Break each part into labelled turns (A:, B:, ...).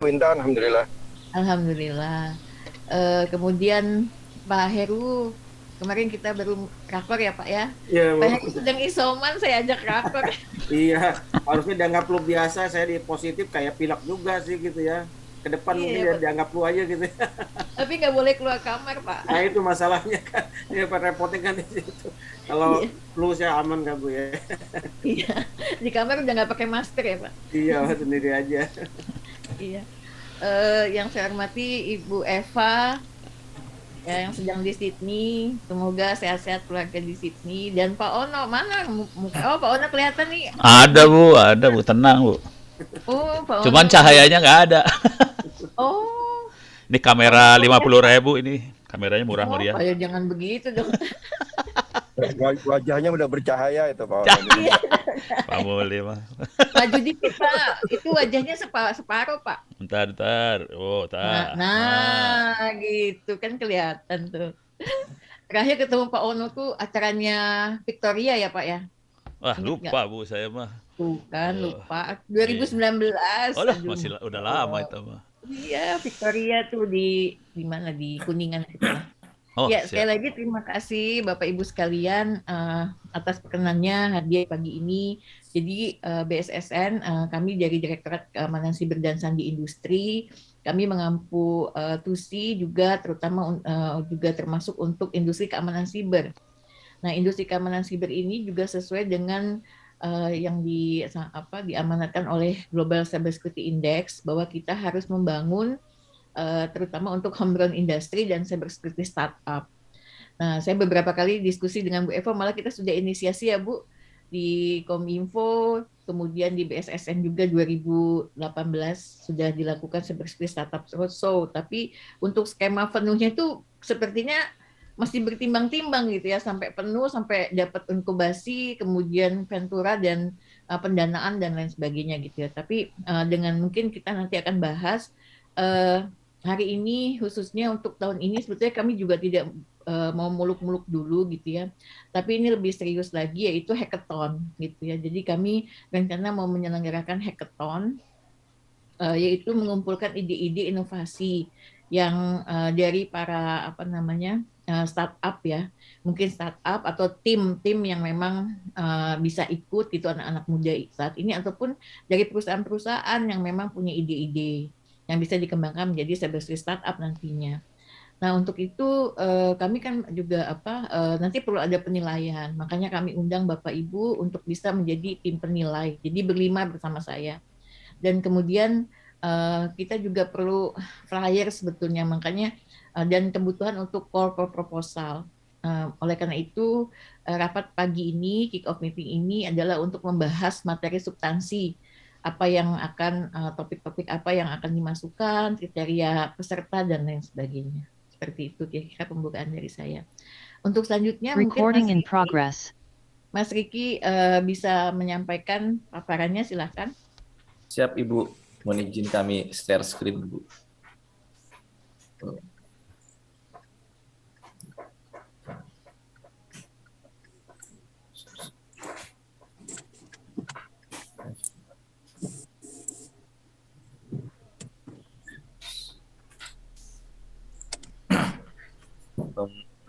A: Intan, alhamdulillah.
B: Alhamdulillah. Kemudian Pak Heru, kemarin kita baru rakor ya Pak ya.
C: Iya,
B: Pak
C: Bu.
B: Heru sedang isoman, saya ajak rakor.
C: Iya, harusnya dianggap flu biasa, saya di positif kayak pilek juga sih gitu ya. Ke depan mungkin
B: Iya,
C: ya
B: Pak.
C: dianggap flu aja gitu.
B: Tapi nggak boleh keluar kamar Pak.
C: Nah, itu masalahnya kan. Ya, repotnya kan di situ. Kalau
B: Iya,
C: flu saya aman kan, Bu ya.
B: iya. Di kamar udah nggak pakai masker ya Pak.
C: Iya, sendiri aja.
B: Iya. Yang saya hormati Ibu Eva, ya, yang sedang di Sydney. Semoga sehat-sehat keluarga di Sydney. Dan Pak Ono, mana muka? Oh, Pak Ono kelihatan nih.
D: Ada Bu, tenang Bu.
B: Oh, Pak
D: Cuman
B: Ono.
D: cahayanya nggak ada.
B: Oh,
D: Ini
B: oh,
D: kamera lima
B: ya.
D: puluh ribu ini, kameranya murah
B: Oh,
D: meriah.
B: Pak, ya jangan begitu dong.
A: Wajahnya udah bercahaya itu Pak Ono
D: Cah,
A: ini.
B: Iya,
D: Pak Muli mah.
B: maju dikit Pak. Itu wajahnya separuh Pak.
D: Bentar. Oh,
B: Nah,
D: tak. Nah.
B: nah, gitu kan kelihatan tuh. Terakhir ketemu Pak Ono tuh acaranya Victoria ya Pak ya.
D: Wah,
B: Ingat nggak?
D: lupa Bu saya mah.
B: Tuh kan
D: Eh,
B: lupa.
D: iya.
B: 2019.
D: Oh lah,
B: Aduh.
D: udah lama
B: Oh,
D: itu mah.
B: iya, Victoria tuh di mana di Kuningan itulah.
D: Oh,
B: Ya, sekali
D: siap.
B: lagi terima kasih Bapak Ibu sekalian atas perkenannya hadiah pagi ini. Jadi BSSN, kami dari Direktorat Keamanan Siber dan Sandi Industri, kami mengampu TUSI juga terutama juga termasuk untuk industri keamanan siber. Nah, industri keamanan siber ini juga sesuai dengan yang diamanatkan oleh Global Cybersecurity Index bahwa kita harus membangun terutama untuk homegrown industry dan cybersecurity startup. Nah, saya beberapa kali diskusi dengan Bu Eva, malah kita sudah inisiasi ya Bu, di Kominfo, kemudian di BSSN juga 2018 sudah dilakukan seperti startup roadshow, tapi untuk skema penuhnya itu sepertinya masih bertimbang-timbang gitu ya, sampai penuh, sampai dapat inkubasi, kemudian ventura dan pendanaan dan lain sebagainya gitu ya. Tapi dengan mungkin kita nanti akan bahas uh, hari ini khususnya untuk tahun ini sebetulnya kami juga tidak mau muluk-muluk dulu gitu ya. Tapi ini lebih serius lagi yaitu hackathon gitu ya. Jadi kami rencana mau menyelenggarakan hackathon yaitu mengumpulkan ide-ide inovasi yang dari para apa namanya startup ya, mungkin startup atau tim-tim yang memang bisa ikut gitu anak-anak muda saat ini ataupun dari perusahaan-perusahaan yang memang punya ide-ide yang bisa dikembangkan menjadi sebuah startup nantinya. Nah, untuk itu kami kan juga nanti perlu ada penilaian. Makanya kami undang Bapak Ibu untuk bisa menjadi tim penilai. Jadi berlima bersama saya. Dan kemudian kita juga perlu flyer sebetulnya. Makanya dan kebutuhan untuk call for proposal. Oleh karena itu rapat pagi ini, kick off meeting ini adalah untuk membahas materi substansi apa yang akan topik-topik apa yang akan dimasukkan, kriteria peserta dan lain sebagainya. Seperti itu kira-kira pembukaan dari saya. Untuk selanjutnya mungkin
E: Recording in progress.
B: Mas Riki bisa menyampaikan paparannya, silahkan.
F: Siap Ibu, mohon izin kami share screen Bu.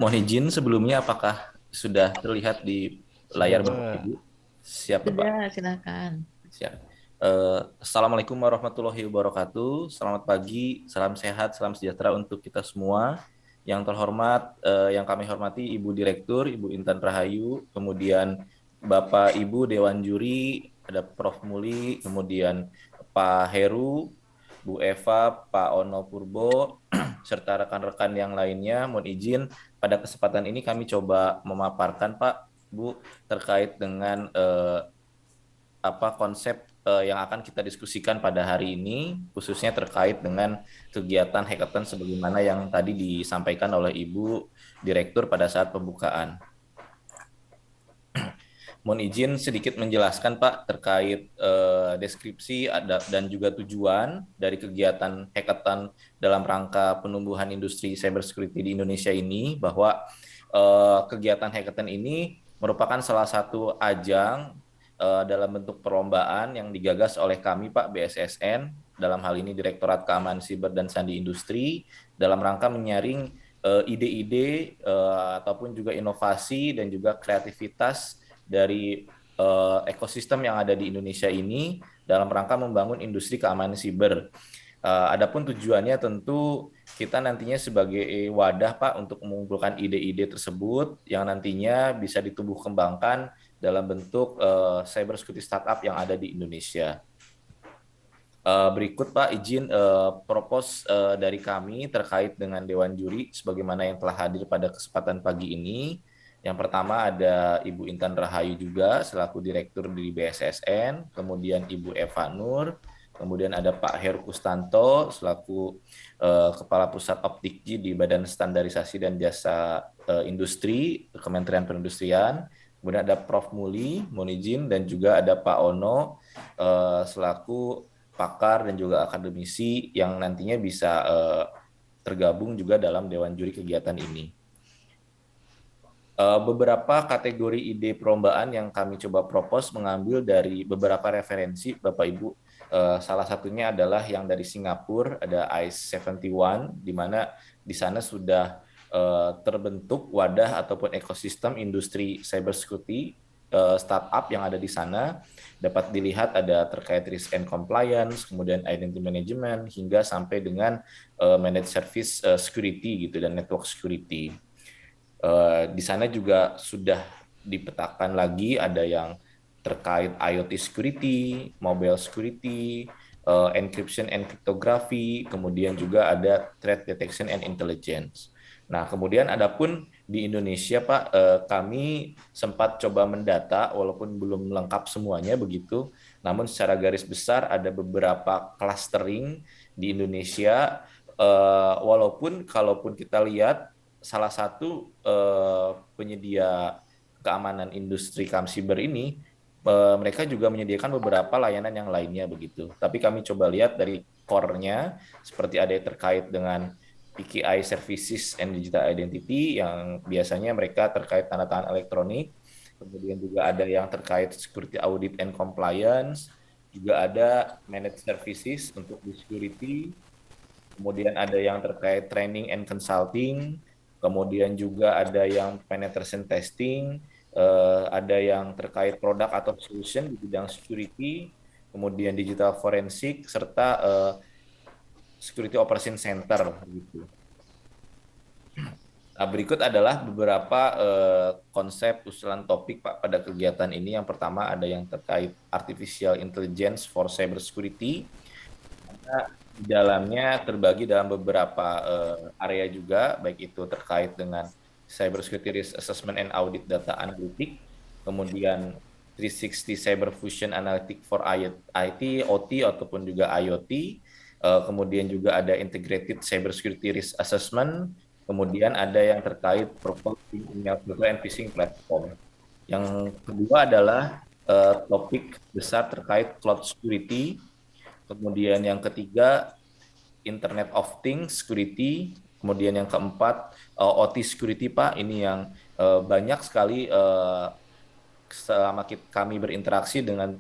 F: Mohon izin sebelumnya apakah sudah terlihat di layar Bapak
D: Sudah.
F: Ibu? Siap Bapak.
B: Sudah, silakan.
F: Siap. Assalamualaikum warahmatullahi wabarakatuh. Selamat pagi, salam sehat, salam sejahtera untuk kita semua. Yang terhormat, yang kami hormati Ibu Direktur, Ibu Intan Rahayu, kemudian Bapak Ibu Dewan Juri, ada Prof. Muli, kemudian Pak Heru, Bu Eva, Pak Ono Purbo, serta rekan-rekan yang lainnya. Mohon izin, pada kesempatan ini kami coba memaparkan Pak, Bu, terkait dengan konsep yang akan kita diskusikan pada hari ini, khususnya terkait dengan kegiatan hackathon sebagaimana yang tadi disampaikan oleh Ibu Direktur pada saat pembukaan. Mohon izin sedikit menjelaskan Pak terkait deskripsi dan juga tujuan dari kegiatan hackathon dalam rangka penumbuhan industri cybersecurity di Indonesia ini, bahwa kegiatan hackathon ini merupakan salah satu ajang dalam bentuk perlombaan yang digagas oleh kami Pak BSSN dalam hal ini Direktorat Keamanan Siber dan Sandi Industri, dalam rangka menyaring ide-ide ataupun juga inovasi dan juga kreativitas dari ekosistem yang ada di Indonesia ini dalam rangka membangun industri keamanan siber. Adapun tujuannya tentu kita nantinya sebagai wadah Pak untuk mengumpulkan ide-ide tersebut yang nantinya bisa ditumbuh kembangkan dalam bentuk cyber security startup yang ada di Indonesia. Berikut Pak izin propose dari kami terkait dengan Dewan Juri sebagaimana yang telah hadir pada kesempatan pagi ini. Yang pertama ada Ibu Intan Rahayu juga selaku Direktur di BSSN, kemudian Ibu Eva Nur, kemudian ada Pak Heru Kustanto selaku Kepala Pusat Optikji di Badan Standarisasi dan Jasa Industri Kementerian Perindustrian, kemudian ada Prof. Munijin, dan juga ada Pak Ono selaku pakar dan juga akademisi yang nantinya bisa tergabung juga dalam Dewan Juri kegiatan ini. Beberapa kategori ide perlombaan yang kami coba propose mengambil dari beberapa referensi Bapak Ibu. Salah satunya adalah yang dari Singapura, ada ICE 71, di mana di sana sudah terbentuk wadah ataupun ekosistem industri cybersecurity startup yang ada di sana. Dapat dilihat ada terkait risk and compliance, kemudian identity management, hingga sampai dengan managed service security gitu dan network security. Di sana juga sudah dipetakan lagi ada yang terkait IoT security, mobile security, encryption and cryptography, kemudian juga ada threat detection and intelligence. Nah, kemudian adapun di Indonesia Pak, kami sempat coba mendata walaupun belum lengkap semuanya begitu, namun secara garis besar ada beberapa clustering di Indonesia, walaupun kalaupun kita lihat salah satu penyedia keamanan industri kamsiber ini, mereka juga menyediakan beberapa layanan yang lainnya begitu. Tapi kami coba lihat dari core-nya, seperti ada yang terkait dengan PKI Services and Digital Identity, yang biasanya mereka terkait tanda tangan elektronik, kemudian juga ada yang terkait Security Audit and Compliance, juga ada Managed Services untuk di security, kemudian ada yang terkait Training and Consulting, kemudian juga ada yang penetration testing, ada yang terkait produk atau solution di bidang security, kemudian digital forensik, serta security operation center gitu. Nah, berikut adalah beberapa konsep usulan topik Pak pada kegiatan ini. Yang pertama ada yang terkait artificial intelligence for cybersecurity. Di dalamnya terbagi dalam beberapa area juga, baik itu terkait dengan Cyber Security Risk Assessment and Audit Data Analytic, kemudian 360 Cyber Fusion Analytic for IT, OT, ataupun juga IoT, kemudian juga ada Integrated Cyber Security Risk Assessment, kemudian ada yang terkait Purple Email Filter and Phishing Platform. Yang kedua adalah topik besar terkait Cloud Security. Kemudian yang ketiga, Internet of Things Security. Kemudian yang keempat, OT Security Pak. Ini yang banyak sekali selama kami berinteraksi dengan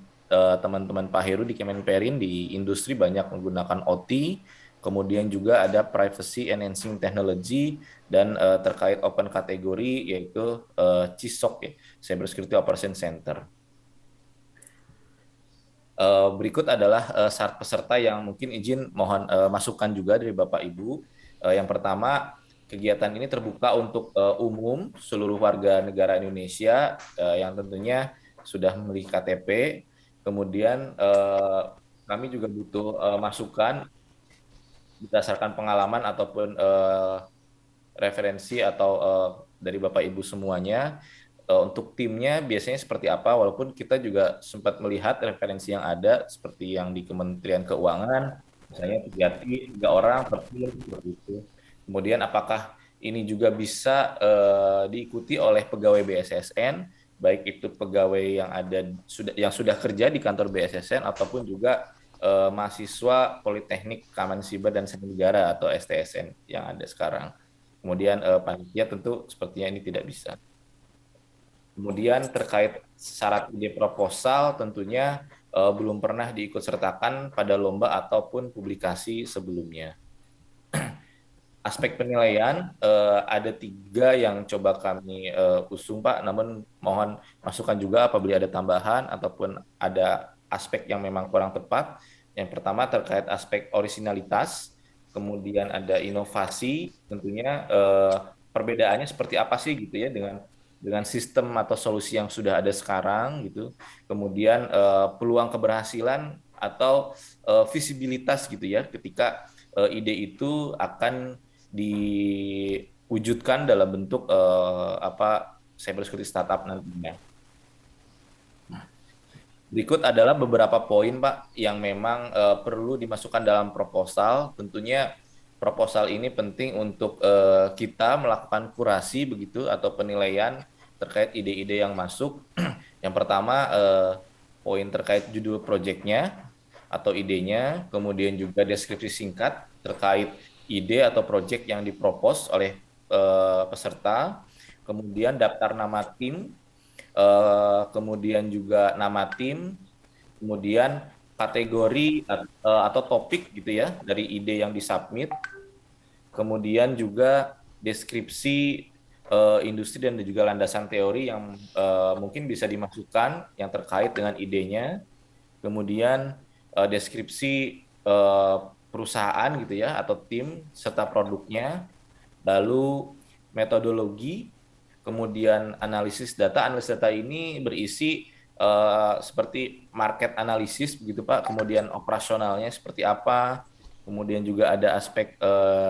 F: teman-teman Pak Heru di Kemenperin, di industri banyak menggunakan OT. Kemudian juga ada Privacy Enhancing Technology dan terkait open kategori yaitu CISOC, ya, Cyber Security Operation Center. Berikut adalah syarat peserta yang mungkin izin mohon masukan juga dari Bapak Ibu. Yang pertama, kegiatan ini terbuka untuk umum seluruh warga negara Indonesia yang tentunya sudah memiliki KTP. Kemudian kami juga butuh masukan berdasarkan pengalaman ataupun referensi atau dari Bapak Ibu semuanya. Untuk timnya biasanya seperti apa, walaupun kita juga sempat melihat referensi yang ada seperti yang di Kementerian Keuangan, misalnya 3 orang per tim seperti itu. Kemudian apakah ini juga bisa diikuti oleh pegawai BSSN, baik itu pegawai yang sudah kerja di kantor BSSN ataupun juga mahasiswa Politeknik Keamanan Siber dan Sandi Negara atau STSN yang ada sekarang. Kemudian panitia tentu sepertinya ini tidak bisa. Kemudian terkait syarat ide proposal, tentunya belum pernah diikut sertakan pada lomba ataupun publikasi sebelumnya. Aspek penilaian ada 3 yang coba kami usung Pak, namun mohon masukan juga apabila ada tambahan ataupun ada aspek yang memang kurang tepat. Yang pertama terkait aspek orisinalitas, kemudian ada inovasi, tentunya perbedaannya seperti apa sih gitu ya dengan sistem atau solusi yang sudah ada sekarang gitu. Kemudian peluang keberhasilan atau visibilitas gitu ya ketika ide itu akan diwujudkan dalam bentuk cybersecurity startup nantinya. Berikut adalah beberapa poin Pak yang memang perlu dimasukkan dalam proposal. Tentunya proposal ini penting untuk kita melakukan kurasi begitu atau penilaian terkait ide-ide yang masuk. Yang pertama poin terkait judul proyeknya atau idenya, kemudian juga deskripsi singkat terkait ide atau proyek yang dipropos oleh peserta, kemudian daftar nama tim, kemudian juga nama tim, kemudian kategori atau topik gitu ya dari ide yang disubmit, kemudian juga deskripsi industri dan juga landasan teori yang mungkin bisa dimasukkan yang terkait dengan idenya, kemudian deskripsi perusahaan gitu ya atau tim serta produknya, lalu metodologi, kemudian analisis data. Analisis data ini berisi seperti market analisis begitu Pak, kemudian operasionalnya seperti apa, kemudian juga ada aspek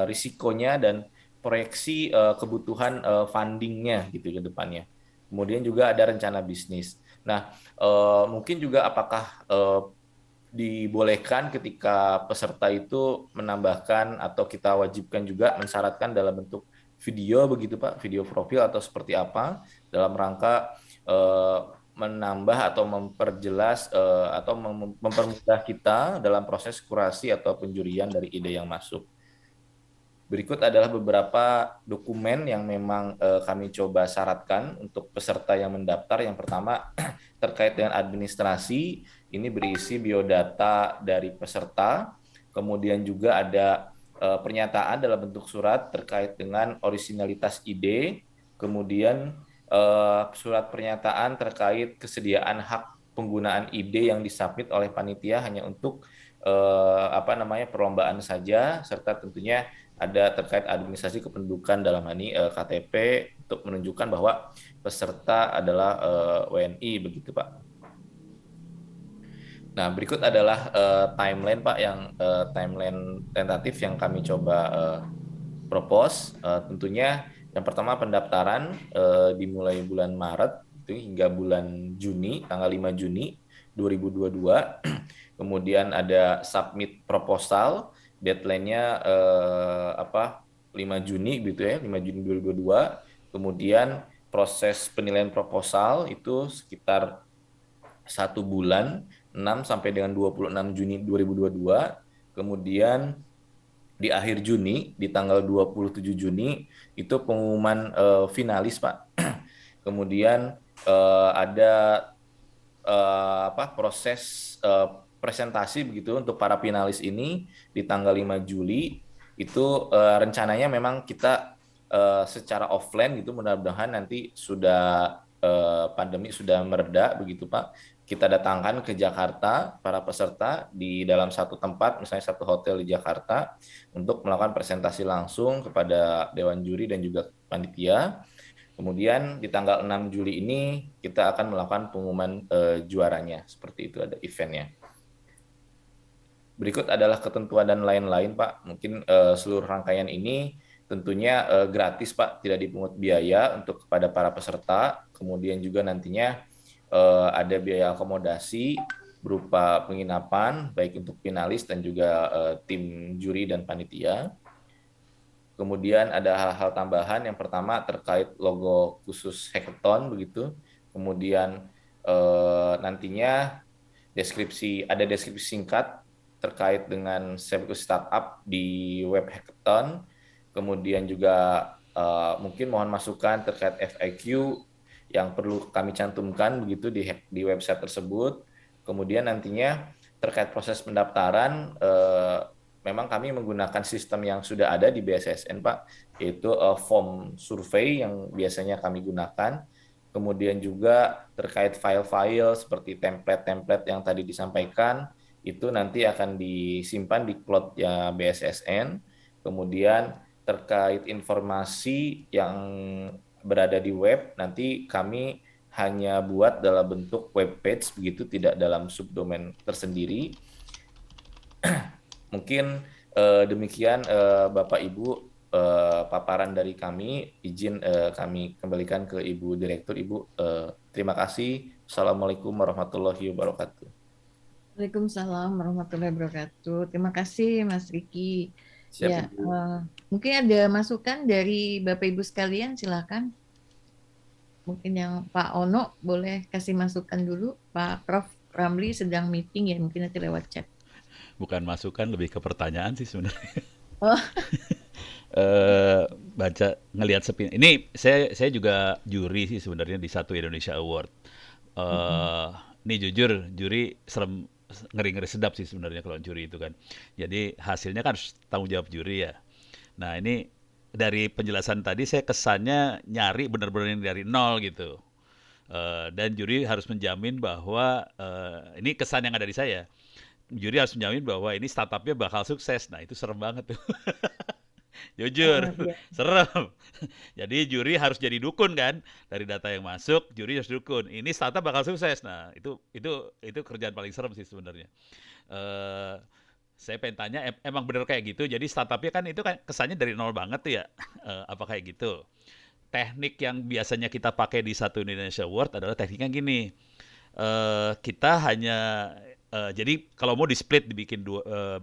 F: risikonya dan proyeksi kebutuhan fundingnya gitu ke depannya. Kemudian juga ada rencana bisnis. Nah, mungkin juga apakah dibolehkan ketika peserta itu menambahkan atau kita wajibkan juga mensyaratkan dalam bentuk video begitu Pak, video profil atau seperti apa dalam rangka menambah atau memperjelas atau mempermudah kita dalam proses kurasi atau penjurian dari ide yang masuk. Berikut adalah beberapa dokumen yang memang kami coba syaratkan untuk peserta yang mendaftar. Yang pertama terkait dengan administrasi, ini berisi biodata dari peserta, kemudian juga ada pernyataan dalam bentuk surat terkait dengan orisinalitas ide, kemudian surat pernyataan terkait kesediaan hak penggunaan ide yang disubmit oleh panitia hanya untuk perlombaan saja, serta tentunya ada terkait administrasi kependudukan dalam hal ini KTP untuk menunjukkan bahwa peserta adalah WNI begitu Pak. Nah, berikut adalah timeline Pak yang timeline tentatif yang kami coba propose. Tentunya yang pertama pendaftaran dimulai bulan Maret itu hingga bulan Juni, tanggal 5 Juni 2022. Kemudian ada submit proposal, deadline-nya 5 Juni gitu ya, 5 Juni 2022. Kemudian proses penilaian proposal itu sekitar 1 bulan, 6 sampai dengan 26 Juni 2022. Kemudian di akhir Juni, di tanggal 27 Juni, itu pengumuman finalis, Pak. Kemudian ada proses presentasi begitu untuk para finalis ini di tanggal 5 Juli. Itu rencananya memang kita secara offline gitu, mudah-mudahan nanti sudah pandemi sudah mereda begitu Pak. Kita datangkan ke Jakarta para peserta di dalam satu tempat, misalnya satu hotel di Jakarta, untuk melakukan presentasi langsung kepada Dewan Juri dan juga panitia. Kemudian di tanggal 6 Juli ini kita akan melakukan pengumuman juaranya, seperti itu ada eventnya. Berikut adalah ketentuan dan lain-lain Pak. Mungkin seluruh rangkaian ini tentunya gratis Pak, tidak dipungut biaya untuk kepada para peserta. Kemudian juga nantinya ada biaya akomodasi berupa penginapan baik untuk finalis dan juga tim juri dan panitia. Kemudian ada hal-hal tambahan, yang pertama terkait logo khusus hackathon begitu. Kemudian nantinya ada deskripsi singkat terkait dengan cybersecurity startup di web hackathon. Kemudian juga mungkin mohon masukan terkait FAQ yang perlu kami cantumkan begitu di website tersebut. Kemudian nantinya terkait proses pendaftaran, memang kami menggunakan sistem yang sudah ada di BSSN, Pak, yaitu form survei yang biasanya kami gunakan. Kemudian juga terkait file-file seperti template-template yang tadi disampaikan, itu nanti akan disimpan di cloud ya BSSN. Kemudian terkait informasi yang berada di web, nanti kami hanya buat dalam bentuk web page, begitu, tidak dalam subdomain tersendiri. Mungkin demikian Bapak Ibu paparan dari kami. Izin kami kembalikan ke Ibu Direktur. Ibu, terima kasih. Assalamualaikum warahmatullahi wabarakatuh.
B: Waalaikumsalam warahmatullahi wabarakatuh. Terima kasih Mas Riki.
F: Siap,
B: Ya,
F: Ibu.
B: mungkin ada masukan dari Bapak Ibu sekalian, silakan. Mungkin yang Pak Ono boleh kasih masukan dulu. Pak Prof. Ramli sedang meeting ya, mungkin nanti lewat chat.
D: Bukan masukan, lebih ke pertanyaan sih sebenarnya.
B: Oh,
D: Baca ngelihat sepi. Ini saya juga juri sih sebenarnya di Satu Indonesia Award. Ini jujur, juri serem, ngeri-ngeri sedap sih sebenarnya kalau juri itu kan. Jadi hasilnya kan harus tanggung jawab juri ya. Nah ini dari penjelasan tadi saya kesannya nyari benar-benar yang dari nol gitu. Dan juri harus menjamin bahwa ini kesan yang ada di saya. Juri harus menjamin bahwa ini startupnya bakal sukses. Nah itu serem banget tuh. Jujur,
B: iya.
D: serem. Jadi juri harus jadi dukun kan, dari data yang masuk, juri harus dukun. Ini startup bakal sukses. Nah itu kerjaan paling serem sih sebenarnya. Eh, saya pengen tanya, emang bener kayak gitu? Jadi startupnya kan itu kan kesannya dari nol banget tuh ya. Apa kayak gitu? Teknik yang biasanya kita pakai di Satu Indonesia Award adalah tekniknya gini. Kita hanya jadi kalau mau di-split dibikin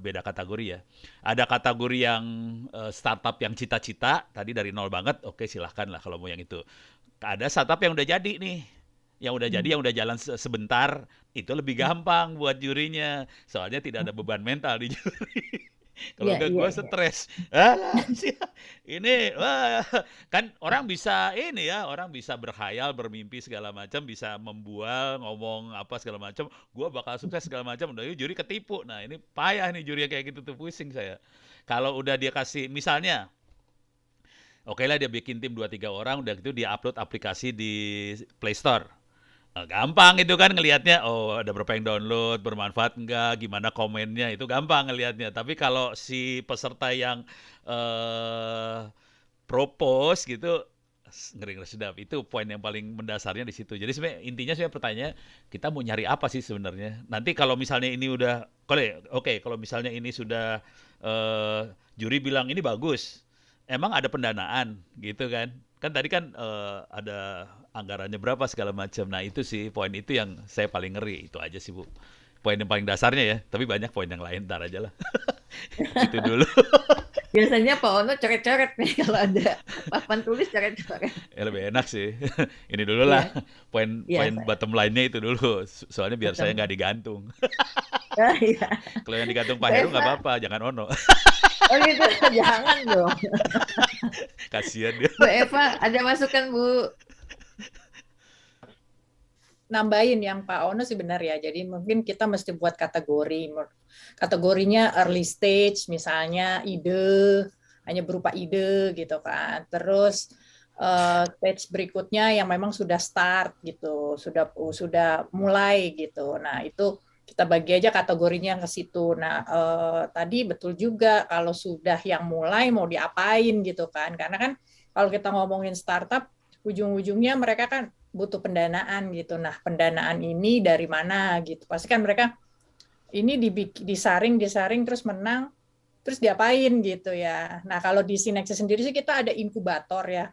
D: beda kategori ya. Ada kategori yang startup yang cita-cita, tadi dari nol banget, oke silahkan lah kalau mau yang itu. Ada startup yang udah jadi nih, yang udah jadi, yang udah jalan sebentar, itu lebih gampang buat jurinya. Soalnya tidak ada beban mental di juri. Kalau
B: Iya,
D: enggak
B: iya,
D: gue
B: iya.
D: stres. Ini wah, kan orang bisa ini ya, orang bisa berkhayal, bermimpi segala macam, bisa membual, ngomong apa segala macam. Gue bakal sukses segala macam. Udah juri ketipu. Nah ini payah nih juri yang kayak gitu tuh, pusing saya. Kalau udah dia kasih, misalnya, oke lah dia bikin tim 2-3 orang, udah gitu dia upload aplikasi di Play Store. Gampang itu kan ngelihatnya, oh ada berapa yang download, bermanfaat enggak, gimana komennya, itu gampang ngelihatnya. Tapi kalau si peserta yang propose gitu, ngeri-ngeri sedap. Itu poin yang paling mendasarnya di situ. Jadi sebenarnya intinya saya pertanyaan, kita mau nyari apa sih sebenarnya? Nanti kalau misalnya ini udah, kalau misalnya ini sudah juri bilang ini bagus, emang ada pendanaan gitu kan? Kan tadi kan ada anggarannya berapa segala macam. Nah itu sih poin itu yang saya paling ngeri. Itu aja sih Bu. Poin yang paling dasarnya ya. Tapi banyak poin yang lain, ntar aja lah. Itu dulu.
B: Biasanya Pak Ono coret-coret nih kalau ada papan tulis coret-coret.
D: Ya lebih enak sih. Ini dulu
B: Iya,
D: lah. Poin
B: iya,
D: poin bottom line-nya itu dulu. Soalnya biar saya
B: betul.
D: nggak digantung.
B: Iya.
D: Kalau yang digantung Pak
B: Bu
D: Heru nggak
B: Eva,
D: apa-apa, jangan Ono.
B: oh gitu, jangan dong.
D: Kasihan dia.
B: Bu Eva, ada masukan Bu?
E: Nambahin yang Pak Ono sih benar ya. Jadi mungkin kita mesti buat kategori. Kategorinya early stage, misalnya ide, hanya berupa ide gitu kan. Terus stage berikutnya yang memang sudah start gitu, sudah mulai gitu. Nah itu kita bagi aja kategorinya ke situ. Nah tadi betul juga kalau sudah yang mulai mau diapain gitu kan. Karena kan kalau kita ngomongin startup, ujung-ujungnya mereka kan butuh pendanaan gitu. Nah, pendanaan ini dari mana gitu. Pasti kan mereka ini disaring terus menang, terus diapain gitu ya. Nah, kalau di Sinexis sendiri sih kita ada inkubator ya.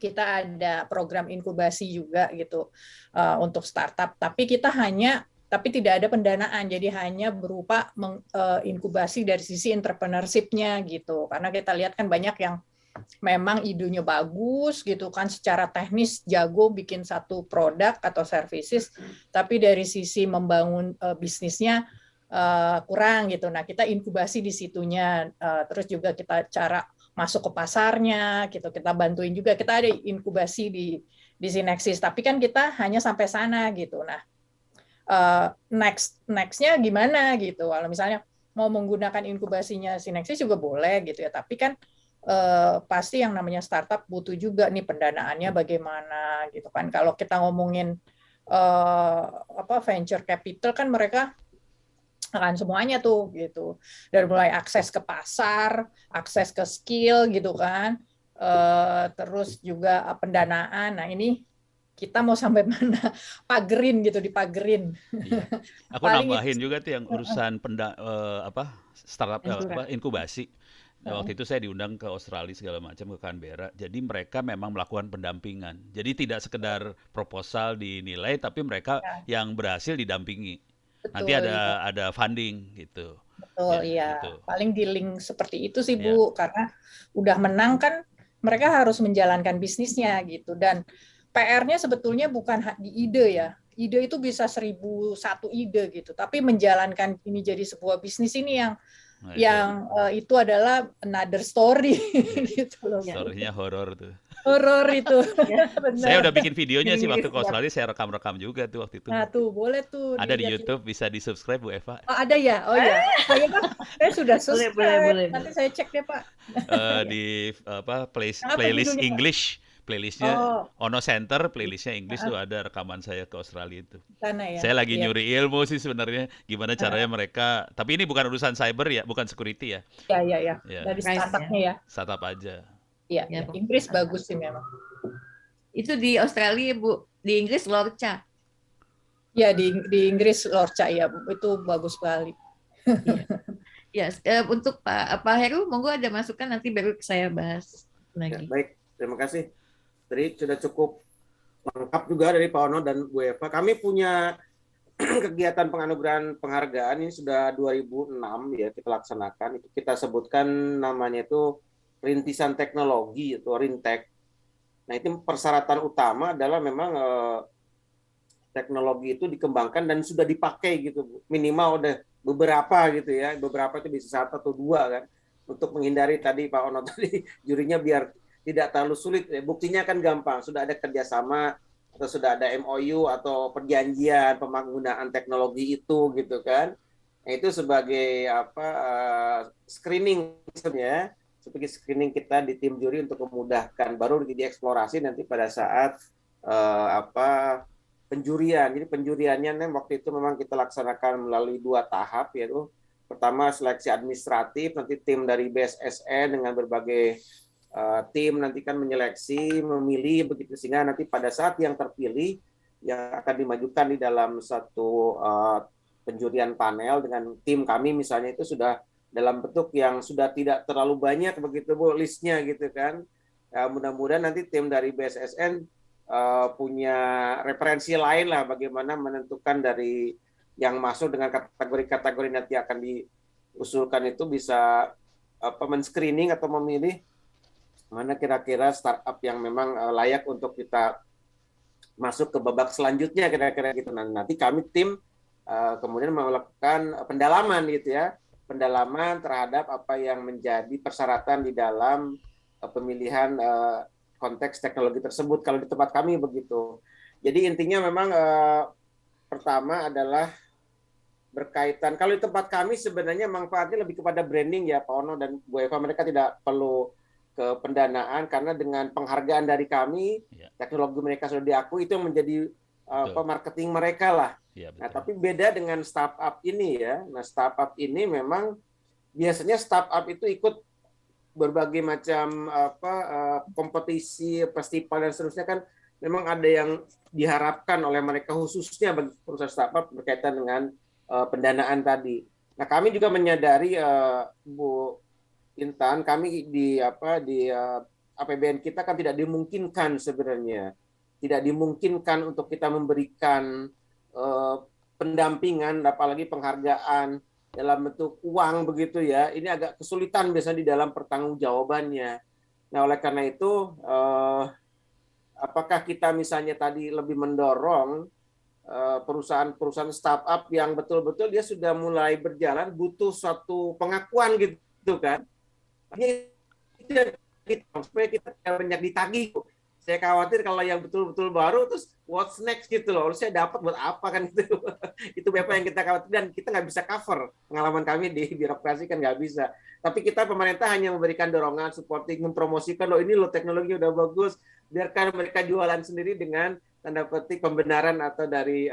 E: Kita ada program inkubasi juga gitu untuk startup. Tapi tidak ada pendanaan, jadi hanya berupa inkubasi dari sisi entrepreneurship-nya gitu. Karena kita lihat kan banyak yang memang idenya bagus gitu kan, secara teknis jago bikin satu produk atau services, tapi dari sisi membangun bisnisnya kurang gitu. Nah kita inkubasi di situnya, terus juga kita cara masuk ke pasarnya gitu, kita bantuin juga. Kita ada inkubasi di Sinexis, tapi kan kita hanya sampai sana gitu. Nah nextnya gimana gitu. Kalau misalnya mau menggunakan inkubasinya Sinexis juga boleh gitu ya, tapi kan pasti yang namanya startup butuh juga nih pendanaannya bagaimana gitu kan. Kalau kita ngomongin venture capital kan mereka akan semuanya tuh gitu, dari mulai akses ke pasar, akses ke skill gitu kan, terus juga pendanaan. Nah ini kita mau sampai mana? Pagerin gitu, dipagerin.
D: Iya. Aku
E: Paling
D: nambahin
E: itu
D: juga tuh yang urusan startup
B: Ventura.
D: inkubasi. Nah, waktu itu saya diundang ke Australia segala macam ke Canberra. Jadi mereka memang melakukan pendampingan. Jadi tidak sekedar proposal dinilai, tapi mereka
E: ya,
D: yang berhasil didampingi. Nanti
E: betul ya.
D: ada funding gitu.
E: Betul,
D: Ya,
E: ya.
D: gitu.
E: Paling di link seperti itu sih,
D: Ya.
E: Bu. Karena udah menang kan mereka harus menjalankan bisnisnya gitu. Dan PR-nya sebetulnya bukan di ide ya. Ide itu bisa 1.001 ide gitu. Tapi menjalankan ini jadi sebuah bisnis ini
D: Nah,
E: yang itu adalah another story gitu loh.
B: Ya.
D: story-nya horor tuh.
E: Horor itu.
B: Ya.
D: Saya
E: Benar.
D: udah bikin videonya sih
B: Ini
D: waktu ke
B: siap.
D: Australia, saya rekam-rekam juga tuh waktu itu.
E: Nah, tuh boleh tuh
D: Ada di
E: dilihat.
D: YouTube, bisa di-subscribe Bu Eva.
E: Oh, ada ya? Oh ya. Saya Pak, saya sudah
B: Boleh,
E: subscribe.
B: boleh.
E: Nanti saya cek deh, Pak.
D: Di
E: Yang apa
D: playlist
E: judulnya, Pak?
D: English, playlistnya
E: Oh,
D: Ono Center, playlistnya English tuh ada rekaman saya ke Australia itu.
E: sana ya.
D: Saya lagi
E: Iya.
D: nyuri ilmu sih sebenarnya, gimana caranya mereka. Tapi ini bukan urusan cyber ya, bukan security ya.
E: Ya.
D: Ya,
E: Dari
B: Price,
E: startupnya ya.
D: startup aja.
E: Iya,
B: Ya,
E: Inggris bagus sih memang.
B: Itu di Australia, Bu. Di Inggris Lorca.
E: Ya, di Inggris Lorca ya, itu bagus sekali.
B: Ya, untuk Pak Heru, monggo ada masukan nanti baru saya bahas
C: Ya,
B: lagi.
C: baik, terima kasih. Tadi sudah cukup lengkap juga dari Pak Ono dan Bu Eva. Kami punya kegiatan penganugerahan penghargaan ini sudah 2006 ya kita laksanakan. Itu kita sebutkan namanya itu rintisan teknologi atau Rintek. Nah, itu persyaratan utama adalah memang teknologi itu dikembangkan dan sudah dipakai gitu, Bu. Minimal udah beberapa gitu ya. Beberapa itu bisa 1 atau 2 kan. Untuk menghindari tadi Pak Ono tadi jurinya biar tidak terlalu sulit. Buktinya kan gampang, sudah ada kerjasama atau sudah ada MOU atau perjanjian penggunaan teknologi itu gitu kan. Nah, itu sebagai screening sebenarnya, sebagai screening kita di tim juri untuk memudahkan, baru dieksplorasi nanti pada saat penjurian. Jadi penjuriannya waktu itu memang kita laksanakan melalui 2 tahap, yaitu pertama seleksi administratif, nanti tim dari BSSN dengan berbagai tim nanti kan menyeleksi, memilih begitu, sehingga nanti pada saat yang terpilih yang akan dimajukan di dalam satu penjurian panel dengan tim kami misalnya itu sudah dalam bentuk yang sudah tidak terlalu banyak begitu, Bu, listnya gitu kan. Ya, mudah-mudahan nanti tim dari BSSN punya referensi lain lah bagaimana menentukan dari yang masuk dengan kategori-kategori nanti akan diusulkan itu bisa men-screening atau memilih mana kira-kira startup yang memang layak untuk kita masuk ke babak selanjutnya kira-kira gitu. Nah, nanti kami tim kemudian melakukan pendalaman gitu ya, pendalaman terhadap apa yang menjadi persyaratan di dalam pemilihan konteks teknologi tersebut kalau di tempat kami begitu. Jadi intinya memang pertama adalah berkaitan, kalau di tempat kami sebenarnya manfaatnya lebih kepada branding ya Pak Ono dan Bu Eva, mereka tidak perlu ke pendanaan karena dengan penghargaan dari kami, teknologi mereka sudah diakui, itu yang menjadi marketing mereka lah. Ya, nah, tapi beda dengan startup ini ya. Nah, startup ini memang biasanya startup itu ikut berbagai macam kompetisi, festival dan seterusnya kan, memang ada yang diharapkan oleh mereka khususnya bagi perusahaan startup berkaitan dengan pendanaan tadi. Nah, kami juga menyadari Bu Intan, kami di APBN kita kan tidak dimungkinkan sebenarnya, tidak dimungkinkan untuk kita memberikan pendampingan, apalagi penghargaan dalam bentuk uang begitu ya. Ini agak kesulitan biasanya di dalam pertanggungjawabannya. Nah, oleh karena itu, apakah kita misalnya tadi lebih mendorong perusahaan-perusahaan startup yang betul-betul dia sudah mulai berjalan butuh suatu pengakuan gitu kan? Supaya kita banyak ditagih. Saya khawatir kalau yang betul-betul baru terus what's next gitu loh. Saya dapat buat apa kan gitu. Itu Bapak yang kita khawatir dan kita nggak bisa cover. Pengalaman kami di birokrasi kan nggak bisa. Tapi kita pemerintah hanya memberikan dorongan, supporting, mempromosikan loh ini loh teknologi udah bagus. Biarkan mereka jualan sendiri dengan tanda petik pembenaran atau dari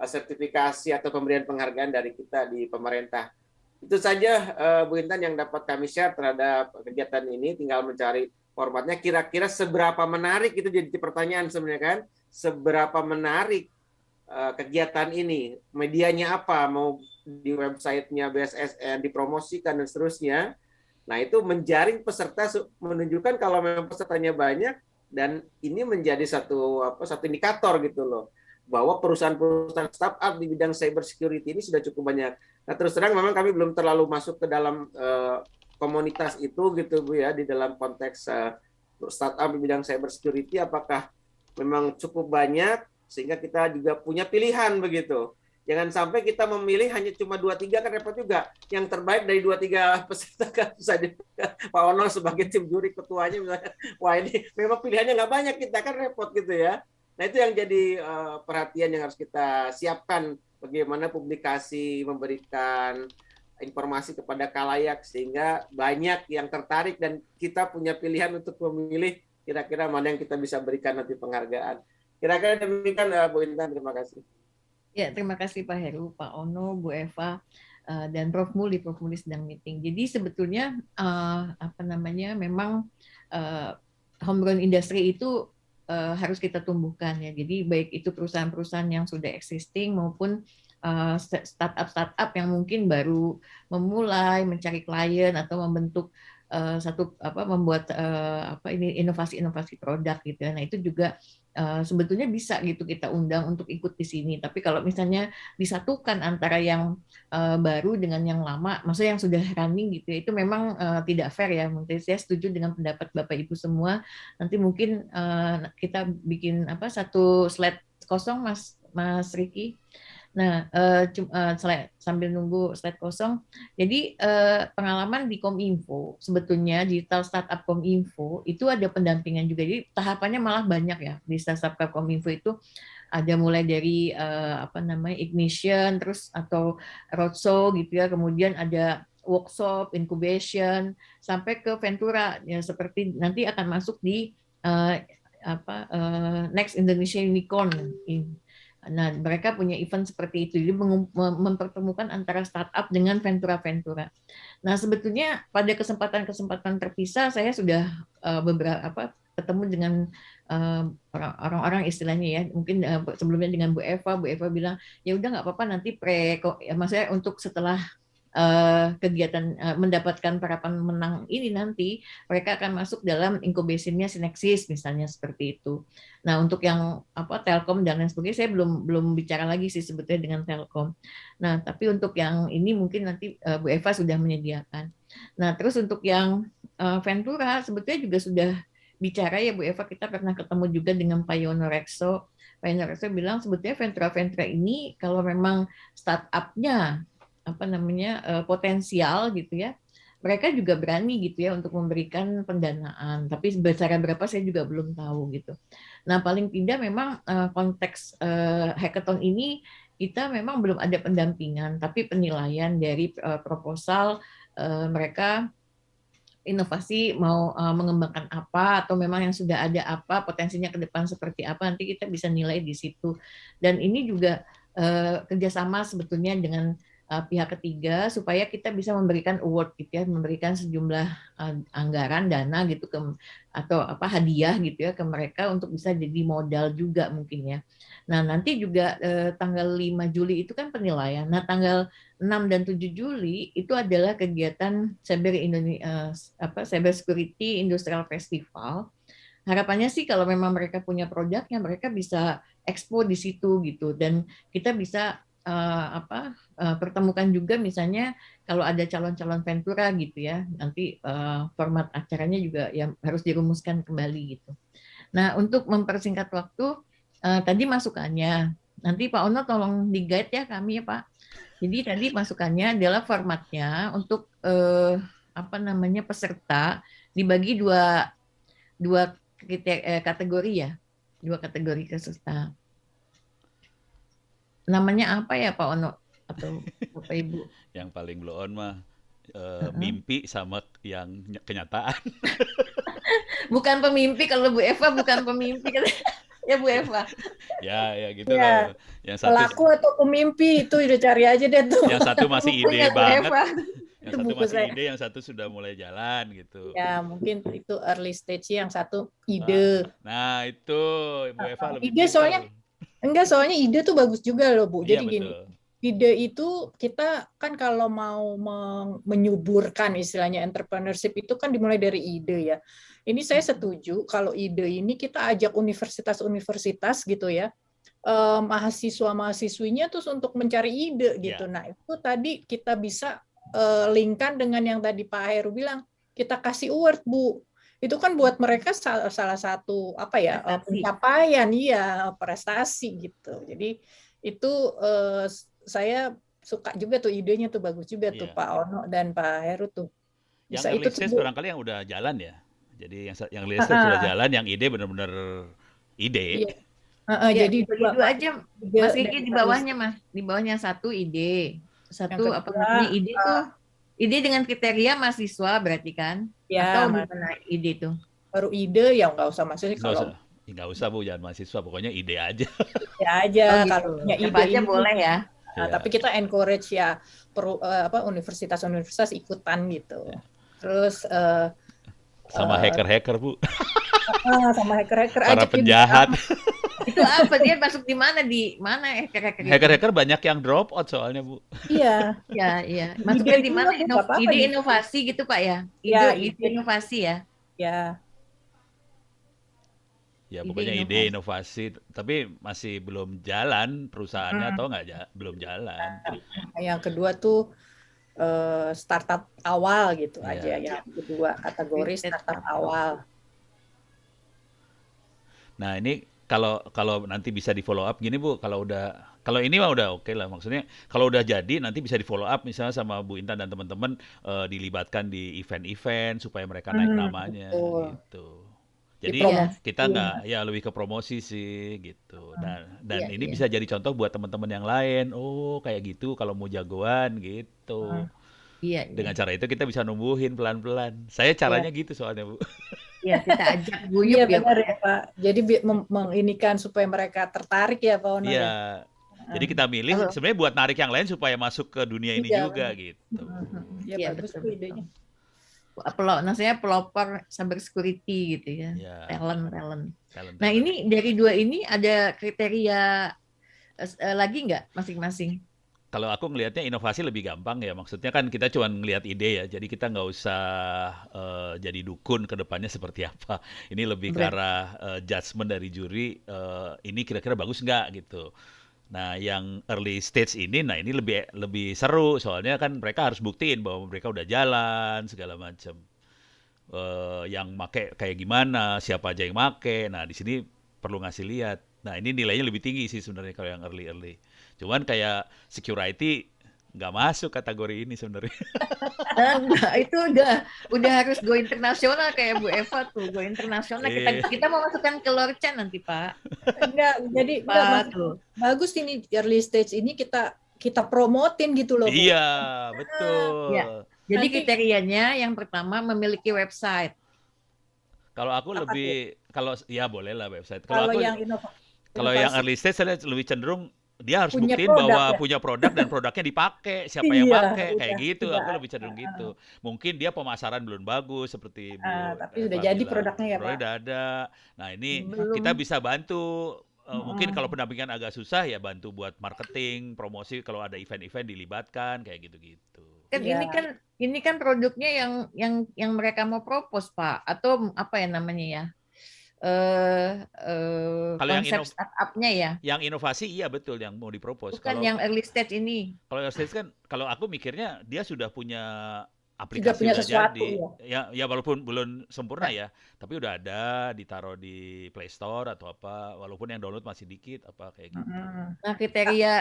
C: sertifikasi atau pemberian penghargaan dari kita di pemerintah. Itu saja Bu Intan yang dapat kami share terhadap kegiatan ini. Tinggal mencari formatnya kira-kira seberapa menarik itu jadi pertanyaan sebenarnya kan. Seberapa menarik kegiatan ini, medianya apa, mau di websitenya BSSN dipromosikan dan seterusnya. Nah itu menjaring peserta menunjukkan kalau memang pesertanya banyak dan ini menjadi satu indikator gitu loh bahwa perusahaan-perusahaan startup di bidang cyber security ini sudah cukup banyak. Nah terus terang memang kami belum terlalu masuk ke dalam komunitas itu gitu Bu ya, di dalam konteks startup di bidang cyber security apakah memang cukup banyak sehingga kita juga punya pilihan begitu. Jangan sampai kita memilih hanya cuma 2-3 kan repot juga. Yang terbaik dari 2-3 peserta kan saja Pak Ono sebagai tim juri ketuanya misalnya, wah ini memang pilihannya nggak banyak, kita kan repot gitu ya. Nah itu yang jadi perhatian yang harus kita siapkan, bagaimana publikasi memberikan informasi kepada khalayak sehingga banyak yang tertarik dan kita punya pilihan untuk memilih kira-kira mana yang kita bisa berikan nanti penghargaan. Kira-kira demikian Bu Intan, terima kasih.
B: Ya, terima kasih Pak Heru, Pak Ono, Bu Eva, dan Prof. Muli sedang meeting. Jadi sebetulnya memang homegrown industry itu harus kita tumbuhkan ya. Jadi baik itu perusahaan-perusahaan yang sudah existing maupun startup yang mungkin baru memulai mencari klien atau membentuk membuat inovasi-inovasi produk gitu ya. Nah itu juga sebetulnya bisa gitu kita undang untuk ikut di sini. Tapi kalau misalnya disatukan antara yang baru dengan yang lama, maksudnya yang sudah running gitu ya, itu memang tidak fair ya. Mungkin saya setuju dengan pendapat Bapak Ibu semua. Nanti mungkin kita bikin satu slide kosong Mas Riki. Nah, sambil nunggu slide kosong, jadi pengalaman di Kominfo, sebetulnya digital startup Kominfo itu ada pendampingan juga. Jadi tahapannya malah banyak ya di startup Kominfo itu. Ada mulai dari ignition, terus atau roadshow gitu ya, kemudian ada workshop, incubation, sampai ke Ventura ya, seperti nanti akan masuk di Next Indonesia Unicorn. Nah, mereka punya event seperti itu, jadi mempertemukan antara startup dengan ventura-ventura. Nah, sebetulnya pada kesempatan-kesempatan terpisah saya sudah ketemu dengan orang-orang istilahnya ya, mungkin sebelumnya dengan Bu Eva bilang ya udah nggak apa-apa nanti maksudnya untuk setelah kegiatan mendapatkan para pemenang ini nanti mereka akan masuk dalam incubation-nya Synexis misalnya seperti itu. Nah untuk yang Telkom dan lain sebagainya saya belum bicara lagi sih sebetulnya dengan Telkom. Nah tapi untuk yang ini mungkin nanti Bu Eva sudah menyediakan. Nah terus untuk yang Ventura sebetulnya juga sudah bicara ya Bu Eva, kita pernah ketemu juga dengan Pak Yono Rekso. Pak Yono Rekso bilang sebetulnya Ventura ini kalau memang startup-nya potensial gitu ya, mereka juga berani gitu ya untuk memberikan pendanaan, tapi cara berapa saya juga belum tahu gitu. Nah paling tidak memang konteks hackathon ini kita memang belum ada pendampingan, tapi penilaian dari proposal mereka inovasi mau mengembangkan apa atau memang yang sudah ada apa, potensinya ke depan seperti apa, nanti kita bisa nilai di situ. Dan ini juga kerjasama sebetulnya dengan pihak ketiga supaya kita bisa memberikan award gitu ya, memberikan sejumlah anggaran dana gitu atau hadiah gitu ya ke mereka untuk bisa jadi modal juga mungkin ya. Nah, nanti juga tanggal 5 Juli itu kan penilaian. Nah, tanggal 6 dan 7 Juli itu adalah kegiatan Cyber Security Industrial Festival. Harapannya sih kalau memang mereka punya produknya, mereka bisa expo di situ gitu, dan kita bisa pertemukan juga misalnya kalau ada calon-calon Ventura gitu ya, nanti format acaranya juga yang harus dirumuskan kembali gitu. Nah untuk mempersingkat waktu tadi masukannya, nanti Pak Ono tolong di guide ya kami ya Pak. Jadi tadi masukannya adalah formatnya untuk peserta dibagi dua kategori ya, 2 kategori kesusahan. Namanya apa ya Pak Ono atau Bapak Ibu?
D: Yang paling blow on mah mimpi sama yang kenyataan.
B: Bukan pemimpi, kalau Bu Eva bukan pemimpi kan? Ya Bu Eva.
D: Ya gitu
E: Ya,
D: loh. Yang satu
E: pelaku atau pemimpi itu udah cari aja deh tuh.
D: yang satu masih ide
B: Bukunya Bu
D: banget,
B: Eva.
D: yang
E: Itu
D: satu
E: buku
D: masih
E: saya.
D: ide, yang satu sudah mulai jalan gitu.
E: Ya, mungkin itu early stage, yang satu
D: Ah,
E: ide.
D: Nah, itu Bu Eva lebih
E: Ide soalnya
D: pinter.
E: soalnya ide tuh bagus juga loh, Bu.
D: Iya
E: Jadi gini,
D: betul.
E: ide itu kita kan kalau mau menyuburkan istilahnya entrepreneurship itu kan dimulai dari ide ya. Ini saya setuju kalau ide ini kita ajak universitas-universitas gitu ya, mahasiswa-mahasiswinya terus untuk mencari ide gitu. Nah itu tadi kita bisa linkkan dengan yang tadi Pak Heru bilang, kita kasih award Bu. Itu kan buat mereka salah satu apa ya, pencapaian, iya, prestasi gitu. Jadi itu saya suka juga tuh idenya tuh, bagus juga tuh
D: Iya.
E: Pak Ono dan Pak Heru tuh.
D: Yang
E: Bisa
D: early
E: itu tuh
D: stage
E: Bu.
D: barangkali yang udah jalan ya. Jadi yang early stage sudah jalan, yang ide benar-benar ide.
E: Iya.
B: Ya,
E: Jadi
B: dua aja
E: ide
B: Mas
E: dan
B: Riki di bawahnya Mas. Di bawahnya satu ide. Satu
E: Yang
B: apa
E: kedua,
B: namanya ide tuh? Ide dengan kriteria mahasiswa berarti kan?
E: ya,
B: Atau gimana ide tuh?
E: baru ide ya nggak usah maksudnya
D: Nggak usah,
E: kalau
D: nggak usah Bu, jangan mahasiswa, pokoknya ide aja.
E: ya aja
B: Oh, gitu.
E: kalau punya
B: Siapa
E: ide
B: aja
E: ini.
B: boleh ya.
E: Nah,
D: Iya.
E: tapi kita encourage ya universitas-universitas ikutan gitu. Terus
D: Sama hacker-hacker Bu,
E: sama hacker-hacker
D: para
E: ajak
D: penjahat.
B: Itu apa, dia masuk di mana hacker-hacker itu?
D: Hacker-hacker banyak yang drop out soalnya Bu.
E: Iya.
B: Ya, iya. Masuknya di
E: Ide
B: mana?
E: juga, Bu, nggak apa-apa
B: Ide
E: nih.
B: inovasi gitu Pak ya?
E: Ya,
B: Ide
E: ide.
B: inovasi ya?
E: Ya,
D: Ya
B: Ide
D: pokoknya ide inovasi, tapi masih belum jalan perusahaannya atau belum jalan.
E: yang kedua tuh startup awal gitu
D: Iya.
E: aja. Yang kedua kategori startup awal.
D: Nah ini kalau nanti bisa di follow up gini Bu, kalau ini mah udah oke lah, maksudnya kalau udah jadi nanti bisa di follow up misalnya sama Bu Intan dan teman-teman, dilibatkan di event-event supaya mereka naik namanya
E: betul.
D: gitu. Jadi
E: Dipromosi.
D: kita nggak ya lebih ke promosi sih gitu. Dan
B: Iya,
D: ini
B: iya.
D: bisa jadi contoh buat teman-teman yang lain. Oh kayak gitu kalau mau jagoan gitu.
B: Iya,
D: Dengan cara itu kita bisa numbuhin pelan-pelan. Saya caranya gitu soalnya Bu.
B: Iya, kita ajak
E: Iya
B: guyup ya
E: benar
B: Pak.
E: ya Pak. Jadi menginikan supaya mereka tertarik ya Pak Ono ya.
D: Iya. Jadi kita milih
B: Kalau-
D: sebenarnya buat narik yang lain supaya masuk ke dunia ini
E: Iya,
D: juga gitu.
E: Iya
B: Iya,
E: bagus
B: betul,
E: tuh idenya.
B: Namanya pelopor cyber security gitu ya.
D: Iya.
B: Talent.
D: Talent.
B: Nah, ini dari dua ini ada kriteria lagi nggak masing-masing?
D: Kalau aku ngelihatnya inovasi lebih gampang ya. Maksudnya kan kita cuma ngelihat ide ya. Jadi kita nggak usah jadi dukun ke depannya seperti apa. Ini lebih ke arah judgement dari juri. Ini kira-kira bagus nggak gitu. Nah, yang early stage ini, nah ini lebih seru. Soalnya kan mereka harus buktiin bahwa mereka udah jalan segala macam. Yang make kayak gimana, siapa aja yang make. Nah, di sini perlu ngasih lihat. Nah, ini nilainya lebih tinggi sih sebenarnya kalau yang early. Cuman kayak security nggak masuk kategori ini sebenarnya.
B: Enggak, itu udah harus go internasional kayak Bu Eva tuh, go internasional. Kita mau masukkan ke Lorcan nanti Pak.
E: Enggak, jadi bagus ini early stage ini kita promotin gitu loh Bu.
D: Iya, betul.
B: Ya. Jadi kriterianya yang pertama memiliki website.
D: Kalau aku ya boleh lah website.
E: Kalau yang
D: early stage saya lebih cenderung dia harus
E: punya
D: buktiin bahwa
E: ya?
D: punya produk dan produknya dipakai, siapa yang pakai, kayak gitu. Aku lebih cenderung gitu. Mungkin dia pemasaran belum bagus seperti
E: tapi udah jadi produknya ya Pak.
D: Udah ada. Nah ini kita bisa bantu. Mungkin kalau pendampingan agak susah ya bantu buat marketing, promosi kalau ada event-event dilibatkan kayak gitu-gitu.
B: Kan ini kan produknya yang mereka mau propose Pak, atau apa ya namanya ya?
D: Kalau
B: konsep startup-nya ya.
D: Yang inovasi iya betul yang mau dipropose.
B: Bukan yang early stage ini.
D: Kalau early stage kan kalau aku mikirnya dia sudah punya aplikasi
E: sudah punya sesuatu
D: ya walaupun belum sempurna ya, tapi udah ada ditaruh di Play Store atau apa, walaupun yang download masih dikit apa kayak gitu.
B: Nah,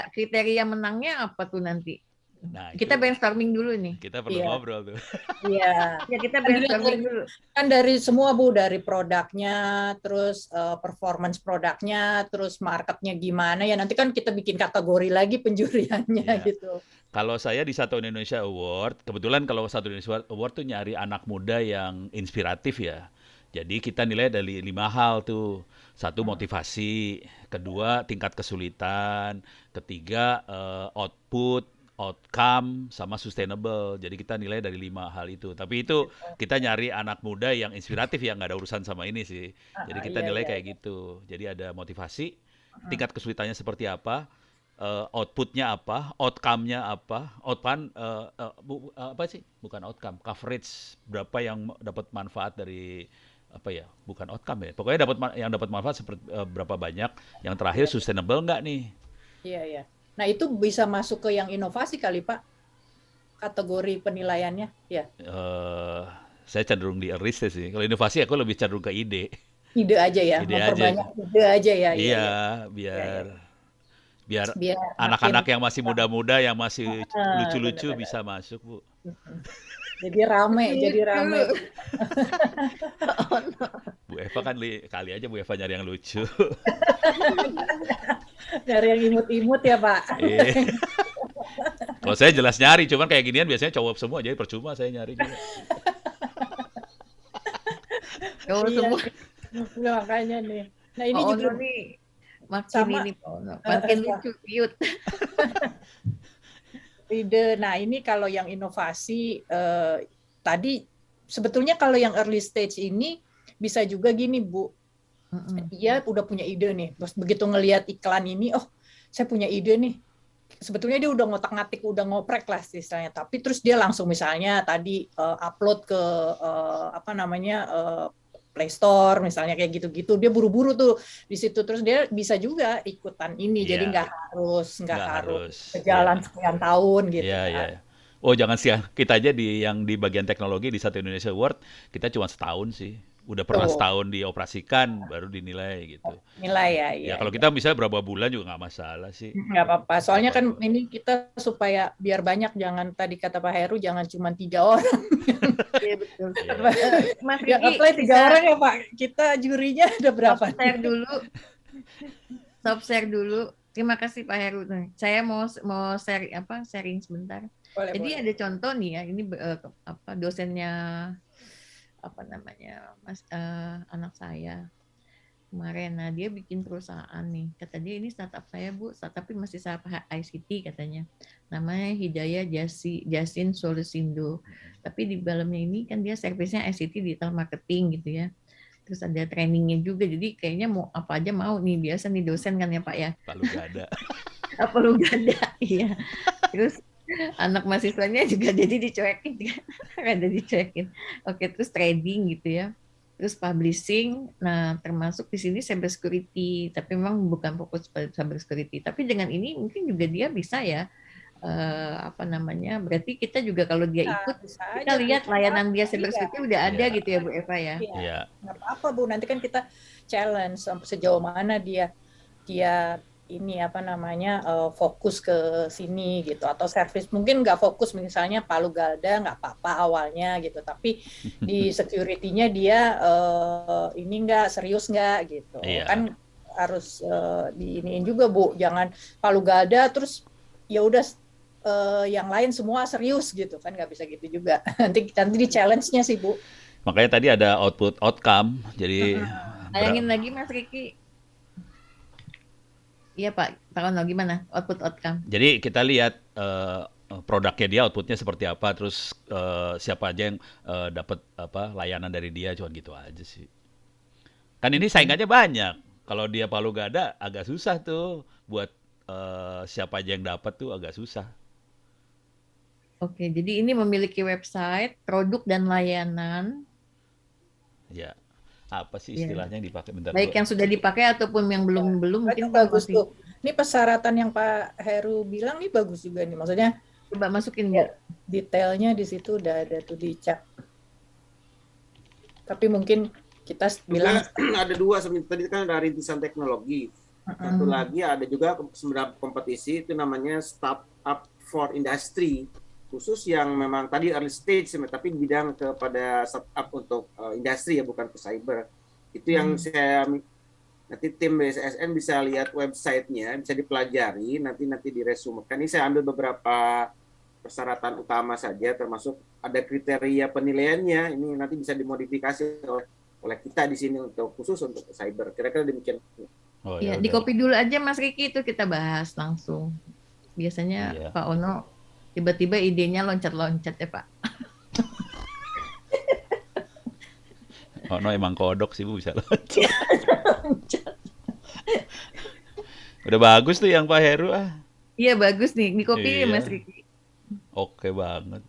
B: kriteria menangnya apa tuh nanti?
D: Nah,
B: Kita
D: itu
B: brainstorming dulu nih.
D: kita perlu
E: Iya.
D: ngobrol tuh.
E: Iya.
B: Ya kita
E: Kan dilihat
B: brainstorming dulu.
E: kan dari semua Bu, dari produknya, terus performance produknya, terus marketnya gimana ya, nanti kan kita bikin kategori lagi penjuriannya
D: Iya.
E: gitu.
D: Kalau saya di Satu Indonesia Award, kebetulan kalau Satu Indonesia Award tuh nyari anak muda yang inspiratif ya. Jadi kita nilai dari 5 hal tuh. Satu, motivasi. Kedua, tingkat kesulitan. Ketiga, output, outcome, sama sustainable. Jadi kita nilai dari 5 hal itu. Tapi itu kita nyari anak muda yang inspiratif yang nggak ada urusan sama ini sih. Jadi kita
E: Iya,
D: nilai
E: iya,
D: kayak gitu. Jadi ada motivasi, tingkat kesulitannya seperti apa, outputnya apa, outcome-nya apa, outcome apa sih? Bukan outcome, coverage berapa yang dapat manfaat dari apa ya? Bukan outcome ya. Pokoknya yang dapat manfaat seperti berapa banyak. Yang terakhir sustainable nggak nih?
E: Iya, iya. Nah, itu bisa masuk ke yang inovasi kali, Pak, kategori penilaiannya. Ya,
D: Saya cenderung di early stage sih. Kalau inovasi aku lebih cenderung ke ide.
E: ide aja ya,
D: Ide aja.
E: memperbanyak ide aja ya.
D: Iya,
E: Iya.
D: biar
E: Biar
D: anak-anak
E: makin
D: yang masih muda-muda yang masih lucu-lucu
E: benar-benar.
D: bisa masuk, Bu.
E: Jadi rame, jadi rame.
D: Bu Eva kan kali aja Bu Eva nyari yang lucu.
E: Dari yang imut-imut ya, Pak.
D: Eh. Kalau saya jelas nyari, cuman kayak ginian biasanya cowok semua, jadi percuma saya nyari juga.
B: Cowok
E: Iya.
B: semua.
E: Nah, makanya nih. Nah, ini
B: Pak
E: juga
B: Ono nih makin
E: sama
B: ini Pak Ono, makin lucu, cute.
E: ide. Nah, ini kalau yang inovasi tadi sebetulnya kalau yang early stage ini bisa juga gini, Bu. Dia udah punya ide nih. Terus begitu ngelihat iklan ini, oh, saya punya ide nih. Sebetulnya dia udah ngotak-ngatik, udah ngoprek lah istilahnya. Tapi terus dia langsung misalnya tadi upload ke apa namanya Play Store misalnya kayak gitu-gitu. Dia buru-buru tuh di situ. Terus dia bisa juga ikutan ini. Jadi
D: Iya.
E: nggak harus berjalan
D: Iya.
E: sekian tahun gitu.
D: Iya,
E: kan.
D: iya. Oh, jangan sih, kita aja yang di bagian teknologi di Satu Indonesia Award, kita cuma setahun sih. Udah pernah
E: Tuh.
D: setahun dioperasikan, baru dinilai gitu.
E: Nilai ya.
D: Ya kalau kita misalnya berapa bulan juga nggak masalah sih.
E: Nggak apa-apa. Soalnya kan
D: Apa-apa.
E: ini kita supaya biar banyak, jangan tadi kata Pak Heru, jangan cuma 3 orang.
B: Iya betul.
D: Iya.
B: Mas
E: Yang
B: Riki
E: apply 3
B: bisa
E: orang ya Pak. Kita jurinya ada berapa?
B: stop share dulu. Stop share dulu. Terima kasih Pak Heru. Saya mau sharing sebentar.
E: Boleh,
B: Jadi
E: boleh.
B: ada contoh nih ya, ini dosennya apa namanya anak saya kemarin. Nah dia bikin perusahaan nih. Kata dia ini startup saya Bu, tapi masih startup ICT katanya. Namanya Hidayah Jasin Solusindo. Tapi di dalamnya ini kan dia servisnya ICT digital marketing gitu ya. Terus ada trainingnya juga. Jadi kayaknya mau apa aja mau nih. Biasa nih dosen kan ya Pak ya.
D: Palu gada.
B: Apa lu gak ada? Iya. Terus anak mahasiswanya juga jadi dicuekin kan. Ada dicuekin. Oke, terus trading gitu ya. Terus publishing, nah termasuk di sini cyber security, tapi memang bukan fokus pada cyber security. Tapi dengan ini mungkin juga dia bisa ya, berarti kita juga kalau dia ikut, kita lihat layanan dia cyber security udah ada gitu ya Bu Eva ya.
D: Iya.
E: Nggak apa-apa Bu, nanti kan kita challenge sejauh mana dia ini fokus ke sini gitu, atau service mungkin nggak fokus misalnya Palu Galda nggak apa-apa awalnya gitu, tapi di security-nya dia ini nggak serius nggak gitu.
D: Iya.
E: Kan harus diiniin juga Bu, jangan Palu Galda terus ya udah yang lain semua serius gitu kan, nggak bisa gitu juga. nanti di challenge-nya sih Bu.
D: Makanya tadi ada output outcome. Jadi
B: Bayangin lagi Mas Riki. Iya Pak Ono, gimana output outcome?
D: Jadi kita lihat produknya dia, outputnya seperti apa, terus siapa aja yang dapat layanan dari dia, cuma gitu aja sih. Kan ini saingannya banyak. Kalau dia Palu Gada agak susah tuh buat siapa aja yang dapat tuh agak susah.
B: Oke, jadi ini memiliki website, produk dan layanan.
D: Ya. Apa sih istilahnya yang dipakai, bentar
B: Baik
D: dulu.
B: yang sudah dipakai ataupun yang belum mungkin
E: bagus
B: masih-
E: tuh. Ini persyaratan yang Pak Heru bilang nih bagus juga nih. Maksudnya
B: Coba masukin Bu.
E: detailnya di situ udah ada tuh dicap. Tapi mungkin kita bilang
C: Ada dua sebenarnya, tadi kan ada rintisan teknologi. Satu lagi ada juga sebenarnya kompetisi itu namanya Startup for industry, khusus yang memang tadi early stage, tapi di bidang kepada startup untuk industri ya, bukan ke cyber. Itu yang saya nanti tim BSSN bisa lihat websitenya, bisa dipelajari, nanti diresumekan. Ini saya ambil beberapa persyaratan utama saja, termasuk ada kriteria penilaiannya. Ini nanti bisa dimodifikasi oleh kita di sini untuk khusus untuk cyber. Kira-kira demikian.
D: Oh,
B: Ya,
D: ya
B: di
D: udah.
B: copy dulu aja Mas Riki, itu kita bahas langsung. Biasanya
D: Iya.
B: Pak Ono tiba-tiba idenya loncat-loncat ya Pak.
D: Oh, no, emang kodok sih Bu bisa loncat.
B: Loncat.
D: Udah bagus tuh yang Pak Heru ah.
B: Iya bagus nih, di copy
D: Iya.
B: Mas Riki.
D: Oke banget.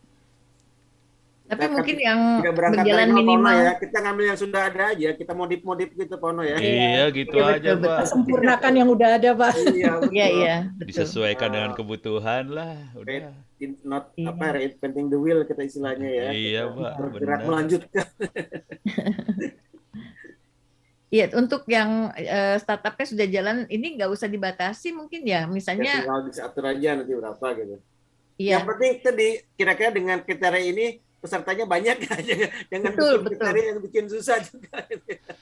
B: Tapi
C: Kita
B: mungkin yang
C: tidak berangkat
B: berjalan
C: dari nol, Pak Ono,
B: minimal.
C: ya. Kita ngambil yang sudah ada aja, kita modif gitu Pak Ono ya.
D: Iya, gitu
B: Iya,
D: aja
B: betul,
D: Pak.
B: betul.
E: Sempurnakan yang udah ada, Pak.
C: Iya, betul.
B: Iya, iya, betul.
D: Disesuaikan dengan kebutuhan lah. Udah.
C: Not
B: Iya.
C: reinventing the wheel kita istilahnya ya.
D: Iya,
C: Kita
D: Pak,
C: bergerak
D: benar.
C: melanjutkan.
B: Iya, untuk yang startupnya sudah jalan, ini nggak usah dibatasi mungkin ya.
C: Ya,
B: Misalnya,
C: tinggal diatur aja nanti berapa gitu.
B: iya,
C: Yang penting tadi kira-kira dengan kriteria ini pesertanya banyak aja. Jangan
B: Betul,
C: bikin
B: betul.
C: kriteria yang bikin susah juga.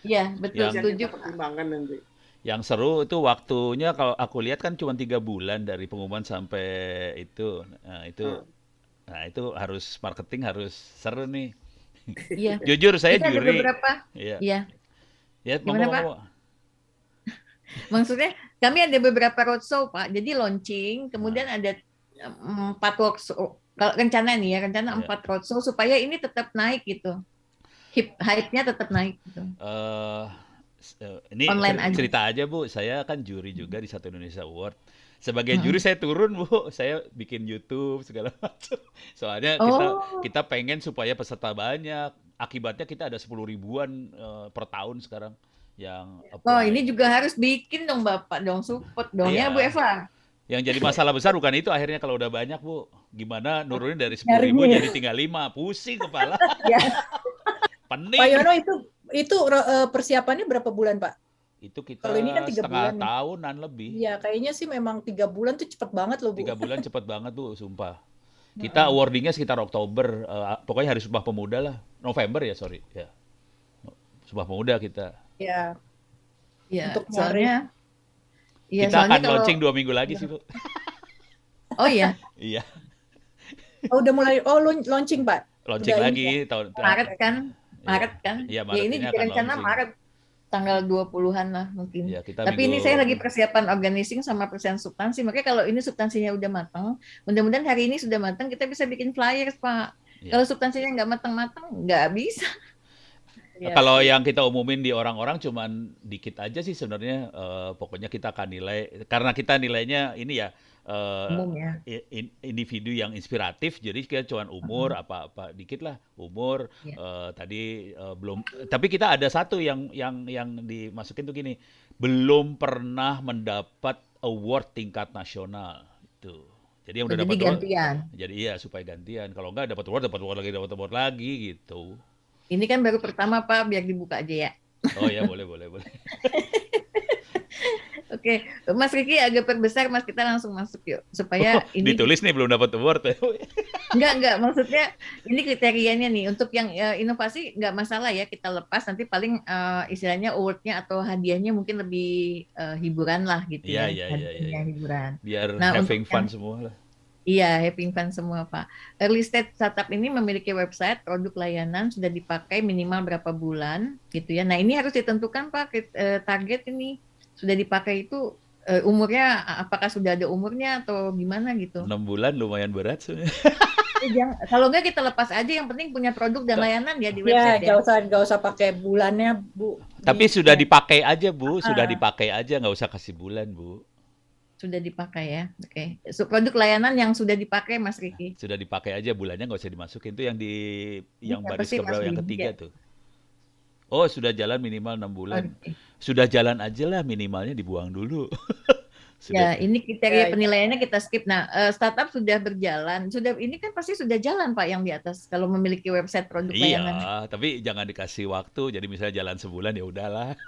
B: iya betul,
D: Yang-
B: setuju.
C: Kita pertimbangkan nanti.
D: Yang seru itu waktunya kalau aku lihat kan cuma 3 bulan dari pengumuman sampai itu. Nah, itu harus marketing harus seru nih.
B: Iya.
D: Jujur saya
B: Kita ada
D: juri.
B: beberapa,
D: Iya.
B: iya.
D: Ya,
B: Gimana, Pak?
D: ngomong-ngomong.
B: Maksudnya kami ada beberapa roadshow Pak. Jadi launching, kemudian
D: Nah.
B: ada 4 roadshow. Kalau rencana nih ya, rencana
D: Iya.
B: 4 roadshow supaya ini tetap naik gitu. Hype-nya tetap naik gitu.
D: Ini
B: Online aja.
D: cerita aja Bu, saya kan juri juga di Satu Indonesia Award. Sebagai juri saya turun Bu, saya bikin YouTube segala macam. Soalnya kita pengen supaya peserta banyak. Akibatnya kita ada 10 ribuan per tahun sekarang yang
B: Oh,
D: apply.
B: ini juga harus bikin dong Bapak dong, support dong
D: Iya.
B: ya Bu Eva.
D: Yang jadi masalah besar bukan itu akhirnya kalau udah banyak Bu. Gimana nurunin dari 10.000
E: Nyarinya.
D: jadi tinggal 5. Pusing kepala.
B: Ya.
D: Pening.
E: Pak Yono itu persiapannya berapa bulan, Pak?
D: Itu kita
E: Kalau ini kan 3
D: setengah
E: bulan nih.
D: tahunan lebih.
E: Iya, kayaknya sih memang 3 bulan tuh cepet banget loh, Bu.
D: 3 bulan cepet banget Bu, sumpah. Kita awardingnya sekitar Oktober, pokoknya Hari Sumpah Pemuda lah. November ya, sorry. Ya. Sumpah Pemuda kita.
E: Ya,
B: Iya,
E: Untuk
B: soalnya iya,
D: Kita
B: soalnya
D: akan
B: kalau
D: launching 2 minggu lagi sih Bu.
B: oh iya,
D: Iya,
E: udah mulai launching, Pak.
D: launching
E: Udah
D: lagi tahun
B: Maret kan? Maret kan?
D: Iya,
B: Ya
D: Maret
B: ini
D: ini
B: juga
D: akan
B: rencana
D: launching.
B: Maret tanggal 20-an lah mungkin.
D: Iya, kita
B: Tapi ini
D: minggu-
B: saya lagi persiapan organizing sama persiapan substansi. Makanya kalau ini substansinya udah matang, mudah-mudahan hari ini sudah matang, kita bisa bikin flyers, Pak.
D: Iya.
B: Kalau substansinya nggak matang-matang, nggak bisa.
E: Iya.
D: Kalau yang kita umumin di orang-orang cuman dikit aja sih sebenarnya. Pokoknya kita akan nilai karena kita nilainya ini ya
B: Umum ya.
D: individu yang inspiratif. Jadi kita cuman umur apa-apa dikit lah umur.
B: Iya.
D: Tadi belum. Tapi kita ada satu yang dimasukin tuh gini. Belum pernah mendapat award tingkat nasional itu. Jadi yang udah
B: Jadi
D: dapat award.
B: gantian.
D: Jadi iya supaya gantian. Kalau enggak dapat award lagi gitu.
B: Ini kan baru pertama, Pak, biar dibuka aja ya.
D: Oh ya boleh.
B: Oke, Mas Riki agak perbesar, Mas, kita langsung masuk yuk supaya ini
D: Ditulis nih belum dapat award.
B: enggak maksudnya ini kriterianya nih untuk yang inovasi nggak masalah ya kita lepas nanti paling istilahnya awardnya atau hadiahnya mungkin lebih hiburan lah gitu
D: Iya,
B: ya.
D: iya.
B: Hadiahnya hiburan.
D: Biar
B: Nah,
D: having
B: untuk
D: fun
B: yang-
D: semua lah.
B: Iya, having fun semua, Pak. Early stage startup ini memiliki website, produk layanan sudah dipakai minimal berapa bulan gitu ya. Nah, ini harus ditentukan, Pak, target ini sudah dipakai itu umurnya apakah sudah ada umurnya atau gimana gitu.
D: 6 bulan lumayan berat sebenarnya.
B: Kalau enggak kita lepas aja, yang penting punya produk dan layanan ya di
E: Ya,
B: website ya.
E: nggak usah pakai bulannya, Bu.
D: Tapi
E: Di-
D: sudah dipakai aja Bu, sudah
E: Ah.
D: dipakai aja nggak usah kasih bulan Bu.
B: Sudah dipakai ya. Oke. Produk layanan yang sudah dipakai Mas Riki.
D: Sudah dipakai aja bulannya nggak usah dimasukin tuh yang yang
B: apa
D: baris
B: sih,
D: keberapa
B: Mas
D: yang
B: Bim?
D: ketiga
B: Ya.
D: tuh. Oh, sudah jalan minimal 6 bulan.
B: Oke.
D: Sudah jalan aja lah minimalnya dibuang dulu.
B: Ya,
D: Sudah.
B: ini kriteria
E: Ya,
B: penilaiannya kita skip. Nah, startup sudah berjalan. Ini kan pasti sudah jalan Pak yang di atas kalau memiliki website produk layanan.
D: Iya, tapi jangan dikasih waktu. Jadi misalnya jalan sebulan ya udahlah.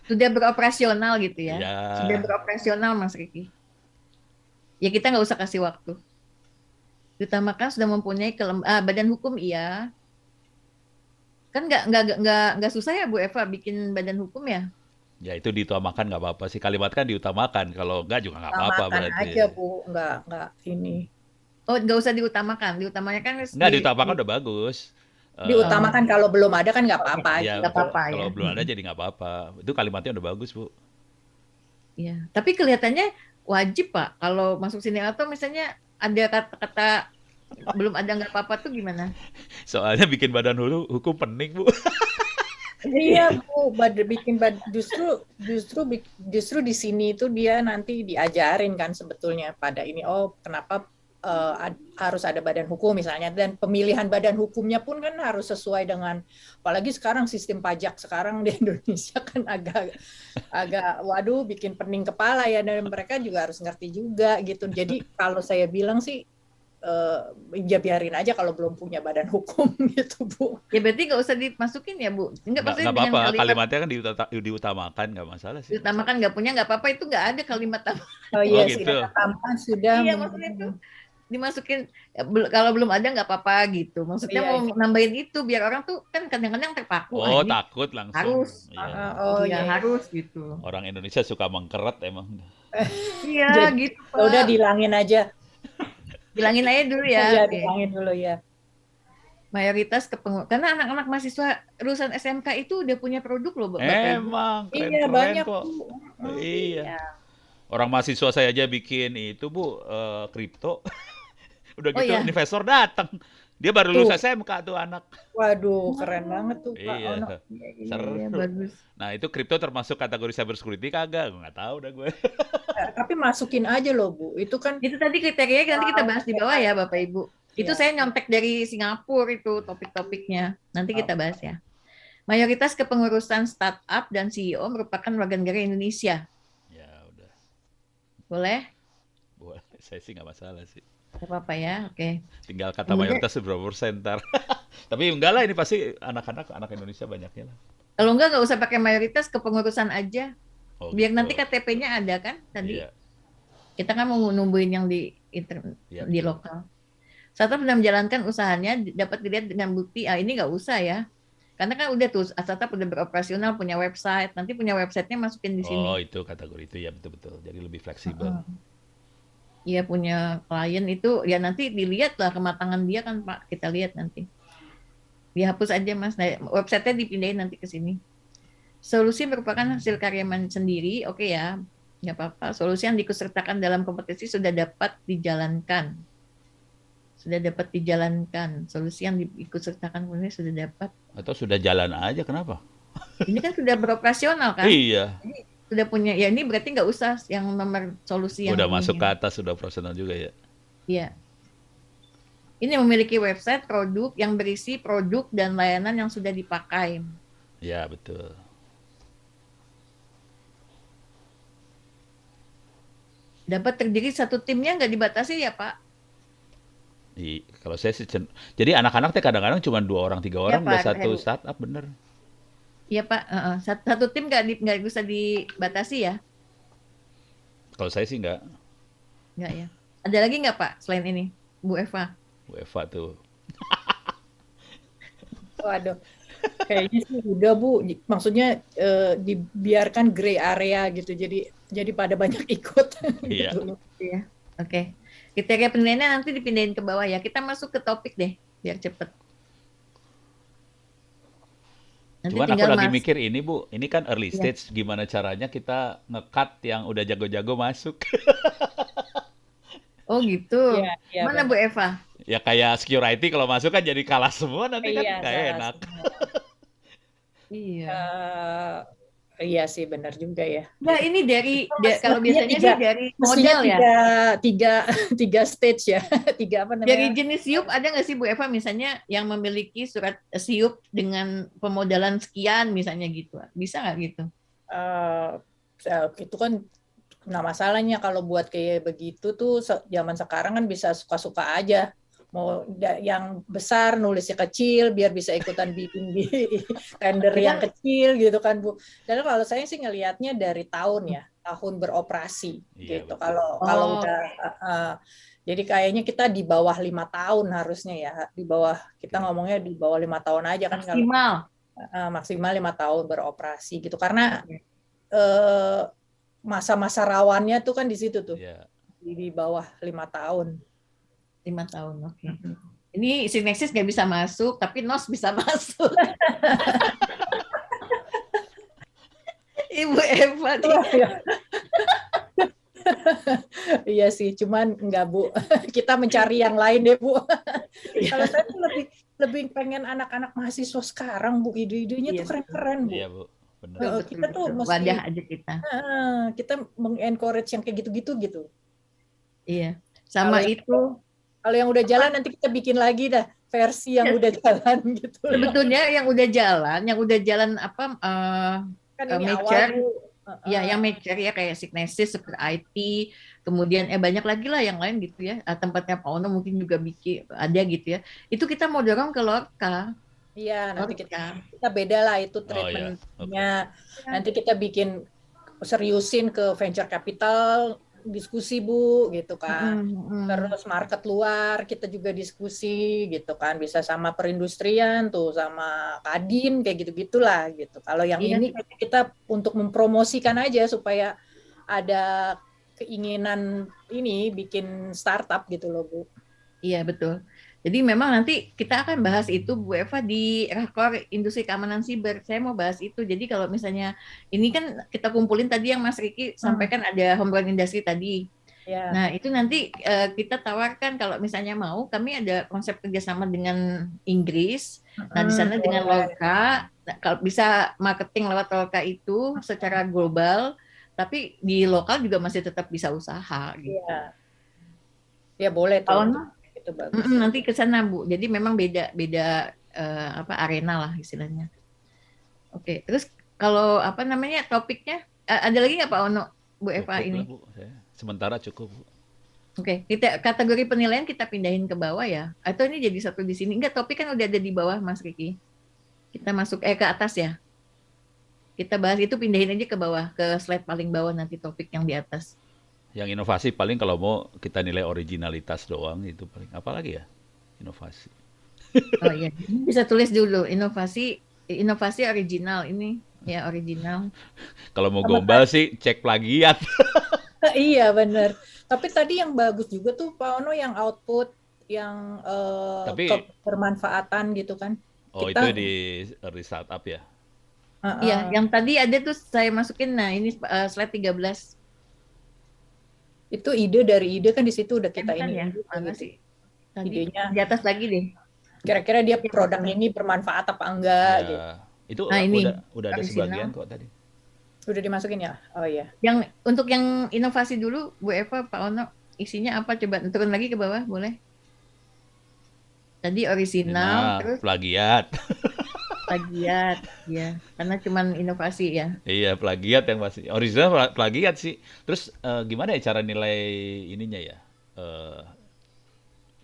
B: Sudah beroperasional gitu ya.
D: Ya.
B: Sudah beroperasional Mas Riki. Ya kita nggak usah kasih waktu. Diutamakan sudah mempunyai badan hukum, iya. Kan nggak susah ya Bu Eva bikin badan hukum ya?
D: Ya itu diutamakan nggak apa-apa sih. Kalimat kan diutamakan. Kalau nggak juga nggak apa-apa
E: Utamakan
D: berarti.
E: aja Bu, nggak ini.
B: Oh, nggak usah diutamakan. Diutamanya kan harus
D: Nggak diutamakan udah bagus.
E: Diutamakan kalau belum ada kan nggak apa-apa aja.
D: Ya,
B: nggak apa-apa
D: kalau
B: ya.
D: belum ada jadi nggak apa-apa. Itu kalimatnya udah bagus, Bu.
B: Iya. Tapi kelihatannya wajib Pak kalau masuk sini, atau misalnya ada kata-kata belum ada nggak apa-apa tuh gimana?
D: Soalnya bikin badan hukum pening, Bu.
E: Iya Bu, justru di sini itu dia nanti diajarin kan sebetulnya pada ini, kenapa harus ada badan hukum misalnya, dan pemilihan badan hukumnya pun kan harus sesuai dengan, apalagi sekarang sistem pajak sekarang di Indonesia kan agak waduh bikin pening kepala ya, dan mereka juga harus ngerti juga gitu. Jadi kalau saya bilang sih ya biarin aja kalau belum punya badan hukum gitu Bu.
B: Ya berarti nggak usah dimasukin ya Bu?
D: Nggak apa-apa, kalimatnya kan diutamakan, nggak masalah sih.
B: Diutamakan nggak punya nggak apa-apa, itu nggak ada kalimat
E: Oh iya,
D: gitu.
E: sudah tampan sudah.
B: Iya, maksudnya itu dimasukin kalau belum ada nggak apa-apa gitu. Maksudnya
E: Iya,
B: mau nambahin itu biar orang tuh kan kadang-kadang terpaku.
D: Oh,
B: ini
D: takut langsung.
B: harus.
D: Iya.
B: Iya, harus gitu.
D: Orang Indonesia suka mengkeret emang.
B: Iya,
E: Jadi,
B: gitu Pak.
E: udah dihilangin aja.
B: Bilangin aja dulu ya.
E: Iya,
B: Oke.
E: dihilangin dulu ya.
B: Mayoritas karena anak-anak mahasiswa lulusan SMK itu udah punya produk loh Bapak Ibu.
D: Emang keren,
E: Iya, banyak
D: kok.
E: Bu.
D: Iya. Orang mahasiswa saya aja bikin itu, Bu, kripto. Udah gitu
B: iya?
D: investor datang. Dia baru lulus SMK tuh anak.
E: Waduh, keren banget tuh Pak
D: Iya.
E: Ono.
D: Seru.
B: Iya, bagus.
D: Nah, itu kripto termasuk kategori cyber security kagak? Gue nggak tahu dah gue.
E: Tapi masukin aja loh Bu. Itu kan
B: Itu tadi kriterianya nanti kita bahas di bawah ya Bapak Ibu. Itu
E: Iya.
B: saya nyontek dari Singapura itu topik-topiknya. Nanti kita bahas ya. Mayoritas kepengurusan startup dan CEO merupakan warga negara Indonesia.
D: Ya udah.
B: Boleh?
D: Boleh. Saya sih nggak masalah sih.
B: Gak apa-apa ya, oke.
D: Tinggal kata
B: Kemudian-
D: mayoritas berapa persen ntar. Tapi enggak lah, ini pasti anak Indonesia banyaknya lah.
B: Kalau enggak usah pakai mayoritas, kepengurusan aja.
D: Oh,
B: Biar
D: gitu.
B: nanti KTP-nya ada kan tadi.
D: Iya.
B: Kita kan mau numbuhin yang di
D: Iya,
B: di
D: betul.
B: lokal. Startup sedang menjalankan usahanya dapat dilihat dengan bukti. Ini nggak usah ya. Karena kan udah tuh startup udah beroperasional, punya website. Nanti punya websitenya masukin di sini.
D: Oh, itu kategori itu ya, betul-betul. Jadi lebih fleksibel.
B: Iya, punya klien itu ya nanti dilihat lah kematangan dia kan Pak, kita lihat nanti. Dihapus aja Mas, nah, websitenya dipindahin nanti ke sini. Solusi merupakan hasil karyawan sendiri, oke ya, nggak apa-apa. Solusi yang diikutsertakan dalam kompetisi sudah dapat dijalankan. Solusi yang diikutsertakan ini sudah dapat.
D: Atau sudah jalan aja, kenapa?
B: Ini kan sudah beroperasional kan?
D: Iya.
B: Sudah punya, ya ini berarti nggak usah yang nomor solusi yang
D: Udah
B: ini.
D: masuk ke atas, sudah profesional juga ya.
B: Iya. Ini memiliki website produk yang berisi produk dan layanan yang sudah dipakai.
D: Ya, betul.
B: Dapat terdiri satu timnya nggak dibatasi ya Pak?
D: Kalau saya sih, jadi anak-anak teh kadang-kadang cuma 2 orang, 3 orang udah
B: Pak,
D: satu
B: Heru.
D: startup, bener.
B: Iya Pak, satu tim nggak bisa dibatasi ya?
D: Kalau saya sih nggak.
B: Nggak ya. Ada lagi nggak Pak selain ini, Bu Eva?
D: UEFA tuh.
E: waduh. Kayaknya sih udah Bu. Maksudnya dibiarkan gray area gitu. Jadi pada banyak ikut.
D: Iya.
E: Gitu.
B: Iya. Oke. Kriteria penilaiannya nanti dipindahin ke bawah ya. Kita masuk ke topik deh, biar cepet. Nanti
D: Cuman aku
B: tinggal
D: lagi
B: mas.
D: mikir ini, Bu, ini kan early
B: Iya.
D: stage, gimana caranya kita nge-cut yang udah jago-jago masuk.
B: Oh gitu.
E: Iya, iya,
B: Mana
E: benar.
B: Bu Eva?
D: Ya kayak security kalau masuk kan jadi kalah semua, nanti kan
E: Iya,
D: nggak
E: salah
D: enak.
E: semua.
B: Iya.
E: Iya sih benar juga ya.
B: Nah ini kalau
E: Mestinya
B: biasanya
E: tiga-
B: sih dari
E: Mestinya
B: model ya.
E: tiga stage ya. Tiga apa
B: Dari
E: namanya?
B: jenis SIUP ada nggak sih Bu Eva misalnya yang memiliki surat SIUP dengan pemodalan sekian misalnya gitu? Bisa nggak gitu?
E: Itu kan, nah masalahnya kalau buat kayak begitu tuh zaman sekarang kan bisa suka-suka aja. Mau yang besar nulisnya kecil biar bisa ikutan bikin di tender yang kecil gitu kan Bu. Dan kalau saya sih ngelihatnya dari tahun beroperasi
D: Iya,
E: gitu.
D: betul.
E: Kalau
B: Oh.
E: udah Jadi kayaknya kita di bawah 5 tahun harusnya ya. Di bawah, kita ngomongnya di bawah 5 tahun aja kan, kalau
B: Maksimal.
E: maksimal 5 tahun beroperasi gitu. Karena eh, masa-masa rawannya tuh kan di situ tuh,
D: Iya.
E: di bawah 5 tahun.
B: 5 tahun, oke. Ini Sinexis nggak bisa masuk, tapi NOS bisa masuk. Ibu Eva nih.
E: Iya sih, cuman enggak Bu. Kita mencari yang lain deh Bu. Kalau saya tuh lebih pengen anak-anak mahasiswa sekarang Bu, ide-idenya
B: Iya,
E: tuh keren-keren Bu.
D: Iya, Bu. Benar.
B: Betul,
E: Kita tuh
B: betul.
E: mesti
B: Wadah aja kita.
E: kita mengencourage yang kayak gitu-gitu gitu.
B: Iya. Sama
E: Kalau
B: itu
E: Kalau yang udah jalan nanti kita bikin lagi dah versi yang udah jalan gitu.
B: sebetulnya yang udah jalan apa
E: Kan ini
B: mature,
E: awal Bu.
B: ya yang mature ya kayak Signesis, Super IT, kemudian banyak lagi lah yang lain gitu ya. Tempatnya Pak Ono mungkin juga bikin ada gitu ya. Itu kita mau dorong ke Lorca.
E: Iya, nanti
B: Lorca.
E: kita beda lah itu
D: Oh iya.
E: treatmentnya. Nanti kita bikin seriusin ke venture capital, diskusi Bu gitu kan. Terus market luar kita juga diskusi gitu kan, bisa sama perindustrian tuh, sama Kadin kayak gitu-gitulah gitu. Kalau yang
B: Iya.
E: ini kita untuk mempromosikan aja supaya ada keinginan ini bikin startup gitu loh Bu.
B: Iya betul. Jadi memang nanti kita akan bahas itu Bu Eva di Rakor Industri Keamanan Siber. Saya mau bahas itu. Jadi kalau misalnya ini kan kita kumpulin tadi yang Mas Riki sampaikan ada homegrown industry tadi.
E: Ya.
B: Nah itu nanti kita tawarkan kalau misalnya mau, kami ada konsep kerjasama dengan Inggris. Nah di sana dengan Lorca, kalau bisa marketing lewat Lorca itu secara global, tapi di lokal juga masih tetap bisa usaha. Gitu.
E: Iya. Ya boleh tuh. Itu bagus.
B: Nanti ke sana Bu. Jadi memang beda arena lah istilahnya. Oke. Terus kalau apa namanya topiknya ada lagi nggak Pak Ono, Bu Eva
D: Cukup
B: ini?
D: lah, Bu. Sementara cukup, Bu.
B: Oke, kita kategori penilaian kita pindahin ke bawah ya. Atau ini jadi satu di sini? Enggak, topik kan udah ada di bawah Mas Riki. Kita masuk ke atas ya. Kita bahas itu pindahin aja ke bawah, ke slide paling bawah nanti topik yang di atas.
D: Yang inovasi paling kalau mau kita nilai originalitas doang itu paling. Apalagi ya? Inovasi.
B: Oh iya, bisa tulis dulu inovasi original ini ya original.
D: Kalau mau gombal sih cek plagiat.
E: Iya benar. Tapi tadi yang bagus juga tuh Pak Ono yang output yang bermanfaatan gitu kan.
D: Oh itu di startup ya?
B: Iya, yang tadi ada tuh saya masukin. Nah ini slide 13.
E: Itu ide kan di situ udah kita ini.
B: Ya, mana sih? Tadi
E: idenya
B: di atas lagi deh.
E: Kira-kira dia produk ini bermanfaat apa enggak
D: ya.
E: gitu.
D: Itu
B: ini
D: udah ada sebagian kok tadi.
E: Udah dimasukin ya? Oh iya.
B: Yang untuk yang inovasi dulu Bu Eva, Pak Ono, isinya apa? Coba turun lagi ke bawah boleh? Tadi original, terus
D: plagiat.
B: Plagiat, ya. Karena cuman inovasi ya.
D: Iya, plagiat yang pasti. Original plagiat sih. Terus gimana ya cara nilai ininya ya?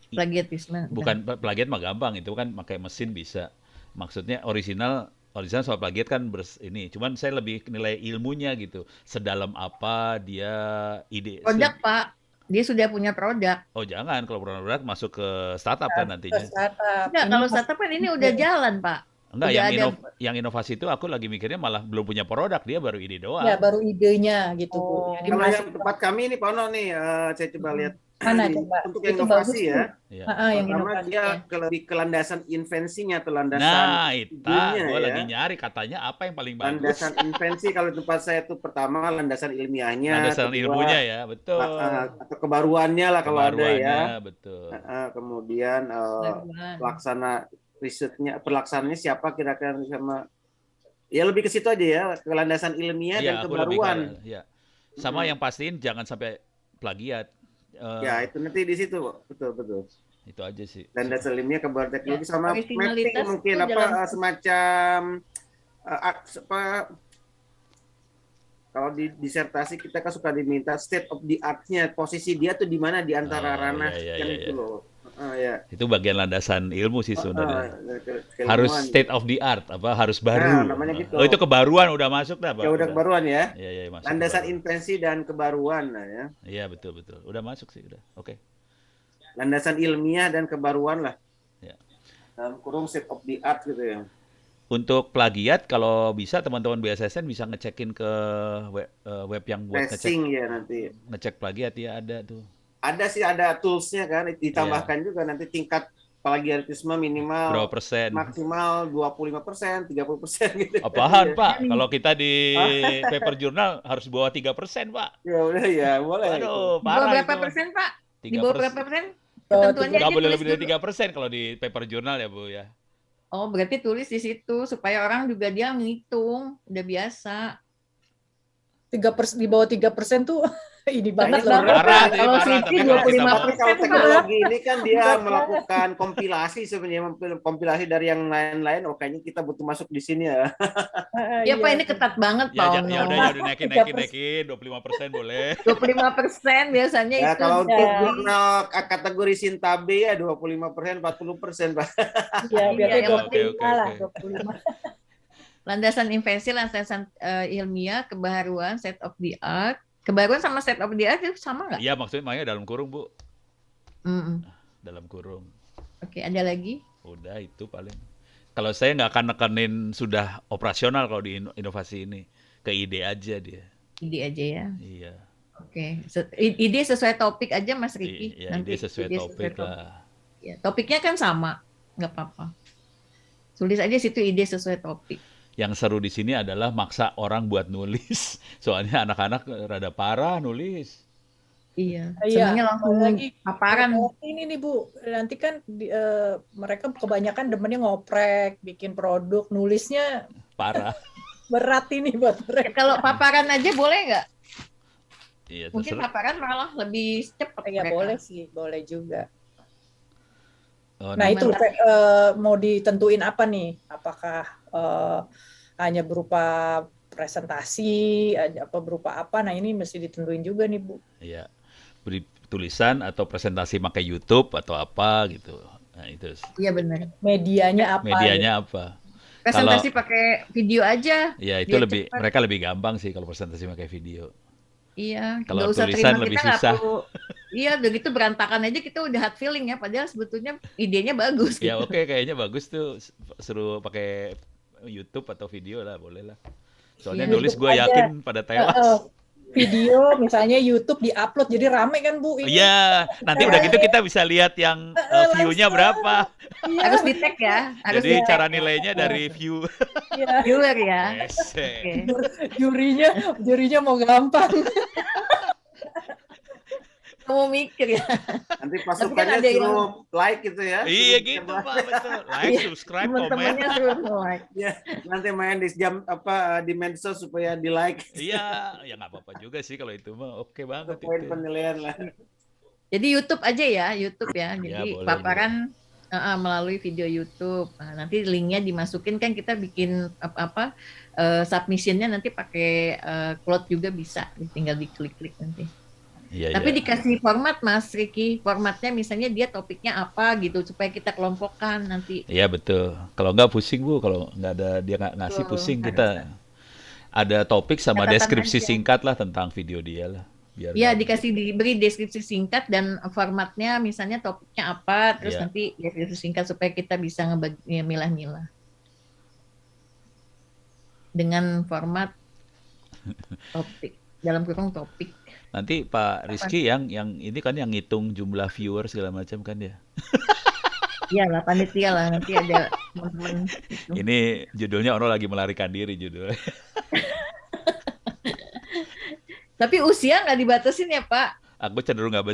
B: Plagiatisme.
D: Bukan plagiat mah gampang, itu kan pakai mesin bisa. Maksudnya original soal plagiat kan ini. Cuman saya lebih nilai ilmunya gitu. Sedalam apa dia ide.
B: Produk Pak, dia sudah punya produk.
D: Oh jangan, kalau produk masuk ke startup kan nantinya.
B: Enggak, kalau startup kan ini udah jalan Pak.
D: Enggak, yang inovasi itu aku lagi mikirnya malah belum punya produk, dia baru ide doang.
E: Ya, baru idenya gitu Bu.
C: Jadi kalau yang tempat kami ini Pak Ono nih, saya coba lihat.
E: Mana coba?
C: Untuk yang inovasi ya.
E: Yang
C: pertama
E: inovasi,
C: dia lebih ke landasan invensinya atau landasan
D: nah, itu gue
C: ya.
D: lagi nyari katanya apa yang paling bagus.
C: Landasan invensi kalau tempat saya itu pertama landasan ilmiahnya.
D: Landasan ilmunya ya, betul.
C: Atau kebaruannya lah kalau ada ya.
D: Betul.
C: Kemudian pelaksana risetnya, pelaksananya siapa kira-kira sama. Ya lebih ke situ aja ya, ke landasan ilmiah dan kebaruan.
D: Sama yang pastiin jangan sampai plagiat.
C: Ya itu nanti di situ betul.
D: Itu aja sih.
C: Dan dasar ilmiah kebaruan teknologi sama mapping mungkin semacam kalau di disertasi kita kan suka diminta state of the art-nya, posisi dia tuh di mana di antara ranah yang itu loh.
D: Itu bagian landasan ilmu sih sebenarnya. Harus state of the art, harus baru.
C: Namanya gitu.
D: Oh itu kebaruan udah masuk dah, Pak.
C: Ya udah kebaruan ya.
D: Iya, masuk.
C: Landasan invensi dan kebaruan ya.
D: Iya betul. Udah masuk sih udah. Oke.
C: landasan ilmiah dan kebaruan lah.
D: Ya.
C: Dalam kurung state of the art gitu ya.
D: Untuk plagiat kalau bisa teman-teman BSSN bisa ngecekin ke web yang buat
C: Tracing ya nanti.
D: ngecek plagiat ya ada tuh.
C: Ada sih, ada toolsnya kan, ditambahkan juga nanti tingkat plagiarisme minimal
D: Berapa persen?
C: maksimal 25%, 30% gitu.
D: Apaan
C: Iya.
D: Pak? Kalau kita di paper jurnal harus bawa 3% Pak.
C: Ya udah ya, boleh.
D: Waduh,
B: Di bawah
D: parah
B: berapa
D: itu.
B: persen, Pak? Di
D: 3%.
B: bawah berapa persen?
E: Oh,
B: Ketentuannya
D: Nggak
B: aja
D: boleh
B: tulis
D: lebih dari
B: dulu.
D: 3% kalau di paper jurnal ya Bu ya.
B: Oh, berarti tulis di situ supaya orang juga dia ngitung, udah biasa.
E: 3%, di bawah 3% tuh ini banget loh.
C: sebenarnya
D: Parah sih,
B: Kalau
D: parah.
B: Siti
D: Tapi kalau kita
B: 25%.
C: Tapi kalau teknologi ini kan dia
E: Berat.
C: melakukan kompilasi sebenarnya, kompilasi dari yang lain-lain. Oh, kayaknya kita butuh masuk di sini ya.
B: Ya Pak, ini ketat banget
D: ya,
B: Pak
D: ya
B: Ono.
D: udah naikin 25% boleh.
B: 25% biasanya
C: Ya
B: itu.
C: kalau untuk
E: Ya.
C: jurnal kategori Sintabe ya 25%, 40%, Pak.
E: Iya, biasanya
B: yang
E: 25
D: penting-
E: lah,
D: oke.
E: 25.
B: Landasan invensi, landasan ilmiah, kebaruan, state of the art. Kebaruan sama state of the art itu sama nggak?
D: Iya maksudnya makanya dalam kurung Bu.
B: Mm-mm.
D: Dalam kurung.
B: Oke, ada lagi?
D: Udah itu paling. Kalau saya nggak akan nekenin sudah operasional kalau di inovasi ini. Ke ide aja dia.
B: Ide aja ya.
D: Iya.
B: Oke, ide sesuai topik aja Mas Riki.
D: Iya, ide sesuai topik
B: topik.
D: lah.
B: Ya, topiknya kan sama, nggak apa-apa. Tulis aja situ ide sesuai topik.
D: Yang seru di sini adalah maksa orang buat nulis. Soalnya anak-anak rada parah nulis.
B: Iya,
E: Iya,
B: senangnya langsung
E: apalagi
B: paparan.
E: ini nih Bu, nanti kan mereka kebanyakan demennya ngoprek, bikin produk, nulisnya
D: Parah.
E: berat ini buat mereka.
B: Kalau paparan aja boleh nggak?
D: Iya,
B: Mungkin
D: terserah.
B: paparan malah lebih cepat.
E: Ya
B: mereka.
E: boleh sih, boleh juga.
D: Oh,
E: Nah
B: Gimana?
E: itu mau ditentuin apa nih? Apakah hanya berupa presentasi, apa berupa apa? Nah ini mesti ditentuin juga nih Bu.
D: Iya. Beri tulisan atau presentasi pakai YouTube atau apa gitu. Nah, itu.
B: Iya benar.
E: Medianya apa?
D: Medianya apa?
B: Presentasi pakai video aja.
D: Ya, itu
B: Biar
D: lebih
B: cepat.
D: mereka lebih gampang sih kalau presentasi pakai video.
B: Iya,
D: Kalau
B: nggak usah
D: tulisan
B: terima,
D: lebih
B: kita nggak
D: susah.
B: perlu. Iya, udah gitu berantakan aja kita udah hard feeling ya. Padahal sebetulnya idenya bagus.
D: Ya
B: Gitu.
D: oke, kayaknya bagus tuh suruh pakai YouTube atau video lah, boleh lah. Soalnya
B: Iya,
D: nulis
E: YouTube
D: gue
E: aja.
D: yakin pada tewas.
E: Video misalnya YouTube diupload jadi rame kan Bu? Ini
D: Iya, nanti udah gitu kita bisa lihat yang view-nya berapa.
E: iya,
B: Harus di tag ya. Harus
D: Jadi
B: di-tag.
D: cara nilainya dari view.
E: iya.
B: viewer ya.
D: Esek.
B: Oke.
E: Jurinya mau gampang.
B: Kamu mikir ya.
C: Nanti
B: kan
C: pasukannya
B: ada yang-
C: suruh like gitu ya.
D: Iya
C: Suruh
D: gitu
C: coba.
D: Pak, betul. Like,
B: Iya,
D: subscribe, komen.
B: Teman-temannya suruh like.
C: Ya, nanti main di jam apa di medsos supaya di like.
D: Iya, ya nggak apa-apa juga sih kalau itu mah. Oke banget
C: Poin
D: itu.
C: penilaian lah.
B: Jadi YouTube aja ya, YouTube ya. Jadi
D: boleh,
B: paparan melalui video YouTube. Nah, nanti linknya dimasukin kan kita bikin submissionnya nanti pakai Cloud juga bisa, tinggal diklik-klik nanti.
D: Iya,
B: Tapi
D: iya.
B: dikasih format Mas Riki, formatnya misalnya dia topiknya apa gitu supaya kita kelompokkan nanti.
D: Iya betul. Kalau nggak pusing Bu, kalau nggak ada dia nggak ngasih
B: Betul,
D: pusing
B: harus
D: kita ada topik sama
B: Catatan
D: deskripsi
B: aja.
D: singkat lah tentang video dia lah. Biar
B: Ya
D: nggak-
B: diberi deskripsi singkat dan formatnya misalnya topiknya apa, terus
D: Iya.
B: nanti deskripsi singkat supaya kita bisa milah-milah dengan format topik dalam kurung topik.
D: Nanti Pak Rizky yang ini kan yang ngitung jumlah viewer segala macam kan ya.
B: Iyalah panitia lah nanti ada teman-teman.
D: Ini judulnya orang lagi melarikan diri judulnya.
B: Tapi usia nggak dibatasin ya Pak?
D: Aku cenderung nggak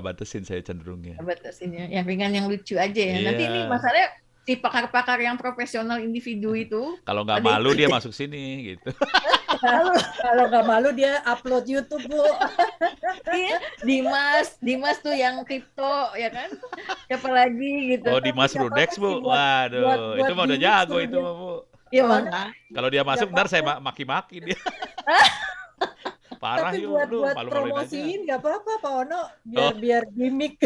D: batasin saya cenderungnya.
B: Nggak batasin ya. Yang ringan yang lucu aja ya. Nanti
D: Iya.
B: ini masalahnya si pakar-pakar yang profesional individu itu
D: Kalau nggak
B: Ada
D: malu
B: ikut
D: dia
B: ya?
D: masuk sini gitu.
E: Kalau nggak malu dia upload YouTube Bu.
B: iya, Dimas tuh yang kripto ya kan? Siapa lagi gitu.
D: Oh Dimas
E: Nggak
D: Rudex
E: apa-apa sih
D: Bu.
E: buat-
D: Waduh,
E: buat
D: itu mah udah
E: gimmick
D: jago
E: suruh
D: itu
E: dia.
D: mah Bu.
B: Iya makanya.
D: Kalau dia masuk
E: Nggak
D: ntar saya maki-maki dia. Parah
E: Tapi
D: yuk lu,
E: buat
D: malu-maluin aja.
E: promosiin nggak apa-apa Pak Ono,
D: Oh.
E: biar gimmick.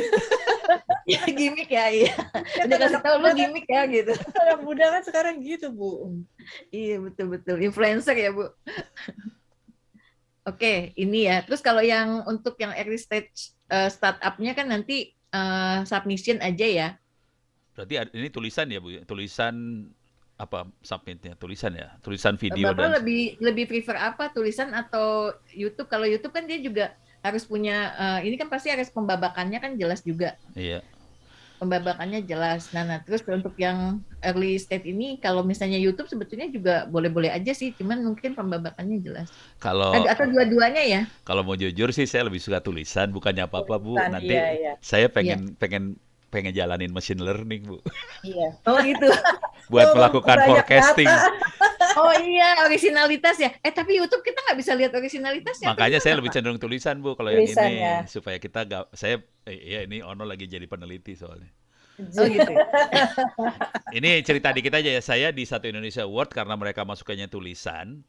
B: Ya gimmick ya, iya. Udah kasih tahu lu gimmick ya gitu.
E: Anak muda kan sekarang gitu Bu.
B: Iya betul-betul influencer ya Bu. Oke, ini ya. Terus kalau yang untuk yang early stage startup-nya kan nanti submission aja ya.
D: Berarti ini tulisan ya, Bu? Tulisan apa submitnya? Tulisan ya? Tulisan video
B: Bapak
D: dan
B: lebih prefer apa, tulisan atau YouTube? Kalau YouTube kan dia juga harus punya, ini kan pasti harus pembabakannya kan jelas juga.
D: iya.
B: Pembabakannya jelas. Nah, terus untuk yang early stage ini, kalau misalnya YouTube sebetulnya juga boleh-boleh aja sih, cuman mungkin pembabakannya jelas.
D: Kalau
B: Atau dua-duanya ya?
D: kalau mau jujur sih saya lebih suka tulisan, bukannya apa-apa, Bu.
E: Tulisan,
D: Nanti
E: iya.
D: saya pengen jalanin machine learning, Bu.
E: Iya.
B: Oh gitu.
D: Buat
E: Oh,
D: melakukan
E: banyak
D: forecasting.
E: data.
B: Oh iya, originalitas ya. Tapi YouTube kita nggak bisa lihat originalitasnya.
D: Makanya saya lebih cenderung tulisan, Bu, kalau yang
E: Tulisan,
D: ini
E: ya.
D: supaya kita gak ya ini Ono lagi jadi peneliti soalnya.
B: Oh gitu.
D: Ini cerita dikit aja ya, saya di Satu Indonesia Award karena mereka masukannya tulisan.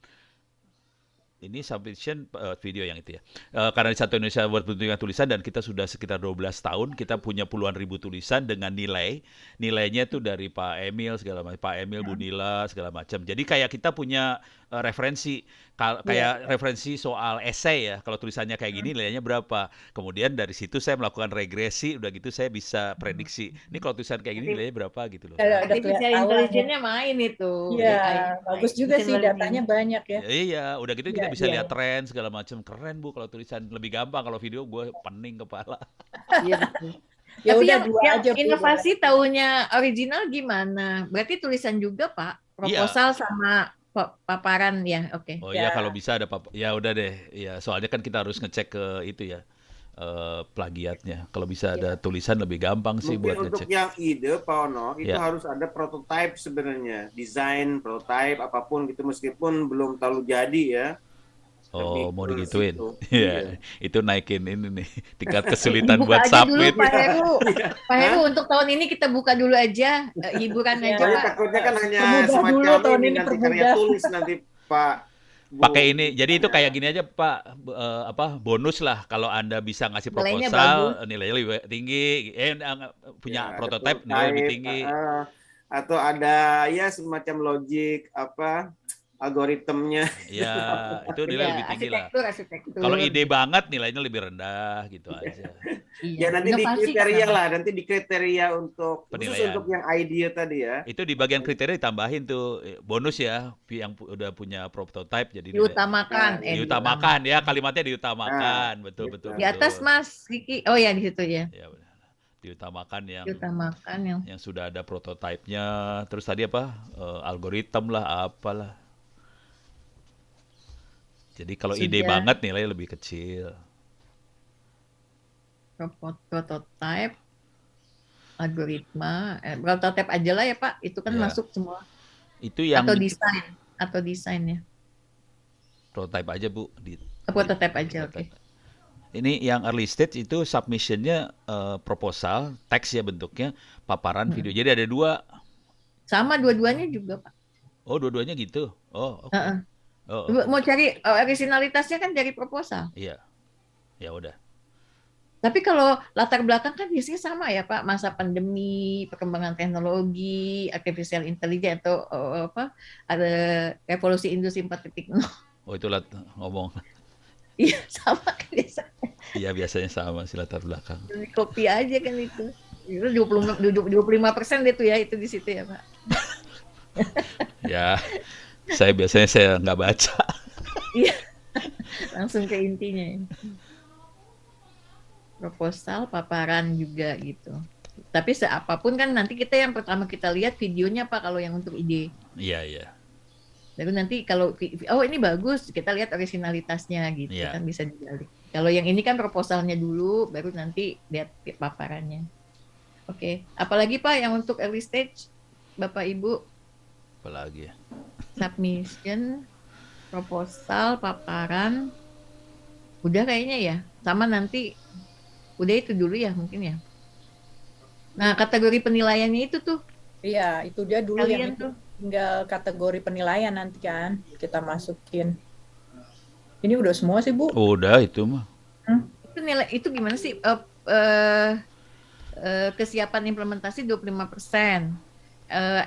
D: Ini submission video yang itu ya. Karena di Satu Indonesia Award bentuknya tulisan dan kita sudah sekitar 12 tahun, kita punya puluhan ribu tulisan dengan nilainya tuh dari Pak Emil segala macam, Pak Emil, Bu Nila segala macam. Jadi kayak kita punya referensi, kayak referensi soal esai ya. Kalau tulisannya kayak gini nilainya berapa. Kemudian dari situ saya melakukan regresi, udah gitu saya bisa prediksi. Ini kalau tulisan kayak gini nilainya berapa gitu loh.
E: Ada
B: Artificial
E: kelihatan.
B: intelligence-nya main itu.
E: Iya,
B: AI.
E: bagus juga sih,
B: Machine learning.
E: datanya banyak ya.
D: Iya, udah gitu kita
E: Iya,
D: bisa
E: iya.
D: lihat tren segala macam. Keren, Bu, kalau tulisan lebih gampang. Kalau video gue pening kepala.
B: Iya betul.
E: Ya
B: Tapi
E: udah
B: yang
E: dua aja, Bu.
B: inovasi tahunya original gimana? Berarti tulisan juga, Pak? Proposal sama paparan ya, oke.
D: Oh
E: Ya.
D: iya, kalau bisa ada ya udah deh. Ya, soalnya kan kita harus ngecek ke itu ya. Plagiatnya. Kalau bisa ada tulisan lebih gampang sih buat
C: Mungkin untuk
D: ngecek.
C: yang ide, Pak Ono, itu
D: Ya.
C: harus ada prototype sebenarnya. Desain, prototype, apapun gitu, meskipun belum terlalu jadi ya.
D: Oh,
C: Lebih
D: mau
C: ke
D: digituin.
C: situ.
D: Iya, itu naikin ini nih tingkat kesulitan
B: Dibuka
D: buat
B: aja dulu,
D: submit.
B: Pak Heru. Pak Heru, untuk tahun ini kita buka dulu aja, hiburan
E: Iya.
B: aja,
C: Soalnya
B: Pak.
C: takutnya kan hanya
E: Permudah dulu,
C: semacam
E: tahun
C: ini
E: ini
C: nanti
E: permudah.
C: karya tulis nanti Pak. Bu.
D: Pakai ini. Jadi itu kayak gini aja, Pak. Bonus lah kalau Anda bisa ngasih
B: Nilainya
D: proposal, nilainya lebih tinggi. Punya
C: Ya, ada
D: prototype nilainya lebih
C: prototype,
D: tinggi.
C: atau ada ya semacam logik algoritmnya.
D: Ya, itu nilai
B: Iya,
D: lebih tinggi lah.
B: arsitektur.
D: Kalau ide banget nilainya lebih rendah gitu aja.
C: Ya nanti di
B: Inovasi
C: kriteria
B: kan,
C: lah, nanti di kriteria untuk khusus
D: Penilaian.
C: untuk yang idea tadi ya.
D: Itu di bagian kriteria ditambahin tuh bonus ya, yang udah punya prototype jadi
B: diutamakan.
D: diutamakan ya, kalimatnya diutamakan. Betul betul.
B: Di atas
D: betul.
B: Mas Kiki, oh ya di situ ya.
D: Ya, benar. Diutamakan
B: Diutamakan yang
D: sudah ada prototipenya. Terus tadi apa? Algoritma lah, apalah. Jadi kalau ide
B: Sudah.
D: banget nilainya lebih kecil.
B: prototype, algoritma, prototype aja lah ya Pak. Itu kan
D: Ya.
B: masuk semua.
D: Itu yang
B: Atau desain ya.
D: prototype aja, Bu.
B: Prototype aja, oke.
D: Ini yang early stage itu submissionnya proposal, teks ya bentuknya, paparan video. Jadi ada 2.
B: Sama dua-duanya juga Pak.
D: Oh, dua-duanya gitu. Oh, oke.
B: Heeh.
D: Oh,
B: Mau cari originalitasnya kan dari proposal.
D: iya. Ya udah.
B: Tapi kalau latar belakang kan biasanya sama ya Pak, masa pandemi, perkembangan teknologi, artificial intelligence atau ada revolusi industri 4.0.
D: Oh, itu ngomong.
B: Iya sama kan biasanya.
D: Iya, biasanya sama sih latar belakang.
B: Di kopi aja kan itu. Itu 25% itu ya, itu di situ ya Pak.
D: Ya, saya nggak baca.
B: Iya. Langsung ke intinya. Proposal, paparan juga gitu. Tapi seapapun kan nanti kita yang pertama kita lihat videonya Pak kalau yang untuk ide.
D: Iya, iya.
B: Lalu nanti kalau ini bagus, kita lihat originalitasnya gitu
D: Iya.
B: kan bisa dibalik. Kalau yang ini kan proposalnya dulu, baru nanti lihat paparannya. Oke, apalagi Pak yang untuk early stage, Bapak Ibu?
D: Apalagi ya.
B: Submission, proposal, paparan, udah kayaknya ya. Sama nanti, udah itu dulu ya mungkin ya. Nah kategori penilaiannya itu tuh.
E: Iya, itu dia dulu
B: Kalian
E: yang
B: tuh.
E: tinggal kategori penilaian nanti kan kita masukin. Ini udah semua sih Bu.
D: Udah itu mah.
B: Itu nilai itu gimana sih? Kesiapan implementasi 25%,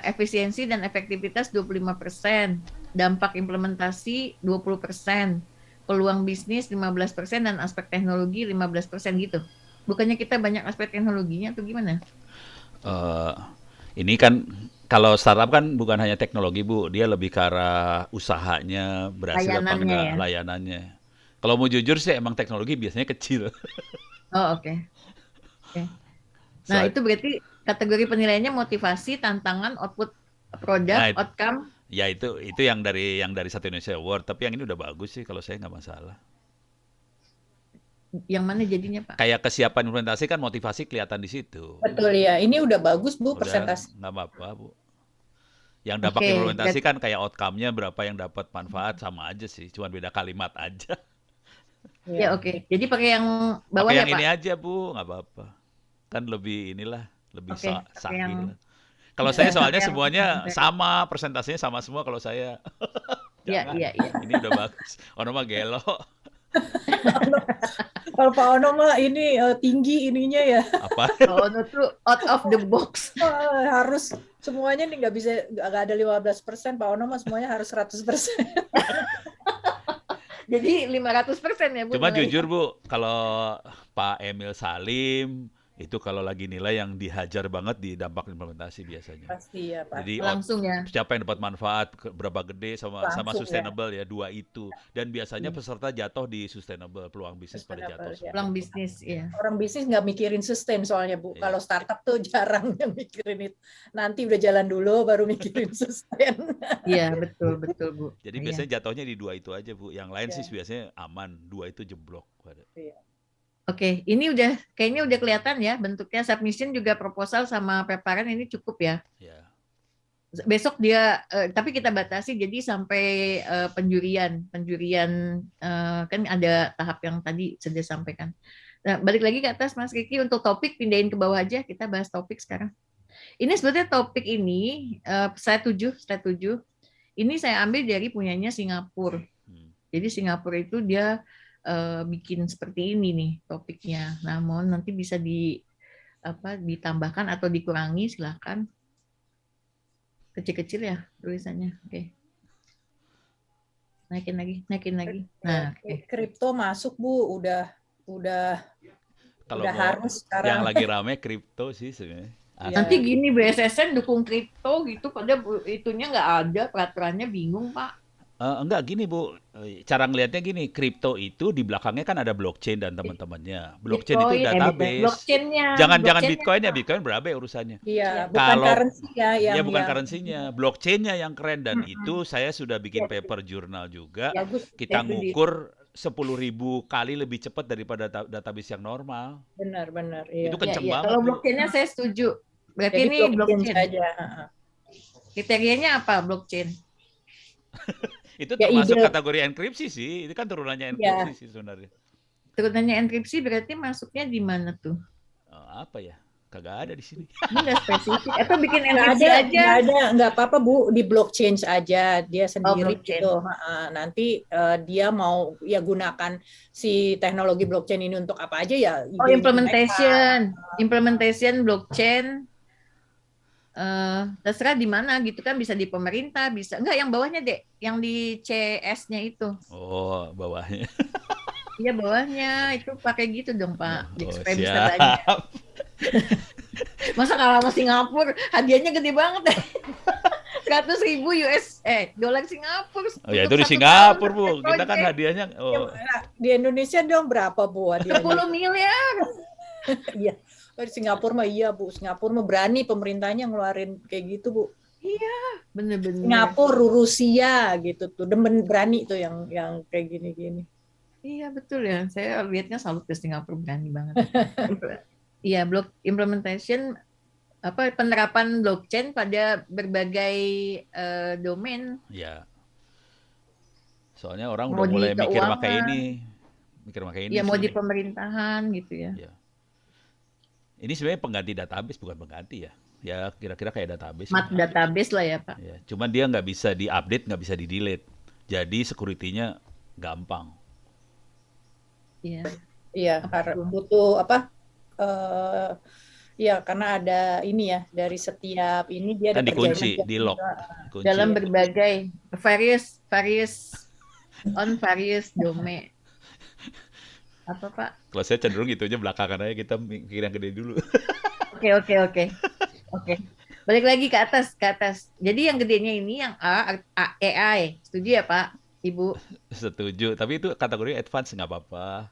B: efisiensi dan efektivitas 25%, dampak implementasi 20%, peluang bisnis 15% dan aspek teknologi 15% gitu. Bukannya kita banyak aspek teknologinya atau gimana?
D: Eh, ini kan kalau startup kan bukan hanya teknologi Bu, dia lebih ke arah usahanya berhasil apa
B: Layanannya
D: enggak,
B: ya.
D: layanannya. Kalau mau jujur sih emang teknologi biasanya kecil.
B: Oh, oke. Oke. Nah,
D: Soal,
B: itu berarti kategori penilaiannya motivasi, tantangan, output produk,
D: nah,
B: outcome.
D: ya itu yang dari Satu Indonesia Award, tapi yang ini udah bagus sih kalau saya nggak masalah.
B: Yang mana jadinya, Pak?
D: Kayak kesiapan implementasi kan motivasi kelihatan di situ.
E: Betul ya. Ini udah bagus Bu
D: Udah
E: persentase.
D: nggak apa-apa Bu. Yang dampak
B: Oke,
D: implementasi
B: berarti
D: kan kayak outcome-nya berapa yang dapat manfaat sama aja sih, cuman beda kalimat aja.
E: Ya.
B: ya oke. Jadi pakai yang bawah
D: Pakai
B: ya,
D: yang
B: Pak?
D: ini aja Bu, nggak apa-apa. Kan lebih inilah, lebih
B: Oke, pakai yang
D: sahih lah. Kalau saya soalnya
B: pakai yang
D: semuanya sama, persentasenya sama semua kalau saya.
B: Iya,
D: Jangan,
B: iya, iya.
D: ini udah bagus. Ono mah gelo.
E: Kalau Pak Ono mah ini tinggi ininya ya.
D: Apa?
B: Oh, no tuh out of the box.
E: Harus semuanya nih nggak bisa, nggak ada 15%. Pak Ono mah semuanya harus 100%.
B: Jadi 500% ya, Bu.
D: Cuma
B: nilainya.
D: jujur Bu, kalau Pak Emil Salim itu kalau lagi nilai yang dihajar banget di dampak implementasi biasanya.
E: Pasti ya Pak.
D: Jadi
B: Langsung ya.
D: siapa yang dapat manfaat berapa gede sama
E: Langsung ya.
D: sustainable ya, dua itu. Dan biasanya peserta jatuh di sustainable, peluang bisnis pada
E: Sustainable,
D: jatuh
E: ya.
D: semua.
B: Pulang bisnis, ya.
E: Orang bisnis nggak mikirin sustain soalnya Bu.
D: Iya.
E: Kalau startup tuh jarang yang mikirin itu. Nanti udah jalan dulu baru mikirin sustain.
B: Iya, betul, betul, Bu.
D: Jadi
B: Iya.
D: biasanya jatuhnya di dua itu aja Bu. Yang lain sih biasanya aman, dua itu jeblok.
B: Oke, ini kayaknya udah kelihatan ya bentuknya, submission juga proposal sama preparan ini cukup ya.
D: Ya.
B: Besok dia tapi kita batasi jadi sampai penjurian kan ada tahap yang tadi sudah sampaikan. Nah, balik lagi ke atas Mas Riki, untuk topik pindahin ke bawah aja, kita bahas topik sekarang. Ini sebetulnya topik ini saya tujuh. Ini saya ambil dari punyanya Singapura. Jadi Singapura itu dia bikin seperti ini nih topiknya. Namun nanti bisa ditambahkan atau dikurangi, silakan. Kecil-kecil ya tulisannya. Oke. Naikin lagi. Nah, oke.
E: Kripto masuk Bu, udah
D: Kalau
E: udah
D: mau
E: harus sekarang.
D: yang lagi rame kripto sih sebenarnya.
B: Nanti gini BSSN dukung kripto gitu, pada itunya nggak ada, peraturannya bingung Pak.
D: Enggak gini Bu, cara ngelihatnya gini, kripto itu di belakangnya kan ada blockchain dan teman-temannya. Blockchain itu database.
B: Blockchainnya.
D: Jangan Bitcoin ya, Bitcoin berapa urusannya.
E: Iya, bukan
D: Kalau
E: currency ya yang
D: Iya bukan
E: yang
D: currency-nya, blockchain-nya yang keren dan itu saya sudah bikin paper jurnal juga.
B: Bagus.
D: Kita
B: saya setuju.
D: ngukur 10.000 kali lebih cepat daripada database yang normal.
E: benar
D: Itu
E: iya.
B: Iya,
D: kenceng
B: iya.
D: banget.
B: Kalau
D: Bu.
B: blockchain-nya saya setuju. Berarti
E: Jadi
B: ini blockchain.
E: saja.
B: Kriterianya apa blockchain?
D: Itu
E: Ya,
D: termasuk
E: ide.
D: kategori enkripsi sih. Itu kan turunannya enkripsi sih sebenarnya.
B: Turunannya enkripsi berarti masuknya di mana tuh?
D: Apa ya? Kagak ada di sini.
B: Ini nggak spesifik. Atau bikin
E: Nggak
B: enkripsi
E: ada,
B: aja?
E: nggak apa-apa Bu, di blockchain aja dia sendiri
B: blockchain.
E: gitu. Nanti dia mau ya gunakan si teknologi blockchain ini untuk apa aja ya.
B: Oh,
E: idenya
B: implementation blockchain. Terserah di mana gitu kan, bisa di pemerintah, bisa enggak yang bawahnya Dek, yang di CS-nya itu.
D: Oh, bawahnya.
B: Iya bawahnya itu pakai gitu dong Pak.
D: Oh,
B: Supaya bisa
D: siap.
B: banyak. Masa kalah sama Singapura, hadiahnya gede banget deh. 100.000 dolar Singapura.
D: Oh ya
B: untuk
D: itu di
B: 1
D: Singapura
B: tahun
D: Bu. Kita kan
B: project.
D: hadiahnya
E: Di Indonesia dong berapa Bu hadiahnya?
B: 10 miliar.
E: Iya. Oh, di Singapura mah iya Bu. Singapura mah berani pemerintahnya ngeluarin kayak gitu Bu.
B: Bener-bener.
E: Singapura, Rusia gitu tuh. Demen berani tuh yang kayak gini-gini.
B: Iya betul ya. Saya lihatnya salut ke Singapura, berani banget. Iya, implementation penerapan blockchain pada berbagai domain.
D: ya. Soalnya orang
B: Mau
D: udah mulai
B: di
D: mikir
B: keuangan.
D: pakai ini.
B: Ya mau di
D: sebenarnya.
B: pemerintahan gitu ya.
D: Ya. Ini sebenarnya pengganti database, bukan pengganti ya. Ya kira-kira kayak database.
B: Mat database lah ya Pak.
D: Ya, cuman dia nggak bisa di-update, nggak bisa di-delete. Jadi security-nya gampang.
B: Iya.
E: Iya, butuh apa? Ya karena ada ini ya dari setiap ini dia
D: Kan
E: ada
D: dikunci,
E: perjanjian
D: di-lock.
E: juga.
D: Dikunci.
B: Dalam berbagai various domain. Apa Pak?
D: Kalau saya cenderung itunya belakangan aja, kita mikir yang gede dulu.
B: Oke. Balik lagi ke atas. Jadi yang gedenya ini yang AI. Setuju ya Pak, Ibu?
D: Setuju, tapi itu kategori advance nggak apa-apa.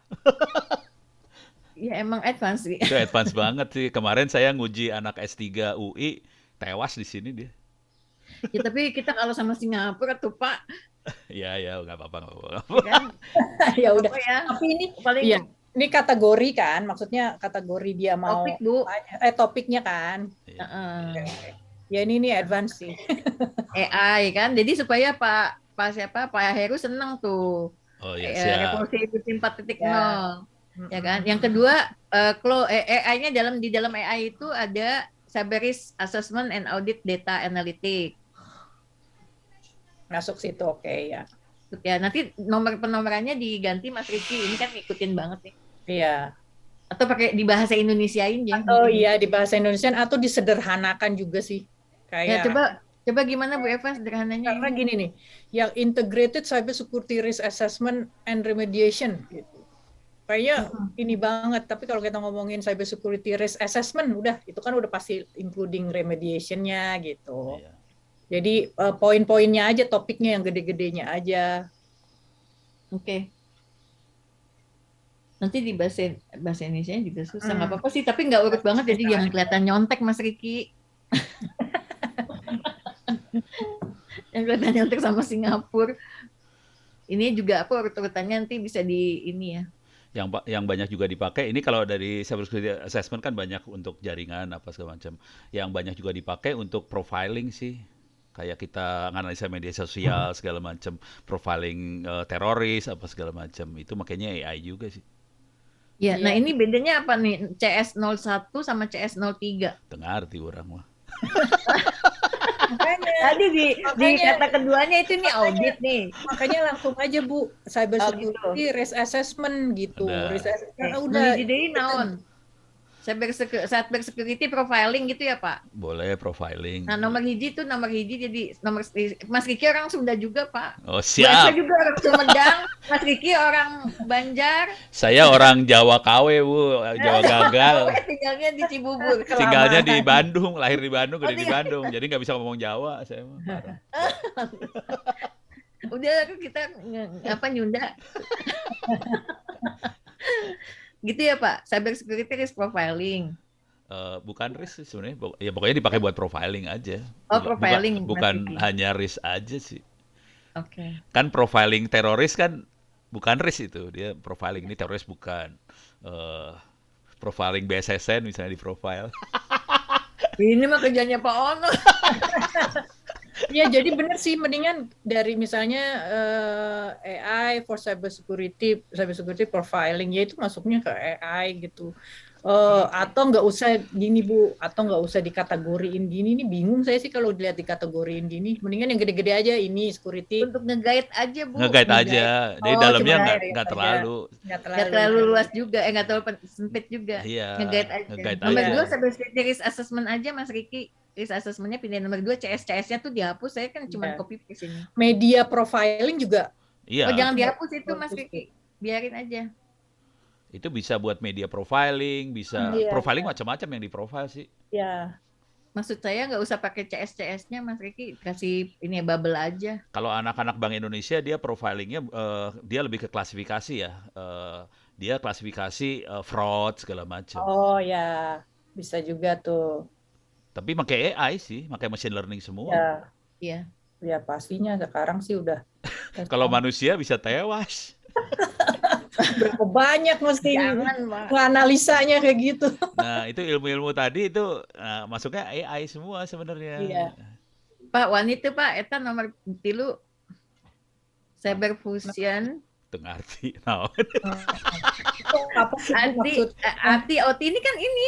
B: Ya emang advance sih.
D: Itu advance banget sih. Kemarin saya nguji anak S3 UI, tewas di sini dia.
B: Ya tapi kita kalau sama Singapura tuh Pak,
D: Ya, nggak apa-apa, nggak apa-apa.
B: ya kan?
E: Ya udah.
B: Apa ya?
E: Tapi ini
B: Paling
E: iya, ini kategori kan, maksudnya kategori dia mau
B: topik Bu.
E: topiknya kan.
D: Iya.
B: Heeh.
E: Ya ini advance sih.
B: AI kan. Jadi supaya Pak Heru senang tuh.
D: Oh ya, siap.
B: Revolusi industri 4.0.
E: Ya.
B: Ya kan. Yang kedua, AI-nya di dalam AI itu ada cyber risk assessment and audit data analytic.
E: Masuk situ oke ya.
B: Ya, nanti nomor penomorannya diganti Mas Riki. Ini kan ngikutin banget nih.
E: Iya.
B: Atau pakai di bahasa Indonesiain ya.
E: Oh iya di bahasa Indonesia atau disederhanakan juga sih.
B: Ya,
E: Kayak
B: coba gimana Bu Eva sederhananya
E: karena
B: ini?
E: gini nih, yang integrated cyber security risk assessment and remediation gitu. Kayaknya ini banget, tapi kalau kita ngomongin cyber security risk assessment udah itu kan udah pasti including remediation-nya gitu.
D: Iya.
E: Jadi poin-poinnya aja, topiknya yang gede-gedenya aja.
B: Oke. Nanti di bahasa Indonesia juga susah, nggak apa-apa sih, tapi nggak urut banget, jadi jangan kelihatan nyontek Mas Riki. Yang kelihatan nyontek sama Singapura. Ini juga apa urut-urutannya nanti bisa di ini ya.
D: Yang banyak juga dipakai, ini kalau dari cybersecurity assessment kan banyak untuk jaringan apa segala macam. Yang banyak juga dipakai untuk profiling sih. Kayak kita analisa media sosial segala macam, profiling teroris apa segala macam. Itu makanya AI juga sih.
B: Ya,
E: Iya.
B: nah ini bedanya apa nih? CS01 sama CS03.
D: Tengah arti orang mah.
E: Makanya,
B: Tadi di
E: Makanya-
B: kata keduanya itu nih audit nih.
E: makanya langsung aja Bu, cyber
B: Oh,
E: security risk assessment gitu.
D: Udah.
E: Risk assessment
B: Udah.
E: udah.
B: Jadi naon? Cyber security profiling gitu ya Pak.
D: Boleh profiling.
B: Nah nomor hiji jadi nomor Mas Riki orang Sunda juga Pak.
D: Oh,
B: Saya
D: siap.
B: juga orang Sumedang, Mas Riki orang Banjar.
D: Saya orang Jawa KW, Bu. Jawa gagal.
B: Tinggalnya di Cibubur.
D: Tinggalnya di Bandung, lahir di Bandung, gede di
B: tinggal-
D: Bandung. Jadi nggak bisa ngomong Jawa saya mah. Parah.
B: Udah kita nyunda. Gitu ya Pak, cyber security risk profiling.
D: Bukan risk sih sebenarnya. Ya pokoknya dipakai buat profiling aja.
B: Oh, profiling,
D: Bukan
B: Mas Diki.
D: hanya risk aja sih.
B: Oke.
D: Kan profiling teroris kan bukan risk itu. Dia profiling ini teroris bukan. Profiling BSSN misalnya di profile.
B: Ini mah kerjanya Pak Ono.
E: Ya jadi benar sih, mendingan dari misalnya AI for cyber security profiling, ya itu masuknya ke AI gitu. Atau nggak usah gini Bu, atau nggak usah dikategoriin gini, nih bingung saya sih kalau dilihat dikategoriin gini. Mendingan yang gede-gede aja, ini security
B: Untuk nge-guide aja Bu.
D: Nge-guide aja. Jadi
E: Oh,
D: dalamnya
E: cuma
D: nggak
E: guide aja.
D: terlalu.
E: nggak
B: Nggak terlalu luas juga, nggak terlalu sempit juga.
D: Iya.
B: Nge-guide aja.
D: Nge-guide
B: Nomor
D: aja.
B: 2 cyber security risk assessment aja Mas Riki. Risk assessment-nya pindahin nomor 2, CS-nya tuh dihapus. Saya kan cuma
E: Iya.
B: copy paste ini.
E: Media profiling juga.
D: Iya.
B: Oh jangan dihapus itu Mas Riki. Biarin aja.
D: Itu bisa buat media profiling, bisa
E: Iya.
D: profiling macam-macam yang di-profile sih.
E: Ya.
B: Maksud saya nggak usah pakai CS-nya Mas Riki. Kasih ini bubble aja.
D: Kalau anak-anak Bank Indonesia dia profilingnya dia lebih ke klasifikasi ya. Dia klasifikasi fraud segala macam.
E: Oh ya, bisa juga tuh.
D: Tapi pakai AI sih, pakai machine learning semua.
E: Ya,
B: Iya.
E: ya pastinya sekarang sih udah.
D: Kalau manusia bisa tewas.
E: berapa banyak mesti
B: Jangan Pak.
E: analisanya kayak gitu.
D: Nah, itu ilmu-ilmu tadi itu masuknya AI semua sebenarnya.
E: Iya.
B: Pak wanita Pak, eta nomor 3 cyber fusion.
D: Tengah arti. Nah,
E: Apa sih Bu, maksud?
B: OT ini kan ini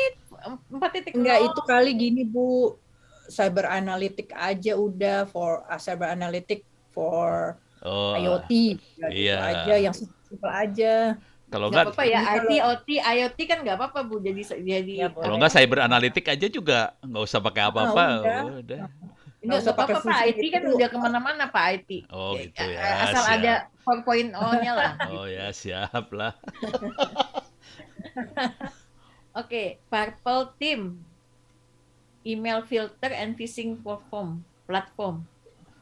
B: 4.0.
E: Enggak, itu kali gini Bu, cyber analytic aja udah for cyber analytic for
D: oh,
E: IoT ya, gitu
D: iya.
E: aja yang simpel aja.
D: kalau
B: Nggak
D: enggak
B: apa-apa ya,
E: Jadi
B: IT, OT, IoT kan nggak apa-apa Bu. Jadi
E: Ya, boleh.
D: kalau enggak cyber analytic aja juga nggak usah pakai apa-apa.
E: udah.
D: Udah.
B: Enggak
E: usah pakai
B: apa-apa Pak,
E: fusion
B: IT kan
E: gitu.
B: udah kemana-mana Pak IT.
D: Oh gitu ya,
B: Asal
D: siap.
B: ada 4.0-nya lah.
D: Oh ya, siap lah.
B: Oke, Purple Team, email filter and phishing platform.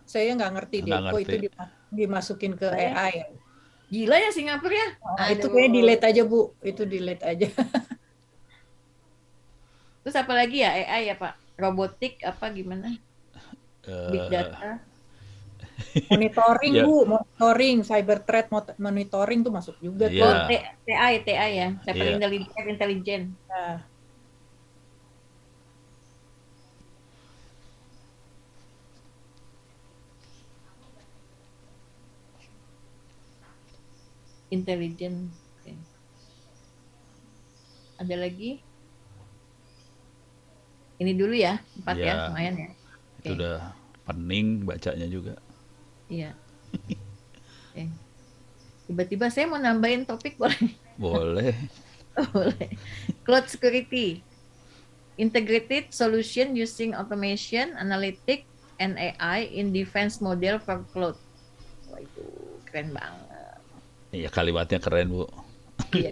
E: Saya nggak ngerti deh,
D: Nggak
E: kok itu
D: ngerti.
E: dimasukin ke AI ya.
B: Gila ya Singapura ya.
E: Itu
B: Aduh.
E: kayak delete aja Bu, itu delete aja.
B: Terus apa lagi ya AI ya Pak? Robotik apa gimana? Big
D: Eh,
B: data.
E: Monitoring
D: Ya.
E: Bu, monitoring, cyber threat monitoring tuh masuk juga
D: Iya.
B: Oh,
E: tuh.
B: TI ya. Cyber
D: Iya.
B: intelligence.
E: Nah,
B: Intelligence. Oke. Ada lagi? Ini dulu ya, 4 ya,
D: Iya.
B: lumayan ya.
D: Itu
B: Oke.
D: udah pening bacanya juga.
B: Iya. Oke. Tiba-tiba saya mau nambahin topik boleh?
D: Boleh.
B: Boleh. Cloud security. Integrated solution using automation, analytic, and AI in defense model for cloud. Wah, itu keren banget.
D: Iya, kalimatnya keren, Bu.
B: Iya,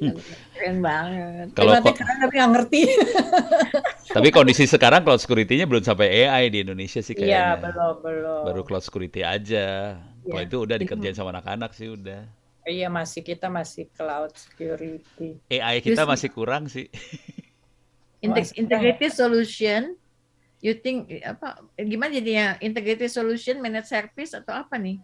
B: keren banget.
D: Kalau
E: kalimatnya keren tapi nggak ngerti.
D: tapi kondisi sekarang cloud security-nya belum sampai AI di Indonesia sih
E: Iya,
D: kayaknya.
E: belum.
D: Baru cloud security aja. Kalau
B: Iya.
D: itu udah dikerjain sama anak-anak sih udah.
E: Iya, kita masih cloud security.
D: AI kita
B: Terus-
D: masih kurang sih.
B: Integrated solution, you think apa? Gimana jadinya? Integrated solution, managed service atau apa nih?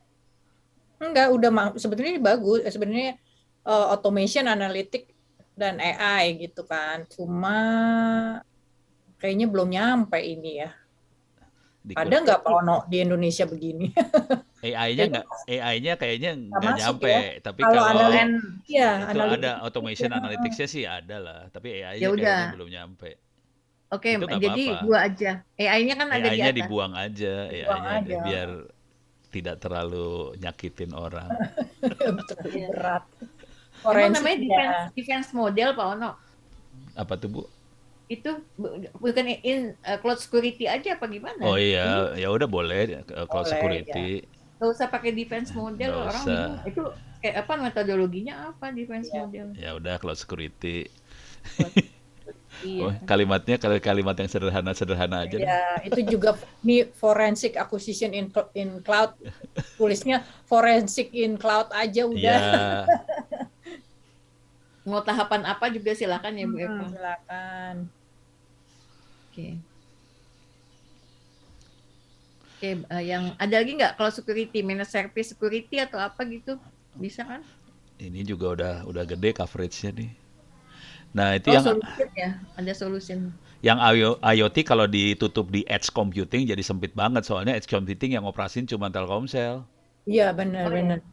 E: Enggak, sebetulnya ini bagus. Sebenarnya automation, analytic, dan AI gitu kan. Cuma kayaknya belum nyampe ini ya. Ada nggak Pak Ono di Indonesia begini?
D: AI-nya kayaknya nggak
E: masuk
D: nyampe.
E: ya.
D: Tapi
E: Kalau
D: kalau
E: Iya,
D: itu ada
E: analitik.
D: automation analytics-nya sih ada lah. Tapi AI-nya
B: Ya udah.
D: kayaknya belum nyampe.
B: Oke,
D: Itu nggak
B: jadi
D: apa-apa.
B: dua aja. AI-nya kan ada di
D: AI-nya
B: atas.
D: dibuang aja,
E: Dibuang
D: AI-nya
E: aja.
D: biar tidak terlalu nyakitin orang.
E: Terlalu
B: Iya.
E: berat.
B: Emang namanya
E: Forensiknya.
B: defense model Pak Ono.
D: Apa tuh, Bu?
B: Itu bukan cloud security aja apa gimana?
D: Oh iya, ya udah boleh cloud
E: Boleh,
D: security.
B: Nggak usah pakai defense model,
D: Nggak
B: orang
D: usah.
B: bingung. Itu kayak apa metodologinya apa defense
E: Iya.
B: model?
D: Ya udah cloud security.
B: Iya.
D: Oh, kalimatnya kalimat yang sederhana aja deh.
E: Ya, itu juga ini forensic acquisition in cloud. Tulisnya forensic in cloud aja udah.
D: Iya.
B: Mau tahapan apa juga silakan ya Bu Eva.
E: Silakan.
B: Oke. Oke, yang ada lagi nggak kalau security, managed service security atau apa gitu? Bisa kan?
D: Ini juga udah gede coverage-nya nih. Nah, itu
B: Oh,
D: yang
B: solution ya, ada solution.
D: IoT kalau ditutup di edge computing jadi sempit banget soalnya edge computing yang operasin cuma Telkomsel.
E: Iya, benar-benar.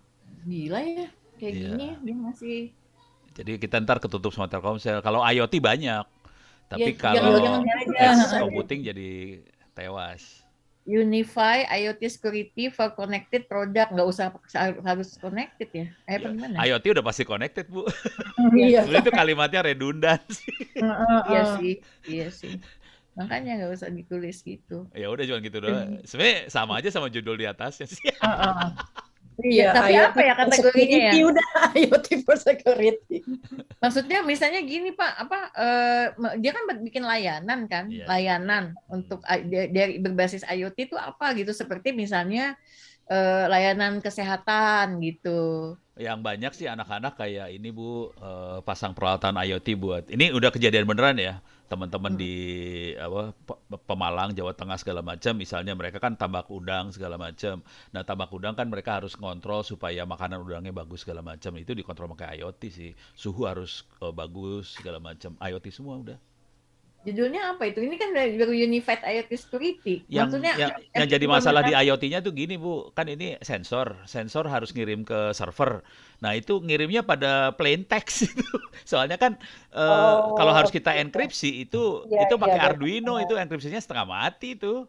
B: Gila ya, kayak
D: Iya.
B: gini dia masih.
D: Jadi kita ntar ketutup sama Telkomsel. Kalau IoT banyak. Tapi
B: Ya,
D: kalau
B: jangan
D: edge
B: aja.
D: computing jadi tewas.
B: Unify IoT security for connected product, nggak usah harus connected ya? Apa gimana?
D: IoT udah pasti connected, Bu.
E: Iya.
D: Sebenarnya itu kalimatnya redundan sih.
B: Iya sih. Makanya nggak usah ditulis gitu.
D: Ya udah cuma gitu doang. Sebenarnya sama aja sama judul di atasnya sih.
E: Iya,
B: Tapi
E: IoT
B: apa ya
E: for
B: kategorinya ya?
E: security, udah IoT for security.
B: Maksudnya misalnya gini Pak, dia kan bikin layanan kan,
D: Iya.
B: layanan untuk dari berbasis IoT itu apa gitu, seperti misalnya layanan kesehatan gitu.
D: Yang banyak sih anak-anak kayak ini Bu, pasang peralatan IoT buat. Ini udah kejadian beneran ya. Teman-teman di Pemalang, Jawa Tengah segala macam, misalnya mereka kan tambak udang segala macam. Nah, tambak udang kan mereka harus kontrol supaya makanan udangnya bagus segala macam. Itu dikontrol pakai IoT sih. Suhu harus bagus segala macam. IoT semua udah.
B: Judulnya apa itu? Ini kan baru Unified IoT Security. Maksudnya
D: Yang jadi masalah di IoT-nya tuh gini Bu, kan ini sensor harus ngirim ke server. Nah itu ngirimnya pada plain text itu. Soalnya kan kalau harus kita enkripsi itu pakai Arduino, itu enkripsinya setengah mati itu.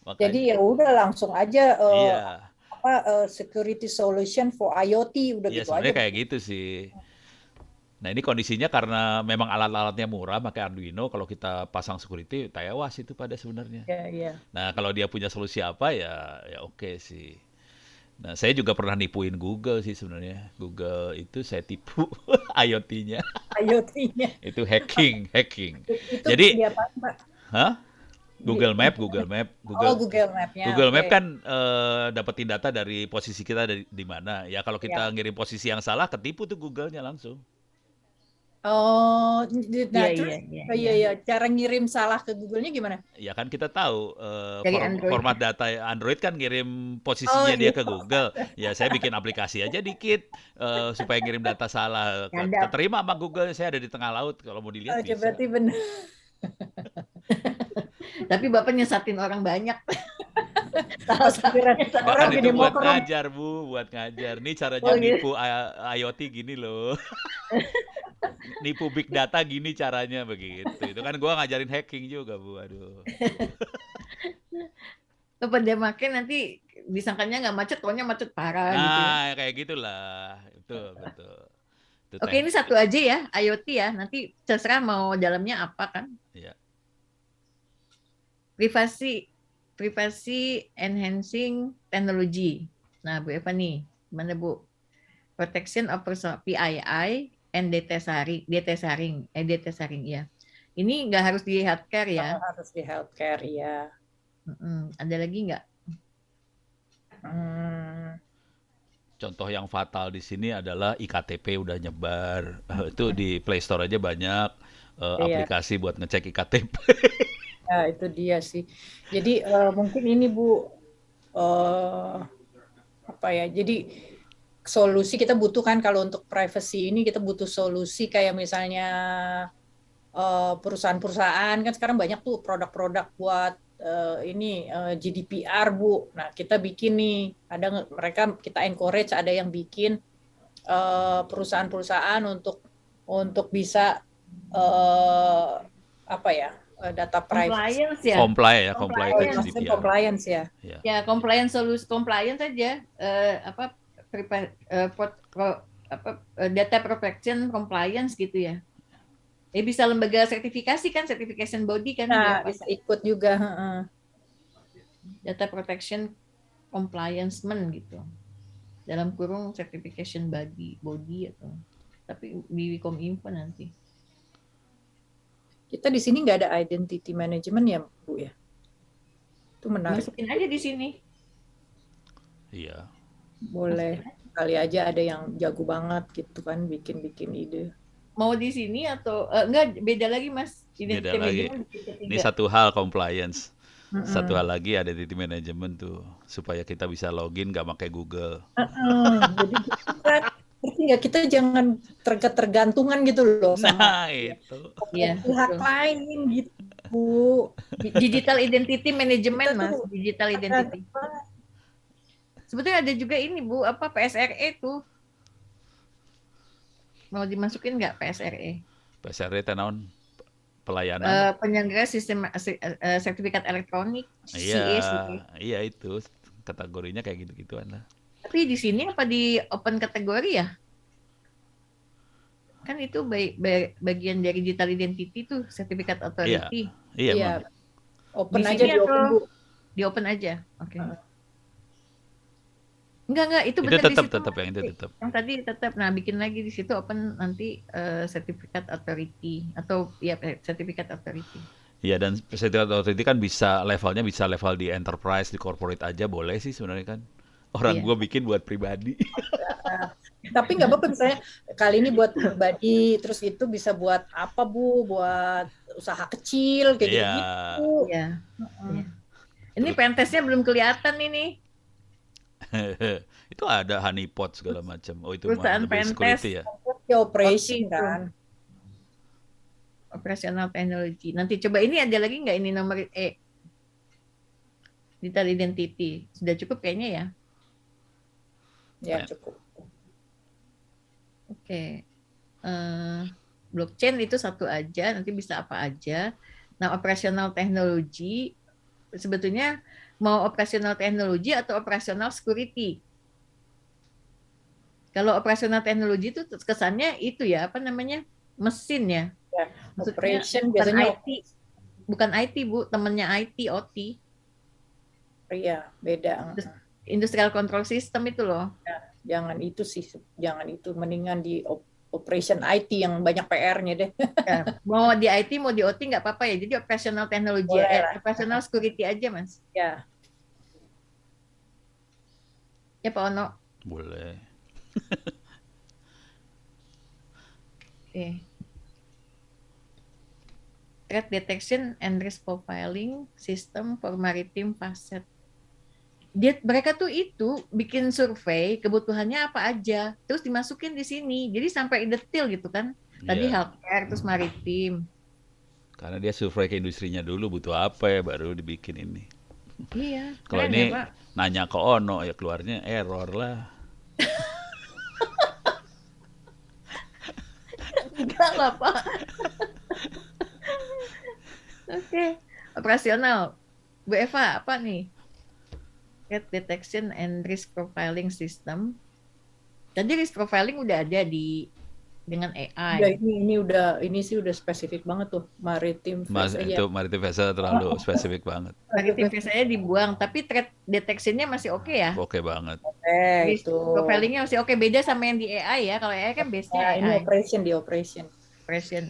D: Makanya,
E: jadi ya udah langsung aja
D: iya.
E: security solution for IoT udah
D: Iya
E: gitu aja.
D: sebenarnya kayak gitu sih. Nah ini kondisinya karena memang alat-alatnya murah, pakai Arduino. Kalau kita pasang security, tewas itu pada sebenarnya.
E: Ya, ya.
D: Nah kalau dia punya solusi apa ya, ya oke sih. Nah saya juga pernah nipuin Google sih sebenarnya. Google itu saya tipu IoT-nya.
E: IoT-nya.
D: Itu hacking.
E: Itu
D: Jadi,
E: di apa, Pak?
D: hah? Google Map.
E: Google Map-nya.
D: Google Map
E: Oke.
D: kan dapetin data dari posisi kita di mana. Ya kalau kita
E: Ya.
D: ngirim posisi yang salah, ketipu tuh Google-nya langsung.
E: Oh, nah
B: Iya,
E: terus
B: iya,
E: oh, iya, cara ngirim salah ke Google-nya gimana?
D: Ya kan kita tahu
B: Dari Android.
D: format data Android kan ngirim
E: Oh,
D: posisinya dia
E: gitu.
D: ke Google. Ya saya bikin aplikasi aja dikit supaya ngirim data salah.
B: Nyadap.
D: Keterima sama Google, saya ada di tengah laut. Kalau mau dilihat
E: Oke,
D: bisa.
E: berarti benar.
B: Tapi Bapak nyesatin orang banyak.
E: Pas kira
D: Enggak
E: orang
D: kan
E: gini
D: itu
E: mau
D: buat
E: ke
D: ngajar, Bu, buat ngajar. Nih caranya
B: Oh, gitu.
D: nipu IoT gini loh. Nipu big data gini caranya begitu. Itu kan gua ngajarin hacking juga, Bu. Aduh.
B: Bapak dia makin nanti disangkanya nggak macet, taunya macet parah gitu ya.
D: Nah, kayak gitulah. Betul. Itu
B: Oke, ini satu aja ya, IoT ya. Nanti terserah mau dalamnya apa kan.
D: Iya.
B: Privacy enhancing technology. Nah, Bu Eva nih, gimana Bu? Protection of personal PII and data sharing ya. Ini nggak harus di healthcare ya.
E: harus di healthcare ya.
B: Ada lagi nggak?
D: Contoh yang fatal di sini adalah iktp udah nyebar. Itu di Play Store aja banyak aplikasi buat ngecek iktp.
E: Ya, itu dia sih. Jadi mungkin ini Bu, apa ya? Jadi solusi kita butuhkan kalau untuk privacy ini kita butuh solusi kayak misalnya perusahaan-perusahaan kan sekarang banyak tuh produk-produk buat ini GDPR Bu. Nah kita bikin nih, ada mereka kita encourage ada yang bikin perusahaan-perusahaan untuk bisa apa ya data privacy.
B: Compliance ya.
D: Comply ke GDPR.
E: Compliance ya.
B: Ya, compliance saja. Data protection compliance gitu ya. Bisa lembaga sertifikasi kan, certification body kan.
E: Nah, bisa ikut juga.
B: Data protection compliance-man gitu. Dalam kurung certification body atau tapi di Kominfo nanti.
E: Kita di sini nggak ada identity management ya, Bu ya? Itu menarik.
B: Masukin aja di sini.
D: Iya.
E: Boleh. Kali aja ada yang jago banget gitu kan, bikin ide.
B: Mau di sini atau enggak, beda lagi Mas.
D: Beda lagi. Ini satu hal compliance. Satu hal lagi ada identity management tuh supaya kita bisa login nggak pakai Google.
E: Jadi kita jangan tergantungan gitu loh sama
D: itu.
E: pihak lain gitu.
B: Digital identity management Mas, digital identity. Sebetulnya ada juga ini Bu, apa PSRE tuh. Mau dimasukin nggak PSRE?
D: PSRE tenaun pelayanan.
B: Penyelenggara sistem sertifikat elektronik.
D: Iya itu kategorinya kayak gitu-gituan lah.
B: Tapi di sini apa di open kategori ya? Kan itu bagian dari digital identity tuh, sertifikat authority.
D: Iya.
E: Open
B: di
E: aja, di open, Bu.
B: Di open aja. Oke. Enggak, itu benar di situ.
D: Tetap yang itu tetap.
B: Yang tadi tetap. Nah, bikin lagi di situ open nanti sertifikat authority atau ya sertifikat authority.
D: Iya, dan sertifikat authority kan bisa levelnya bisa level di enterprise, di corporate aja boleh sih sebenarnya kan. Orang gue bikin buat pribadi.
E: Tapi nggak apa-apa misalnya kali ini buat pribadi, terus itu bisa buat apa Bu? Buat usaha kecil kayak gitu.
B: Iya. Ini pentestnya belum kelihatan ini.
D: Itu ada honeypot segala macam. Oh itu
B: perusahaan pentest
D: ya.
E: Operation kan.
B: Operational technology. Nanti coba ini ada lagi nggak ini nomor E? Digital identity. Sudah cukup kayaknya ya?
E: Ya cukup.
B: Oke. Blockchain itu satu aja, nanti bisa apa aja. Nah, operational technology sebetulnya mau operational technology atau operational security? Kalau operasional teknologi itu kesannya itu ya, apa namanya? Mesin ya.
E: Ya,
B: Maksudnya
E: operation
B: bukan
E: biasanya
B: IT, bukan IT, Bu, temennya IT, OT.
E: iya beda.
B: Industrial Control System itu loh.
E: Jangan itu sih, jangan itu. Mendingan di operation IT yang banyak PR-nya deh.
B: Ya, mau di IT, mau di OT nggak apa-apa ya. Jadi operasional teknologi,
E: Boleh lah.
B: operasional security aja, Mas.
E: Ya,
B: Ya, Pak Ono.
D: Boleh.
B: Oke. Threat Detection and Risk Profiling System for Maritime Facet. Mereka tuh itu bikin survei kebutuhannya apa aja, terus dimasukin di sini. Jadi sampai detail gitu kan. Tadi
D: Iya.
B: healthcare, terus maritim.
D: Karena dia survei ke industrinya dulu butuh apa ya baru dibikin ini.
B: Iya,
D: Kalau
B: keren
D: ini
B: ya, Pak.
D: nanya ke Ono ya keluarnya error lah.
B: Enggak lah, Pak. Oke, operasional. Bu Eva, apa nih? Threat Detection and Risk Profiling System. Tadi risk profiling udah ada dengan
E: ya
B: AI.
E: ini sih udah spesifik banget tuh maritim
D: Mas
E: face
D: itu maritime vessel terlalu spesifik banget.
B: Maritim saya dibuang, tapi threat detection-nya masih oke ya.
D: Oke banget.
B: Risk
E: itu.
B: profilingnya masih oke, beda sama yang di AI ya. Kalau AI kan base-nya
E: Nah, ini
B: AI.
E: operation.
B: Operation.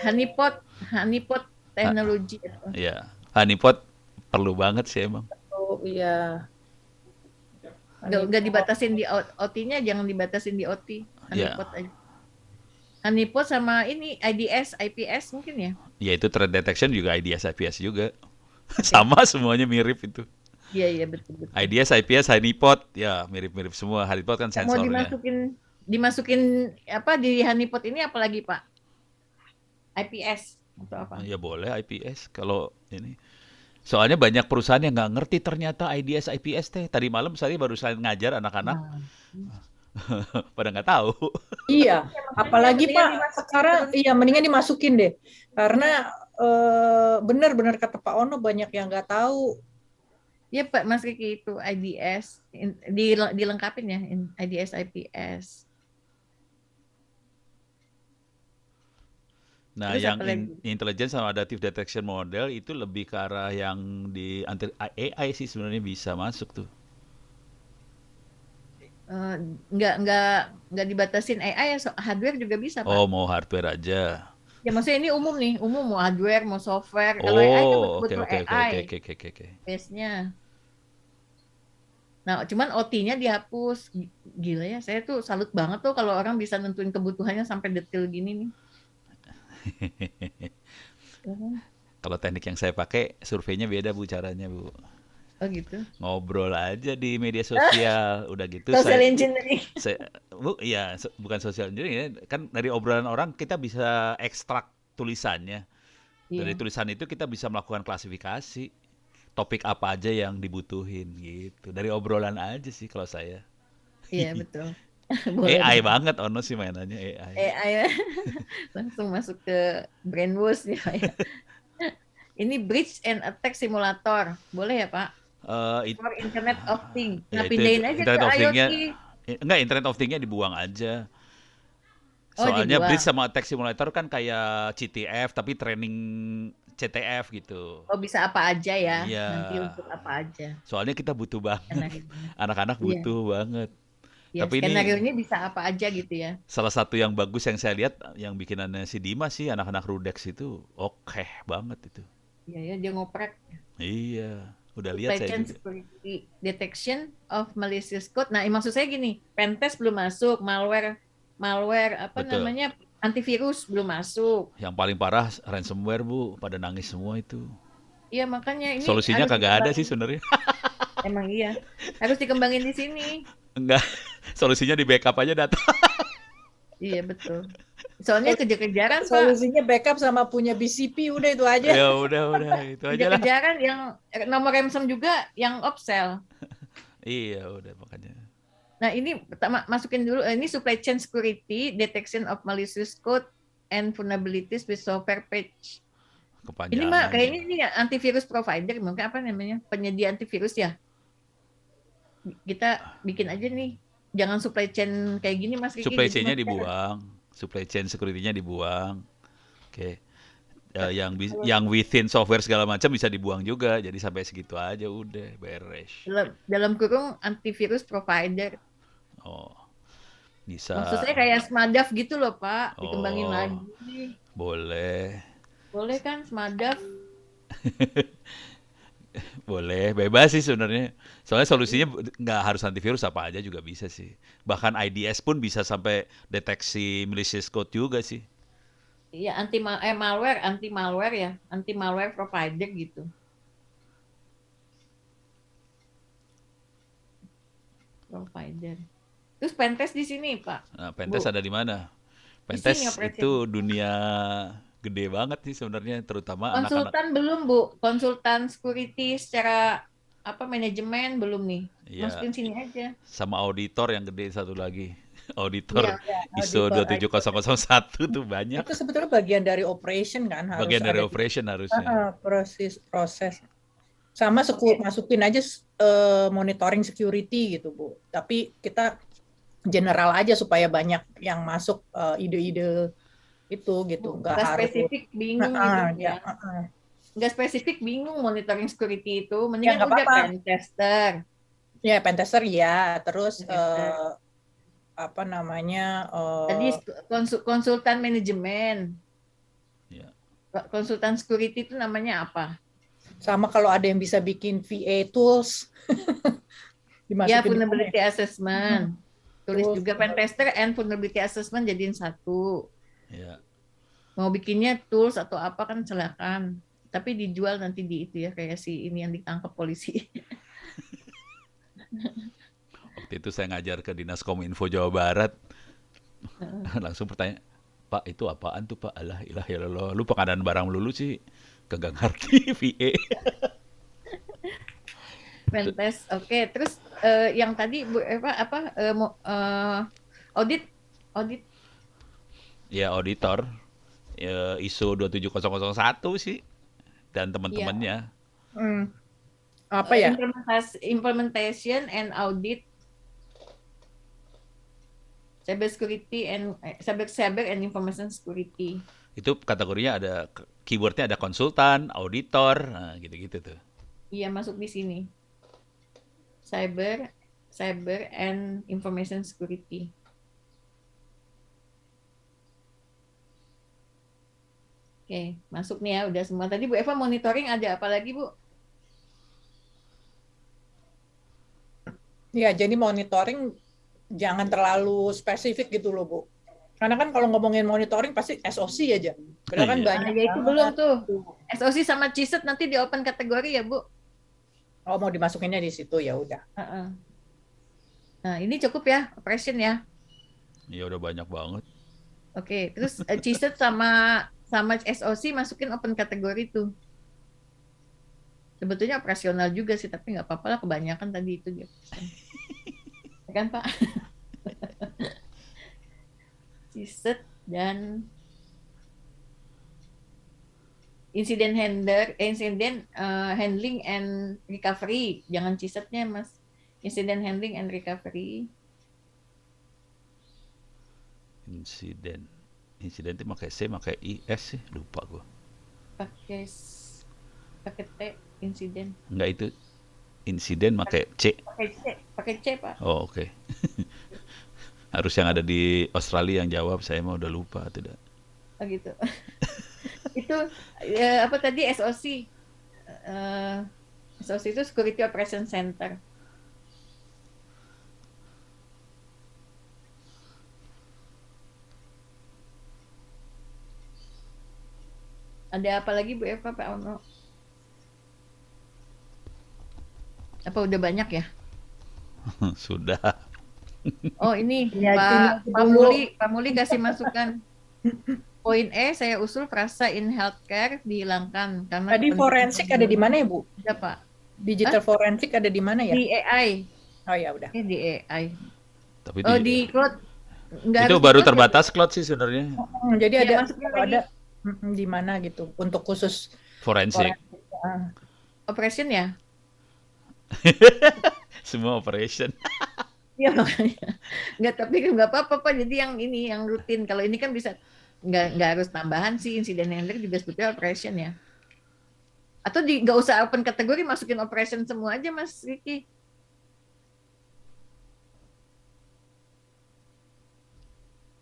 B: Honeypot teknologi.
D: Iya. Honeypot perlu banget sih emang.
E: Oh iya.
B: Nggak dibatasin di OT-nya, jangan dibatasin di OT.
D: Iya.
B: Honeypot aja. Honeypot sama ini IDS, IPS mungkin ya.
D: Ya itu threat detection juga IDS, IPS juga. Sama semuanya mirip itu.
B: Iya betul.
D: IDS, IPS, honeypot ya mirip-mirip semua. Honeypot kan
B: Mau
D: sensornya.
B: dimasukin apa di honeypot ini apalagi Pak? IPS atau apa?
D: Ya boleh IPS kalau ini. Soalnya banyak perusahaan yang nggak ngerti ternyata IDS, IPS teh. Tadi malam saya baru ngajar anak-anak. Pada nggak tahu.
E: Iya, apalagi Pak sekarang mendingan dimasukin deh. Karena benar-benar kata Pak Ono banyak yang nggak tahu.
B: Iya Pak, Mas Riki itu IDS dilengkapin ya IDS, IPS.
D: Nah,
B: Terus
D: yang
B: apa lagi?
D: intelligence sama adaptive detection model itu lebih ke arah yang di AI sih sebenarnya bisa masuk tuh.
B: Nggak dibatasin AI ya, hardware juga bisa Pak.
D: Oh, mau hardware aja.
B: Ya maksudnya ini umum mau hardware, mau software. Kalau AI kan betul-betul AI.
D: Oke.
B: Base-nya. Nah, cuman OT-nya dihapus. Gila ya, saya tuh salut banget tuh kalau orang bisa nentuin kebutuhannya sampai detail gini nih.
D: Kalau teknik yang saya pakai, surveinya beda Bu caranya Bu.
B: Oh gitu.
D: Ngobrol aja di media sosial, udah gitu
B: Social engineering.
D: bukan social engineering ya, kan dari obrolan orang kita bisa ekstrak tulisannya. Dari tulisan itu kita bisa melakukan klasifikasi topik apa aja yang dibutuhin gitu. Dari obrolan aja sih kalau saya.
B: Iya betul.
D: AI banget Ono sih mainannya AI.
B: AI langsung masuk ke brainwash ya. Ini Breach and Attack Simulator, boleh ya Pak? For Internet of Things. Nah, pindahin aja
D: Internet
B: ke
D: of
B: IoT.
D: Enggak, Internet of Things-nya dibuang aja.
B: Oh,
D: Soalnya
B: dibuang.
D: Breach sama Attack Simulator kan kayak CTF tapi training CTF gitu.
B: Oh, bisa apa aja ya?
D: Iya.
B: Nanti untuk apa aja?
D: Soalnya kita butuh banget. Anak-anak
B: Iya.
D: butuh banget.
B: Ya,
D: Tapi
B: skenario-nya bisa apa aja gitu ya.
D: Salah satu yang bagus yang saya lihat yang bikinannya si Dimas sih anak-anak Rudex itu oke banget itu.
B: Iya ya, dia ngoprek.
D: Iya, udah lihat saya juga.
B: Security Detection of Malicious Code. Nah, maksud saya gini, pentest belum masuk, malware apa
D: Betul.
B: namanya? Antivirus belum masuk.
D: Yang paling parah ransomware Bu, pada nangis semua itu.
B: Iya, makanya ini
D: Solusinya
B: harus
D: kagak ada sih sebenarnya.
B: Emang iya. Harus dikembangin di sini.
D: Enggak, solusinya di backup aja data.
B: Iya, betul. Soalnya kejar-kejaran, Pak.
E: Solusinya backup sama punya BCP udah itu aja.
D: Ya udah itu aja lah.
B: Kejar-kejaran yang nomor ransom juga yang upsell.
D: Iya, udah makanya.
B: Nah, ini pertama masukin dulu ini supply chain security, detection of malicious code and vulnerabilities with software patch.
D: Kepanjangan.
B: Ini mah kayaknya ini ya, antivirus provider, mungkin apa namanya? Penyedia antivirus ya. Kita bikin aja nih jangan supply chain kayak gini Mas Kiki.
D: Supply
B: Jadi
D: chain-nya
B: Mas,
D: dibuang, supply chain security-nya dibuang. Oke.
B: kalau
D: Yang within software segala macam bisa dibuang juga. Jadi sampai segitu aja udah beres.
B: dalam kurung antivirus provider.
D: Oh,
B: Maksud
D: bisa.
B: saya kayak Smadaf gitu loh Pak, dikembangin
D: Oh,
B: lagi.
D: boleh.
B: Boleh kan Smadaf?
D: Boleh, bebas sih sebenarnya. Soalnya solusinya nggak harus antivirus, apa aja juga bisa sih. Bahkan IDS pun bisa sampai deteksi malicious code juga sih.
B: Iya, anti malware provider gitu. Provider. Terus pentest di sini, Pak.
D: Nah, pentest
B: Bu,
D: ada di mana?
B: di sini
D: Pentest
B: operation.
D: itu dunia gede banget sih sebenarnya, terutama anak-anak.
B: Konsultan belum, Bu. Konsultan security secara manajemen belum nih.
D: Ya,
B: Masukin sini aja.
D: sama auditor yang gede satu lagi.
B: Iya,
D: Auditor
E: Ya,
D: ISO
E: auditor
D: 27001 tuh banyak.
E: itu sebetulnya bagian dari operation kan, harus
D: Bagian dari
E: ada
D: operation harusnya.
E: proses. Sama masukin aja monitoring security gitu Bu. Tapi kita general aja supaya banyak yang masuk ide-ide itu gitu, nggak
B: Nggak
E: harus.
B: spesifik bingung gitu ya. Nggak spesifik bingung monitoring security itu. Mendingan
E: nggak
B: udah
E: apa-apa.
B: pentester.
E: Ya pentester ya, terus
B: Pentester.
E: apa namanya
B: Tadi konsultan manajemen.
D: Ya.
B: Konsultan security itu namanya apa?
E: sama kalau ada yang bisa bikin VA tools dimasukin
B: Ya,
E: di
B: vulnerability assessment. Tulis
E: Terus,
B: juga pentester and vulnerability assessment jadiin satu.
D: Ya.
B: Mau bikinnya tools atau apa kan silakan. Tapi dijual nanti di itu ya, kayak si ini yang ditangkap polisi.
D: Waktu itu saya ngajar ke Dinas Kominfo Jawa Barat. Langsung bertanya, Pak itu apaan tuh Pak? Alah ilah ya Allah, lu pengadaan barang melulu sih. Kagak ngerti VA.
B: Pentest, oke. Terus yang tadi Bu Eva audit.
D: Ya auditor. Ya, ISO 27001 sih. Dan teman-temannya.
E: apa ya?
B: Implementation and audit cyber and information security.
D: Itu kategorinya ada, keywordnya ada konsultan, auditor, nah gitu-gitu tuh.
B: Iya, masuk di sini. Cyber and information security. Oke, masuk nih ya, udah semua. Tadi Bu Eva monitoring ada apa lagi, Bu?
E: Ya, jadi monitoring jangan terlalu spesifik gitu loh, Bu. Karena kan kalau ngomongin monitoring pasti SOC aja. Padahal kan
D: Iya.
E: banyak.
B: Ya itu belum tuh. SOC sama CISET nanti di open kategori ya, Bu.
E: Oh, mau dimasukinnya di situ ya udah.
B: Nah, ini cukup ya, operation ya.
D: Ya udah banyak banget.
B: Oke, terus CISET sama SOC masukin open kategori tuh. Sebetulnya operasional juga sih, tapi nggak apa-apa lah, kebanyakan tadi itu dia. Ya kan Pak? CISET dan incident handling and recovery. Jangan CISET-nya Mas. Incident handling and recovery.
D: Insiden itu pakai C, pakai I, S sih, lupa gua.
B: Pakai T, insiden.
D: Enggak, itu insiden pakai C.
B: Pakai C Pak.
D: Oh, oke. Harus yang ada di Australia yang jawab, saya mah udah lupa tidak.
B: Oh gitu. Itu apa tadi SOC? SOC itu Security Operation Center. Ada apa lagi Bu Eva, Pak Ono? Apa udah banyak ya?
D: Sudah.
B: Oh ini
E: Ya,
B: Pak Muli kasih masukan. Poin E saya usul frasa in healthcare dihilangkan karena
E: Tadi forensik ada di mana ya, Bu?
B: Ada Pak.
E: Digital forensik ada di mana ya?
B: Di AI.
E: Oh ya udah.
B: Ini di AI.
D: Tapi
B: Di cloud. Nggak
D: itu
B: harus
D: baru
B: di cloud,
D: terbatas cloud sih sebenarnya.
E: Jadi
B: ya,
E: ada
B: masukin
E: kalau
B: lagi.
E: ada di mana gitu untuk khusus
D: Forensik.
B: Operation ya?
D: Semua operation.
B: Iya makanya. Nggak, tapi nggak apa-apa Pak. Jadi yang ini yang rutin. Kalau ini kan bisa nggak harus tambahan sih, insiden handler juga sebetulnya operation ya. Atau nggak usah open kategori, masukin operation semua aja Mas Riki.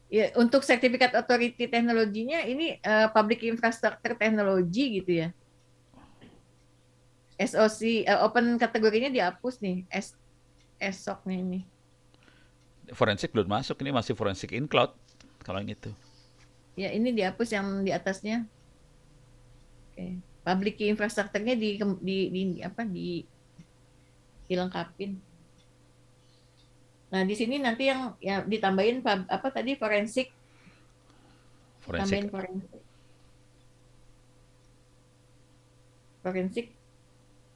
B: Ya, untuk sertifikat authority teknologinya ini public infrastructure technology gitu ya. SOC open kategorinya dihapus nih. SOC nih ini.
D: Forensik belum masuk, ini masih forensik in cloud kalau yang itu.
B: Ya ini dihapus yang di atasnya. Oke. Public infrastructure-nya di apa dilengkapin. Nah, di sini nanti yang ya ditambahin apa tadi forensik,
D: Forensik
B: tambahin forensik. Forensik,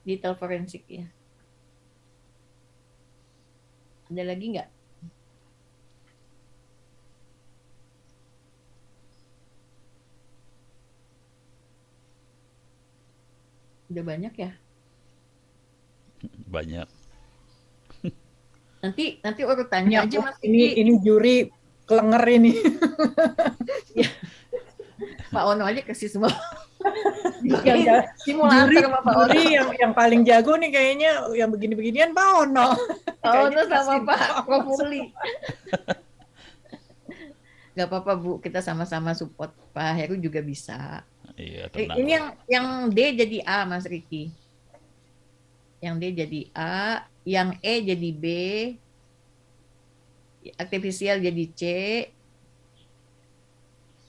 B: detail forensik ya. Ada lagi nggak? Udah banyak ya?
D: banyak.
B: Nanti urutannya aja Mas Riki.
E: Ini juri kelenger ini.
B: Pak Ono aja kasih semua.
E: Yang
B: Simulator sama Pak Ono.
E: juri yang paling jago nih kayaknya yang begini-beginian Pak Ono.
B: Pak Ono
E: Kayaknya
B: sama
E: kasih
B: Pak Profuli. Nggak apa-apa Bu, kita sama-sama support. Pak Heru juga bisa.
D: Iya, tenang.
B: Ini yang D jadi A Mas Riki. Yang D jadi A, yang E jadi B, artificial jadi C,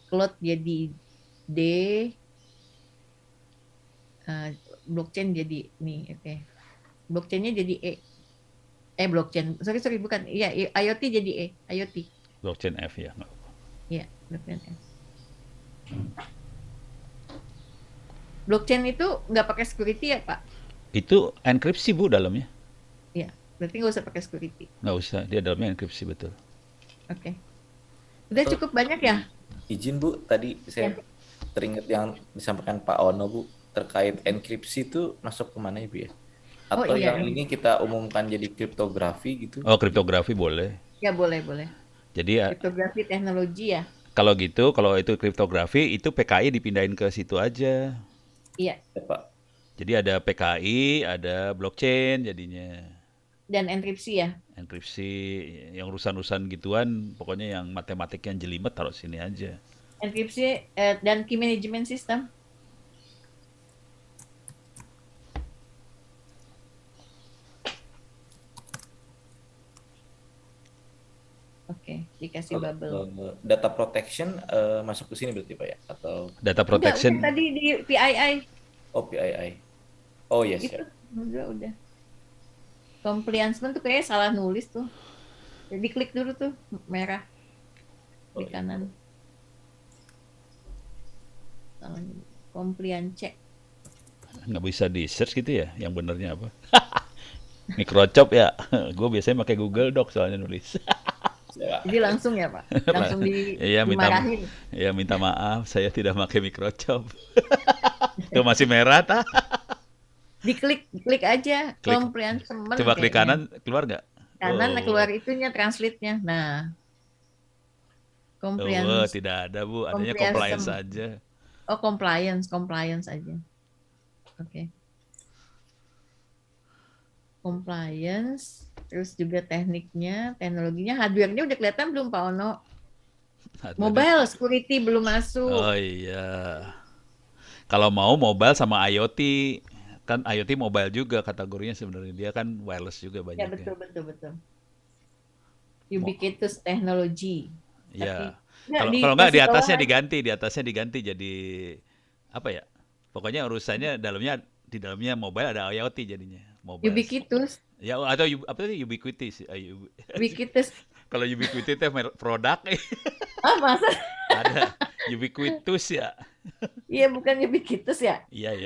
B: cloud jadi D, blockchain jadi nih, oke. Blockchainnya jadi E. Blockchain, sorry bukan, iya IoT jadi E, IoT.
D: Blockchain F ya. nggak apa-apa.
B: Iya, blockchain F. Blockchain itu nggak pakai security ya Pak?
D: Itu enkripsi Bu dalamnya.
B: Iya, berarti nggak usah pakai security.
D: Nggak usah, dia dalamnya enkripsi betul.
B: Oke. Udah cukup banyak ya?
F: Izin Bu, tadi saya teringat yang disampaikan Pak Ono Bu terkait enkripsi itu masuk kemana ya Bu ya? Atau
B: iya.
F: yang ini kita umumkan jadi kriptografi gitu?
D: Oh, kriptografi boleh.
B: Ya boleh.
D: Jadi
B: Kriptografi teknologi ya?
D: kalau gitu, kalau itu kriptografi, itu PKI dipindahin ke situ aja.
B: Iya.
F: Ya, Pak.
D: Jadi ada PKI, ada blockchain jadinya.
B: Dan enkripsi ya?
D: Enkripsi, yang urusan-urusan gituan, pokoknya yang matematik yang jelimet taruh sini aja.
B: Enkripsi dan key management system. Oke, dikasih bubble.
F: Data protection masuk ke sini berarti Pak ya? Atau
D: Data protection,
B: Udah, tadi di PII.
F: PII? Oh yes
B: Itu
F: ya.
B: udah. Compliance tuh kayaknya salah nulis tuh. Jadi klik dulu tuh merah di kanan. Compliance check.
D: nggak bisa di search gitu ya, yang benernya apa? Microchop ya, gue biasanya pakai Google Doc soalnya nulis.
B: Jadi langsung ya Pak, langsung
D: Iya,
B: dimarahin.
D: minta maaf, saya tidak pakai Microchop. Itu masih merah, tah?
B: Klik aja
D: Klik.
B: compliance temen
D: Coba klik
B: kayaknya.
D: kanan, keluar nggak?
B: Kanan
D: Oh.
B: keluar itunya translate-nya. Nah.
D: Oh,
B: Compliance.
D: tidak ada Bu, adanya
B: Compliance.
D: compliance aja.
B: Oh, compliance aja. Oke. Compliance, terus juga tekniknya, teknologinya, hardware-nya udah kelihatan belum Pak Ono? Mobile security belum masuk.
D: Oh iya. Kalau mau mobile sama IoT, kan IoT mobile juga kategorinya sebenarnya, dia kan wireless juga banyak
B: Ya betul. Ubiquitous technology.
D: Ya.
B: Tapi-
D: Kalau nggak di
B: kasih
D: atasnya
B: bawah
D: diganti jadi apa ya? Pokoknya urusannya di dalamnya mobile ada IoT jadinya. Mobile.
B: Ubiquitous,
D: Ya atau apa tadi ubiquitous.
B: ubiquitous.
D: Kalau ubiquitous itu produk
B: Ah masa?
D: ada ubiquitous ya.
B: Iya bukan ubiquitous ya?
D: Iya.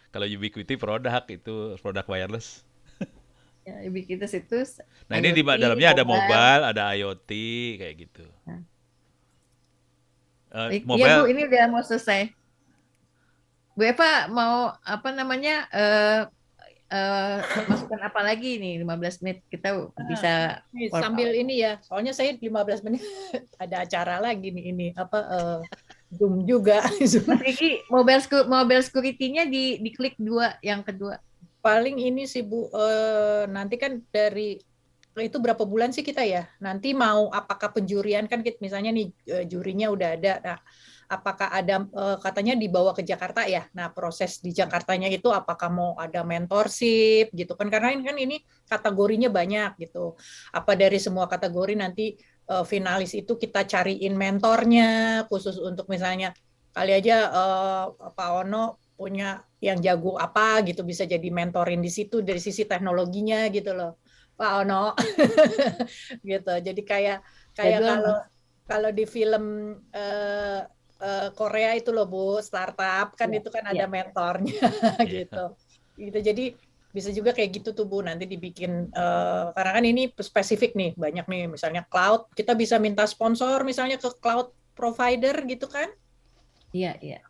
D: Kalau ubiquity produk itu produk wireless.
B: Ya, ubiquitous itu.
D: Nah, ini di
B: IoT,
D: dalamnya ada mobile, ada IoT kayak gitu.
B: Nah. Iya
D: Mobile
B: Bu, ini udah mau selesai. Bu Eva mau apa namanya masukan apa lagi nih 15 menit kita bisa
E: Nih,
B: work
E: sambil
B: out.
E: ini ya, soalnya saya 15 menit ada acara lagi nih ini apa Zoom juga.
B: Mas Riki, mobile security-nya diklik dua yang kedua.
E: Paling ini sih Bu, nanti kan dari itu berapa bulan sih kita ya? Nanti mau apakah penjurian kan misalnya nih jurinya udah ada. Nah, apakah ada katanya dibawa ke Jakarta ya? Nah, proses di Jakartanya itu apakah mau ada mentorship gitu kan? Karena ini kategorinya banyak gitu. Apa dari semua kategori nanti finalis itu kita cariin mentornya khusus untuk misalnya kali aja Pak Ono punya yang jago apa gitu bisa jadi mentorin di situ dari sisi teknologinya gitu loh. Pak Ono gitu. Jadi kayak
B: Jadwal,
E: kalau
B: Mas.
E: kalau di film Korea itu loh Bu, startup kan
B: Ya,
E: itu kan ada
B: ya.
E: mentornya
D: Iya.
E: gitu. Gitu. Jadi bisa juga kayak gitu tuh Bu, nanti dibikin karena kan ini spesifik nih, banyak nih misalnya cloud, kita bisa minta sponsor misalnya ke cloud provider gitu kan.
B: Iya, iya.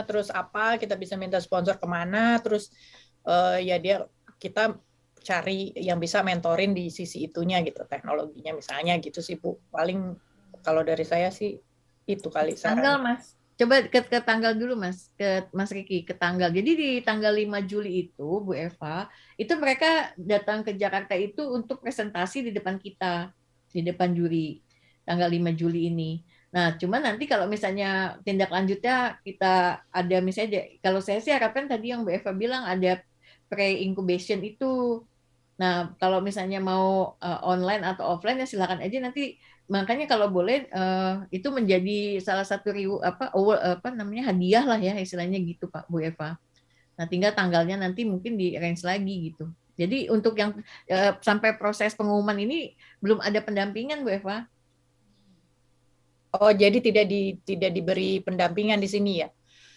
E: Terus apa kita bisa minta sponsor kemana, terus ya kita cari yang bisa mentorin di sisi itunya gitu, teknologinya misalnya gitu sih Bu. Paling kalau dari saya sih itu kali
B: Tanggal,
E: sarannya.
B: Mas. Coba ke tanggal dulu, Mas. Ke Mas Riki, ke tanggal. Jadi di tanggal 5 Juli itu, Bu Eva, itu mereka datang ke Jakarta itu untuk presentasi di depan kita, di depan juri, tanggal 5 Juli ini. Nah, cuman nanti kalau misalnya tindak lanjutnya kita ada misalnya, kalau saya sih harapkan tadi yang Bu Eva bilang ada pre-incubation itu. Nah, kalau misalnya mau online atau offline ya silakan aja nanti. Makanya kalau boleh itu menjadi salah satu apa namanya hadiah lah ya istilahnya gitu Pak Bu Eva. Nah, tinggal tanggalnya nanti mungkin di range lagi gitu. Jadi untuk yang sampai proses pengumuman ini belum ada pendampingan Bu Eva.
E: Oh, jadi tidak diberi pendampingan di sini ya?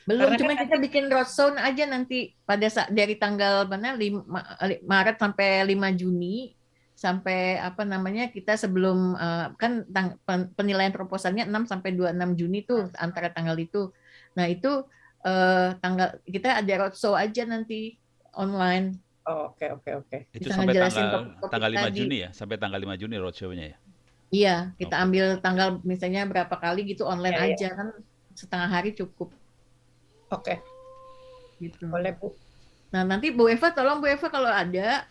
B: Belum,
E: Karena kan
B: cuma kita bikin roadshow aja nanti pada saat dari tanggal mana 5 Maret sampai 5 Juni sampai apa namanya kita sebelum kan penilaian proposalnya 6 sampai 26 Juni tuh antara tanggal itu. Nah, itu tanggal kita ada roadshow aja nanti online
E: oh, oke.
D: Itu
B: bisa
D: sampai
B: ngejelasin
D: tanggal
B: topik-topik
D: tanggal 5
B: tadi.
D: Juni ya, sampai tanggal 5 Juni roadshow-nya ya.
B: Iya, kita
D: Oke.
B: ambil tanggal misalnya berapa kali gitu online
E: Ya, ya.
B: aja kan setengah hari cukup
E: Oke,
B: gitu.
E: boleh Bu.
B: Nah, nanti Bu Eva, tolong Bu Eva kalau ada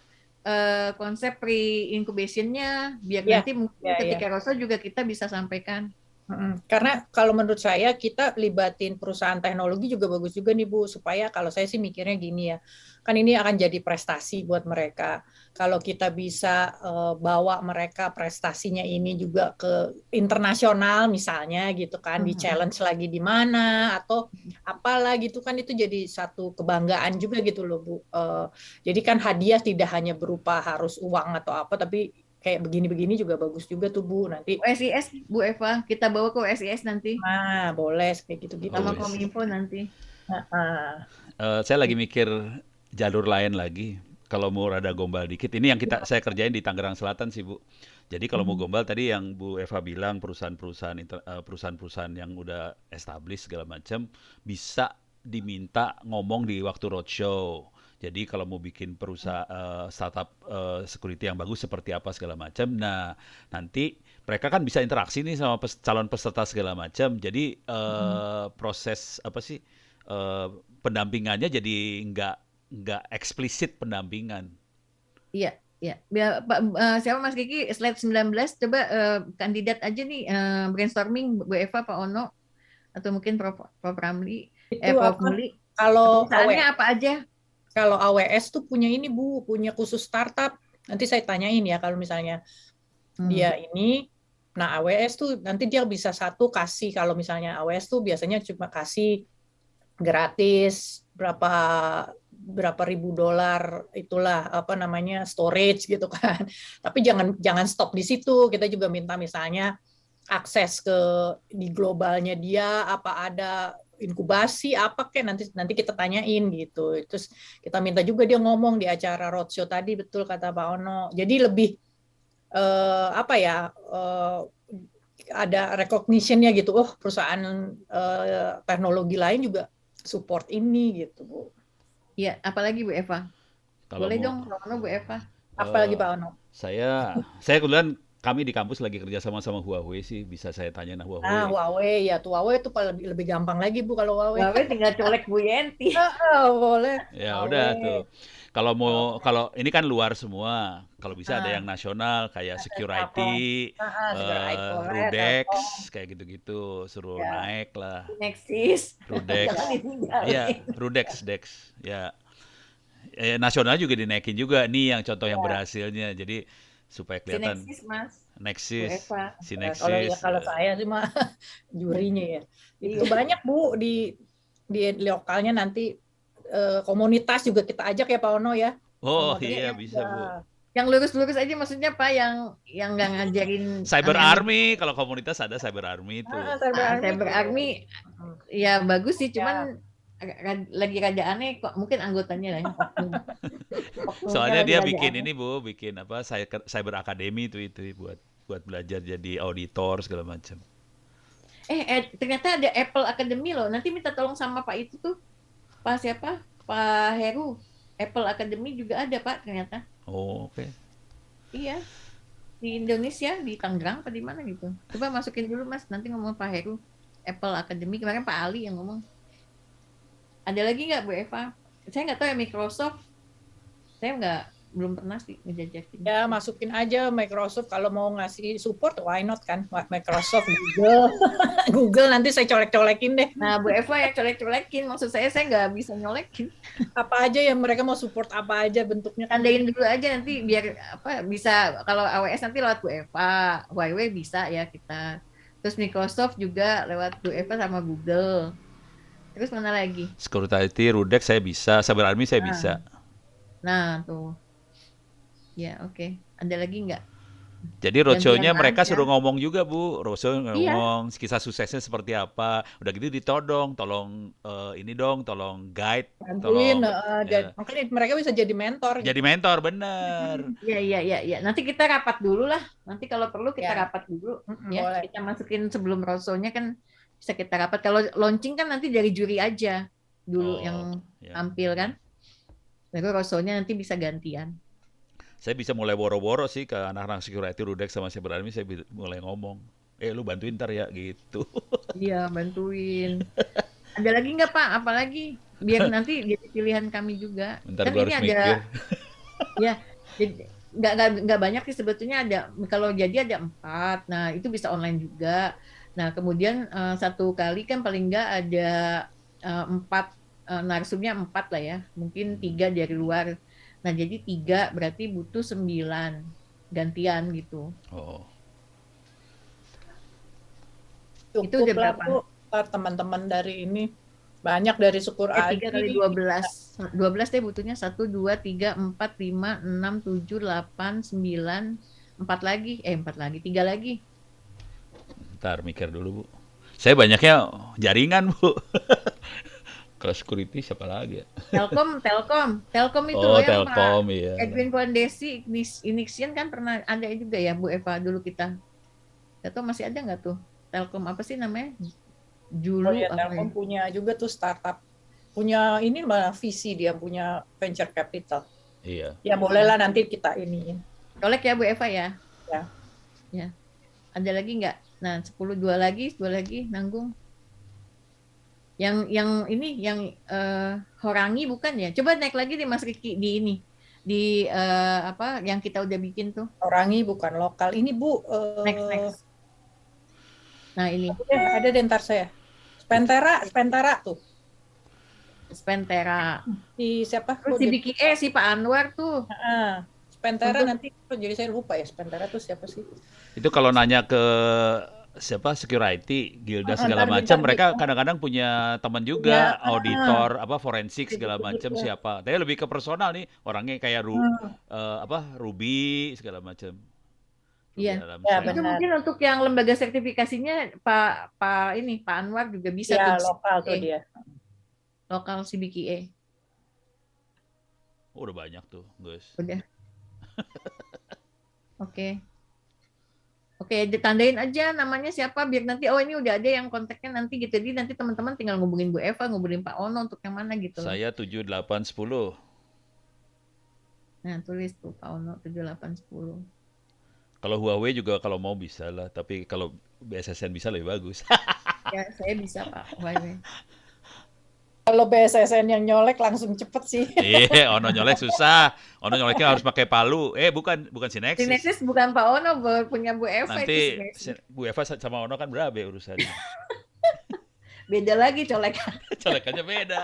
B: konsep pre-incubation-nya, biar
E: Ya,
B: nanti mungkin
E: ya.
B: ketika roadshow juga kita bisa sampaikan.
E: Karena kalau menurut saya kita libatin perusahaan teknologi juga bagus juga nih Bu, supaya kalau saya sih mikirnya gini ya, kan ini akan jadi prestasi buat mereka. Kalau kita bisa bawa mereka prestasinya ini juga ke internasional misalnya gitu kan, di challenge lagi di mana atau apalah gitu kan, itu jadi satu kebanggaan juga gitu loh Bu. Jadi kan hadiah tidak hanya berupa harus uang atau apa, tapi kayak begini-begini juga bagus juga tuh Bu nanti.
B: USIS, Bu Eva, kita bawa ke USIS nanti.
E: Nah, boleh kayak gitu-gitu.
B: Sama
D: Bagus.
B: Kominfo nanti.
D: Saya lagi mikir jalur lain lagi. Kalau mau rada gombal dikit, ini yang saya kerjain di Tangerang Selatan sih Bu. Jadi kalau mau gombal tadi yang Bu Eva bilang perusahaan-perusahaan yang udah established segala macam bisa diminta ngomong di waktu roadshow. Jadi kalau mau bikin perusahaan startup security yang bagus seperti apa segala macam, nah nanti mereka kan bisa interaksi nih sama calon peserta segala macam. Jadi proses apa sih pendampingannya jadi nggak eksplisit pendampingan.
B: Iya, iya. Siapa Mas Kiki? Slide 19, coba kandidat aja nih brainstorming Bu Eva, Pak Ono, atau mungkin Prof Ramli,
E: Itu
B: Prof
E: apa?
B: Muli.
E: Kalau
B: Perusahaannya apa aja?
E: Kalau AWS tuh punya ini Bu, punya khusus startup. Nanti saya tanyain ya kalau misalnya dia ini, nah AWS tuh nanti dia bisa satu kasih, kalau misalnya AWS tuh biasanya cuma kasih gratis berapa ribu dolar itulah apa namanya storage gitu kan. Tapi jangan stop di situ. Kita juga minta misalnya akses ke di globalnya dia, apa ada inkubasi apa kayak nanti kita tanyain gitu. Terus kita minta juga dia ngomong di acara roadshow tadi, betul kata Pak Ono. Jadi lebih apa ya ada recognition-nya gitu. Oh, perusahaan teknologi lain juga support ini gitu, Bu.
B: Iya, apalagi Bu Eva?
D: Kalau
B: Boleh
D: mau
B: dong, Pak Ono, Bu Eva.
E: Apalagi
D: eh,
E: Pak Ono?
D: saya kebetulan kami di kampus lagi kerja sama sama Huawei sih, bisa saya tanya nah
E: Ah,
D: Huawei.
E: Huawei ya, tuh Huawei itu paling lebih gampang lagi Bu kalau Huawei.
B: Huawei tinggal colek Bu Yenti.
E: Boleh.
D: Ya udah tuh.
E: Huawei.
D: Kalau kalau ini kan luar semua. Kalau bisa ada yang
E: Ah,
D: nasional kayak
E: ada Telkom.
D: Security,
E: Segera boleh
D: Rudex
E: Telkom.
D: kayak gitu-gitu, suruh
E: Ya.
D: naik lah.
B: Nexis.
D: Rudex.
B: Jangan
D: Iya,
B: ditinggalin.
D: Rudex, Dex. Ya, nasional juga dinaikin juga nih yang contoh yang
E: Ya.
D: berhasilnya. Jadi supaya
B: Si
D: kelihatan
B: Nexis, Mas. Bu
D: Nexis,
B: Eva.
D: si
E: Ya, kalau
D: Nexis.
E: saya sih mah jurinya ya. Itu
B: Iya.
E: banyak Bu di lokalnya nanti komunitas juga kita ajak ya Pak Ono ya.
D: Oh
E: Sama
D: iya
E: BEM.
D: bisa Bu.
B: Yang lurus-lurus aja maksudnya Pak, yang nggak ngajarin
D: Cyber
B: aneh-aneh.
D: Army, kalau komunitas ada Cyber Army itu.
E: Cyber Army.
B: Cyber Army ya bagus sih,
E: Ya.
B: cuman lagi rada aneh kok, mungkin anggotanya lah ya. Oknumnya
D: Soalnya
B: lagi
D: dia
B: rada
D: bikin
B: aneh.
D: ini Bu, bikin apa Cyber Academy itu buat belajar jadi auditor segala macam.
B: Ternyata ada Apple Academy loh. Nanti minta tolong sama Pak itu tuh, Pak siapa? Pak Heru. Apple Academy juga ada Pak ternyata.
D: Oh, oke.
B: Iya, di Indonesia, di Tangerang apa di mana gitu. Coba masukin dulu Mas, nanti ngomong Pak Heru. Apple Academy, kemarin Pak Ali yang ngomong. Ada lagi nggak Bu Eva? Saya nggak tahu ya Microsoft. Saya belum pernah sih ngejajakin.
E: Ya masukin aja Microsoft kalau mau ngasih support, why not kan? Microsoft, Google, Google nanti saya colek-colekin deh.
B: Nah, Bu Eva yang colek-colekin, maksud saya nggak bisa nyolekin.
E: Apa aja yang mereka mau support, apa aja bentuknya.
B: Tandain dulu aja nanti biar apa bisa, kalau AWS nanti lewat Bu Eva, Huawei bisa ya kita. Terus Microsoft juga lewat Bu Eva sama Google. Terus mana lagi?
D: Security, Rudex saya bisa, Cyber Army saya bisa.
B: Nah, tuh. Ya, oke. Ada lagi nggak?
D: Jadi roadshow-nya
B: Gantian
D: mereka
B: aja.
D: suruh ngomong juga Bu, roadshow
B: Iya.
D: ngomong kisah suksesnya seperti apa. Udah gitu ditodong, tolong ini dong, tolong guide,
E: Bantuin,
D: ya.
E: makanya mereka bisa jadi mentor.
D: Jadi mentor bener.
B: Iya. Nanti kita rapat dulu lah. Nanti kalau perlu kita
E: Ya.
B: rapat dulu.
E: Mm-mm,
B: Ya,
E: boleh.
B: kita masukin sebelum roadshow-nya kan bisa kita rapat. Kalau launching kan nanti dari juri aja dulu
D: Oh,
B: yang
D: ya.
B: tampil kan. Lalu roadshow-nya nanti bisa gantian.
D: Saya bisa mulai boro-boro sih ke anak-anak security, Rudex sama Cyber Army, saya mulai ngomong. Lu bantuin ntar ya gitu.
B: Iya, bantuin. Ada lagi nggak Pak? Apalagi biar nanti jadi pilihan kami juga.
D: Bentar
B: Kan
D: gua
B: ini
D: harus
B: ada,
D: mikir.
B: ya, jadi nggak banyak sih sebetulnya, ada kalau jadi ada 4. Nah itu bisa online juga. Nah kemudian satu kali kan paling nggak ada 4 narsumnya 4 lah ya. Mungkin 3 dari luar. Nah jadi 3 berarti butuh 9 gantian gitu.
D: Oh.
E: Cukup
B: Itu udah
E: lah
B: berapa?
E: Bu, teman-teman dari ini banyak dari Syukur
B: 3 kali
E: Adi.
B: 12. 12 deh butuhnya. 1, 2, 3, 4, 5, 6, 7, 8, 9, 4 lagi. 4 lagi, 3 lagi.
D: Ntar mikir dulu Bu. Saya banyaknya jaringan Bu. Kalau security siapa lagi ya?
B: Telkom itu
D: Oh,
B: loh yang
D: Telkom
B: Pak
D: iya.
B: Edwin Fondesi Inixian kan pernah ada juga ya Bu Eva dulu kita. Gak tahu masih ada nggak tuh? Telkom apa sih namanya? Julu
E: Ya,
B: apa
E: Telkom
B: ya?
E: punya juga tuh startup. Punya ini malah visi, dia punya venture capital.
D: Iya.
E: Ya bolehlah nanti kita iniin.
B: Colek ya Bu Eva ya.
E: Ya.
B: Ya. Ada lagi nggak? Nah 10 2 lagi nanggung. Yang ini yang Horangi bukan ya? Coba naik lagi deh Mas Riki di ini. Di apa yang kita udah bikin tuh.
E: Orangi bukan lokal. Ini Bu.
B: Next. Nah ini
E: Ada deh ntar saya. Spentera tuh.
B: Spentera.
E: Si siapa?
B: Terus si Biki si Pak Anwar tuh.
E: Spentera
B: Untuk-
E: nanti jadi saya lupa ya. Spentera tuh siapa sih?
D: Itu kalau nanya ke siapa security, Gilda segala
E: ntar
D: macam,
E: minta
D: mereka
E: gitu.
D: kadang-kadang punya teman juga,
E: Punya,
D: auditor, apa forensik segala
E: Gitu-gitu.
D: macam siapa. Tapi lebih ke personal nih, orangnya kayak Ruby segala macam. Ruby
B: Iya.
D: Alamsyah.
E: Ya,
B: Itu
E: benar.
B: mungkin untuk yang lembaga sertifikasinya Pak Anwar juga bisa
E: Ya
B: tuh
E: lokal tuh
B: CBQE,
E: dia.
B: lokal CBQE.
D: Oh, udah banyak tuh, guys.
B: Udah. Oke. Oke, ditandain aja namanya siapa biar nanti ini udah ada yang kontaknya nanti gitu. Jadi nanti teman-teman tinggal ngubungin Bu Eva, ngubungin Pak Ono untuk yang mana gitu loh.
D: Saya 7, 8, 10.
B: Nah, tulis tuh Pak Ono 7810.
D: Kalau Huawei juga kalau mau bisa lah, tapi kalau BSSN bisa lebih bagus.
B: Ya, saya bisa Pak. Huawei.
E: Kalau BSSN yang nyolek langsung cepet sih.
D: Iya, Ono nyolek susah. Ono nyoleknya harus pakai palu. Bukan Sinexis.
B: Sinexis bukan Pak Ono, punya Bu Eva itu
D: Nanti
B: Sinexis.
D: Bu Eva sama Ono kan berabe urusannya.
B: Beda lagi colekan.
D: Colekannya beda.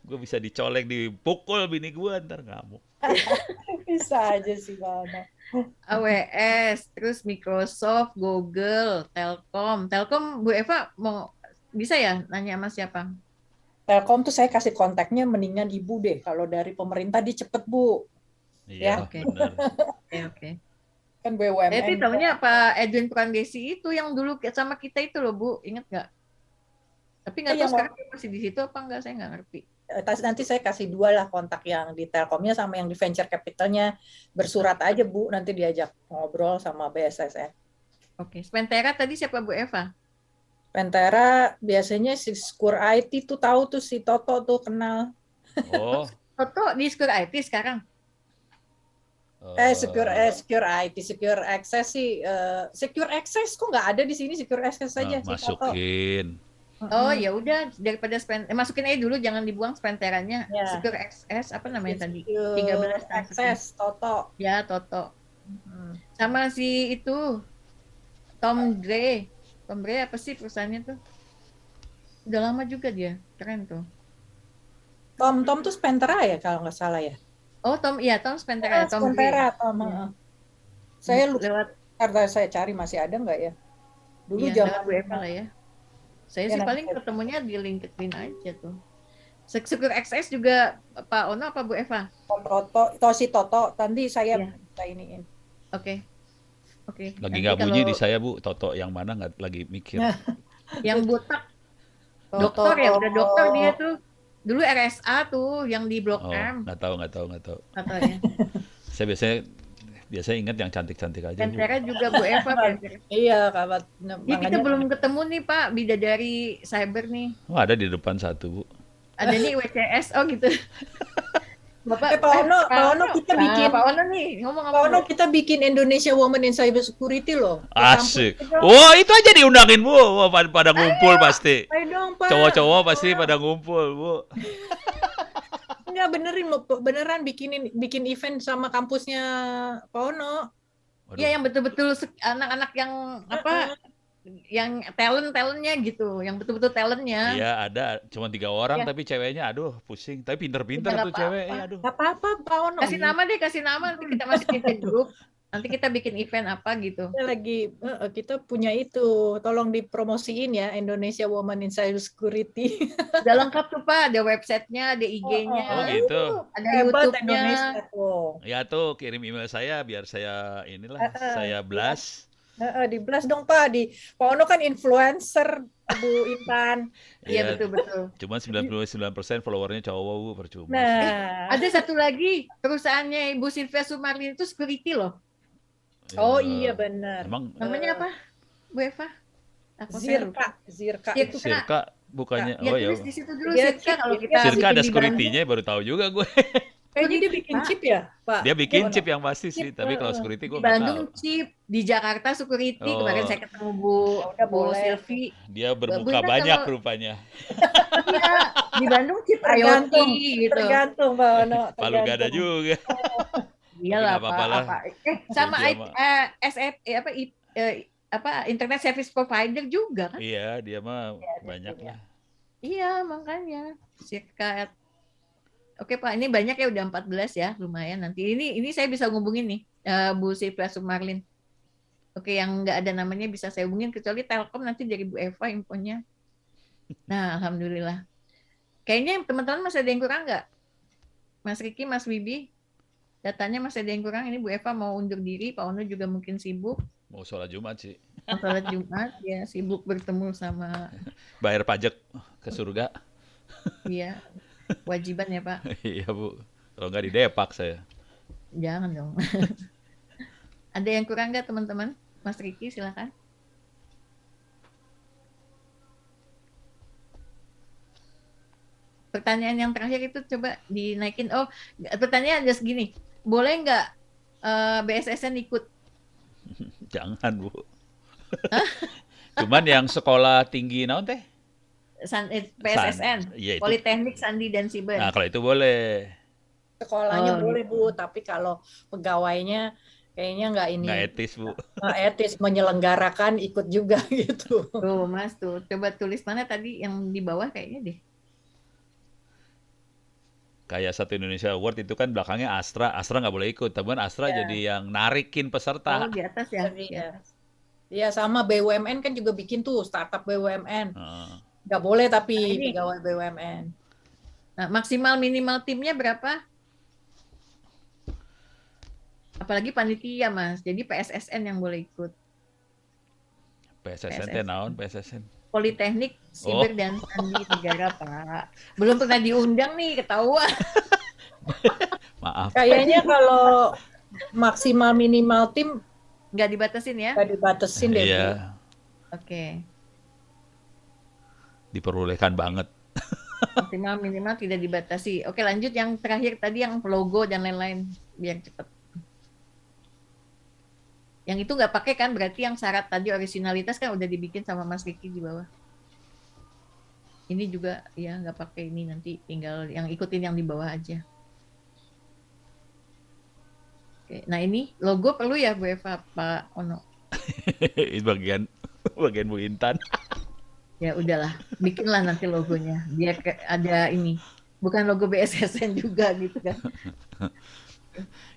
D: Gue bisa dicolek, dipukul bini gue ntar ngamuk.
E: Bisa aja sih Pak Ono.
B: AWS, terus Microsoft, Google, Telkom. Telkom Bu Eva mau bisa ya nanya sama siapa?
E: Telkom tuh saya kasih kontaknya mendingan Ibu deh. Kalau dari pemerintah dia cepet Bu.
D: Iya,
B: Oke.
D: benar.
B: Oke.
E: Kan BUMN.
B: Tapi tahunya Pak Edwin Pranggesi itu yang dulu sama kita itu loh Bu, ingat nggak? Tapi nggak tahu
E: Yang
B: sekarang dia masih di situ apa enggak, saya nggak ngerti.
E: Nanti saya kasih 2 lah kontak yang di Telkomnya sama yang di venture capitalnya. Bersurat aja Bu, nanti diajak ngobrol sama BSSN.
B: Oke, Spentera tadi siapa Bu Eva?
E: Pentera biasanya si Skur IT tuh tahu tuh si Toto tuh kenal.
D: Oh.
B: Toto di Secure IT sekarang.
E: Secure IT, Secure Access sih. Secure Access kok nggak ada di sini Secure Access saja si Toto.
D: masukin.
B: Oh ya udah daripada masukin aja dulu, jangan dibuang Spenteranya.
E: Ya.
B: Secure XS apa namanya tadi?
E: Secure
B: 13
E: Access Toto.
B: Ya, Toto. Sama si itu Tom Gray. Tom Gray apa sih perusahaannya tuh? Udah lama juga dia, keren tuh.
E: Tom tuh Spentera ya kalau nggak salah ya.
B: Oh, Tom Spentera, Tom Gray.
E: Spentera, Tom.
B: Iya.
E: Saya lupa
B: Lewat
E: karena saya cari masih ada nggak ya. Dulu
B: iya,
E: zaman
B: lewat Bu Eva lah ya. Saya
E: Ya,
B: sih
E: nanti
B: paling
E: saya-
B: ketemunya di LinkedIn aja tuh. Secure XS juga Pak Ono apa Bu Eva?
E: si Toto. Nanti saya
B: Iya.
E: bisa iniin.
B: Oke. Oke.
D: Lagi
B: Nanti
D: nggak bunyi
B: kalau
D: di saya Bu, Toto yang mana nggak lagi mikir.
B: yang botak
E: Toto.
B: dokter ya, udah dokter dia tuh. Dulu RSA tuh yang di Blok
D: Oh,
B: M
D: nggak tahu.
B: katanya.
D: Saya biasanya ingat yang cantik-cantik aja Bu.
B: Spentera juga Bu Eva.
E: Iya, kabat.
B: Ya, kita belum ketemu nih Pak, bidadari cyber nih.
D: Oh, ada di depan satu Bu.
B: Ada nih WCS, oh gitu. Bapak,
E: Pak Ono kita bikin
B: Pak Ono nih ngomong
E: Pak Ono
B: apa?
E: kita bikin Indonesia Women in Cyber Security loh. Di
D: Asik.
E: kampus juga.
D: Oh, itu aja diundangin Bu. Wah, pada ngumpul pasti.
E: Ayo dong Pak.
D: Cowok-cowok pasti pada ngumpul Bu.
E: Enggak beneran bikin event sama kampusnya Pak Ono.
D: Waduh.
B: Iya, yang betul-betul anak-anak yang apa? Yang talentnya gitu, yang betul-betul talentnya.
D: Iya, ada cuma 3 orang
B: Iya.
D: tapi ceweknya aduh pusing. Tapi pinter-pinter
B: Udah
D: tuh
B: nggak
D: cewek.
B: apa-apa.
D: Ya, aduh.
E: Gak apa-apa Pak Ono.
B: Kasih nama nanti kita masukin ke grup. Nanti kita bikin event apa gitu.
E: Kita punya itu. Tolong dipromosiin ya Indonesia Women in Cyber Security.
B: Udah lengkap tuh Pak, ada websitenya, ada IG-nya,
D: Oh, gitu.
B: ada
E: Hebat
B: YouTube-nya.
E: Indonesia tuh.
D: Ya tuh kirim email saya biar saya saya blast.
E: Di blast dong Pak. Pak Ono kan influencer Bu Intan.
B: Iya, betul-betul.
D: Cuma 99% followernya cowok Bu, percuma.
E: Nah,
B: Ada satu lagi, perusahaannya Ibu Sylvia Sumarlin itu security loh.
E: oh
D: Ya,
E: iya benar.
D: Emang
B: Namanya apa, Bu Eva? Aku saya lupa.
E: Zirka.
B: Iya,
E: Itu
D: Sirka bukannya
B: Ya,
D: oh ya.
B: tulis di situ dulu
E: Dia
B: Sirka kalau kita
D: Sirka
B: bikin
D: ada
B: di
D: security-nya baru tahu juga gue.
E: kayaknya dia bikin
B: Pak.
E: chip ya, Pak.
D: Dia bikin
E: Ono.
D: chip yang pasti sih,
E: Chip,
D: tapi kalau
E: heeh.
D: security gue
B: Bandung. Di
D: nggak
B: Bandung
D: tahu.
B: chip, di Jakarta security.
D: Oh.
B: Kemarin saya ketemu Bu
E: Udah boleh.
B: Sylvie.
D: Dia bermuka
B: Intan
D: banyak
B: kalau-
D: rupanya.
B: Iya, di Bandung chip IoT
E: Tergantung,
B: gitu.
E: Tergantung Pak Ono.
D: Palu gak ada juga.
B: Iyalah
D: Tapi nggak apa-apa lah.
B: sama
D: Dia mah-
B: Internet Service Provider juga kan?
D: Iya, dia mah banyak lah.
B: Iya, makanya Sirka. Oke Pak, ini banyak ya, udah 14 ya, lumayan. Nanti ini saya bisa ngubungin nih Bu Sylvia Sumarlin. Oke, yang nggak ada namanya bisa saya hubungin, kecuali Telkom nanti dari Bu Eva infonya. Nah, alhamdulillah. Kayaknya teman-teman masih ada yang kurang nggak? Mas Riki, Mas Wibi, datanya masih ada yang kurang. Ini Bu Eva mau undur diri, Pak Ono juga mungkin sibuk.
D: Mau sholat Jumat sih.
B: Mau sholat Jumat, ya sibuk bertemu sama
D: Bayar pajak ke surga.
B: dia. Kewajiban ya Pak.
D: Iya Bu. Kalau nggak di Depak saya.
B: Jangan dong. Ada yang kurang nggak teman-teman? Mas Riki silakan. pertanyaan yang terakhir itu coba dinaikin. Oh, pertanyaan ada segini. Boleh nggak BSSN ikut?
D: Jangan, Bu. Cuman yang sekolah tinggi naon teh?
B: PSSN,
D: Iya itu.
B: Politeknik Sandi dan Siber.
D: Nah, kalau itu boleh.
E: Sekolahnya
B: Oh,
E: boleh Bu, tapi kalau pegawainya kayaknya nggak ini,
D: Nggak etis, Bu.
E: nggak etis menyelenggarakan ikut juga gitu.
B: Tuh, Mas, tuh. Coba tulis mana tadi yang di bawah kayaknya deh.
D: Kayak Satu Indonesia Award itu kan belakangnya Astra. Astra nggak boleh ikut. Tapi Astra
E: Ya.
D: jadi yang narikin peserta.
B: Oh, di atas ya.
E: Iya. Iya, sama BUMN kan juga bikin tuh startup BUMN.
D: Heeh.
E: Nggak boleh tapi
B: Nah, ini.
E: pegawai BUMN.
B: Nah, maksimal minimal timnya berapa? Apalagi panitia, Mas. Jadi PSSN yang boleh ikut.
D: PSSN teh naon PSSN?
B: Politeknik Siber dan Sandi Negara, Pak. Belum pernah diundang nih, ketahuan.
D: Maaf.
E: Kayaknya kalau maksimal minimal tim
B: Nggak dibatasin ya?
E: nggak dibatasin deh Bu.
D: Iya,
B: Oke.
D: diperbolehkan banget.
B: Maksimal minimal tidak dibatasi. Oke, lanjut yang terakhir tadi yang logo dan lain-lain biar cepat. Yang itu nggak pakai kan, berarti yang syarat tadi originalitas kan udah dibikin sama Mas Riki di bawah. Ini juga ya nggak pakai, ini nanti tinggal yang ikutin yang di bawah aja. Oke, nah ini logo perlu ya Bu Eva, Pak Ono?
D: Itu bagian Bu Intan.
B: Ya udahlah, bikinlah nanti logonya biar ada ini. Bukan logo BSSN juga gitu kan.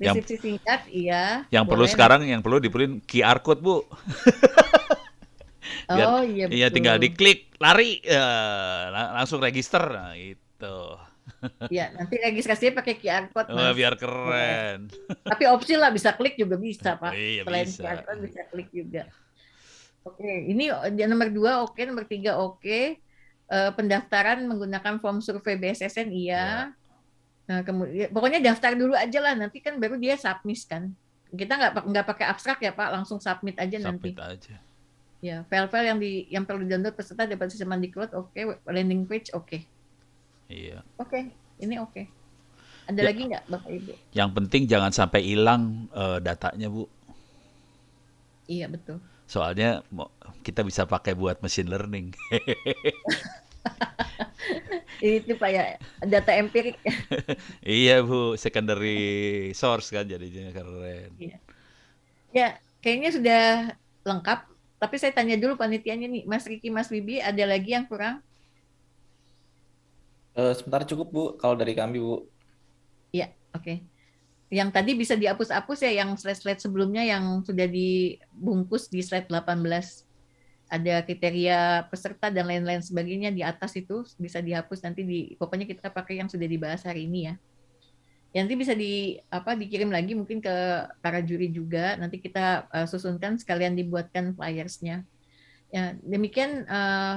D: Yang-
B: Deskripsi singkat, iya.
D: Yang perlu
B: boleh.
D: sekarang yang perlu dipulin QR code, Bu. biar-
B: Oh iya betul.
D: Iya, tinggal diklik, lari, langsung register. Nah, itu.
B: Iya, nanti registrasinya pakai QR code,
D: Wah,
B: Mas.
D: biar keren.
B: Tapi opsi lah, bisa klik juga bisa, Pak.
D: Iya,
B: Selain
D: bisa.
B: QR code bisa klik juga. Oke, ini dia nomor 2 oke, nomor 3 oke. Pendaftaran menggunakan form survei BSSN iya. Nah, kemudian pokoknya daftar dulu aja lah, nanti kan baru dia submit kan. Kita nggak pakai abstrak ya Pak, langsung submit aja nanti.
D: Submit aja.
B: Ya, file-file yang perlu download peserta dapat sistem Diklat oke, landing page oke.
D: Iya.
B: Oke, ini oke. Ada
D: Ya.
B: lagi nggak Bapak Ibu?
D: Yang penting jangan sampai hilang datanya, Bu.
B: Iya betul.
D: Soalnya kita bisa pakai buat machine learning.
B: Itu Pak ya, data empirik.
D: Iya, Bu, secondary source kan jadinya keren.
B: Ya, kayaknya sudah lengkap. Tapi saya tanya dulu panitianya nih, Mas Riki, Mas Bibi, ada lagi yang kurang?
F: Sebentar cukup Bu, kalau dari kami Bu.
B: Iya, oke. Yang tadi bisa dihapus-hapus ya, yang slide-slide sebelumnya yang sudah dibungkus di slide 18. Ada kriteria peserta dan lain-lain sebagainya di atas itu bisa dihapus nanti pokoknya kita pakai yang sudah dibahas hari ini ya. Ya, nanti bisa dikirim lagi mungkin ke para juri juga. Nanti kita susunkan sekalian dibuatkan flyers-nya. Ya, demikian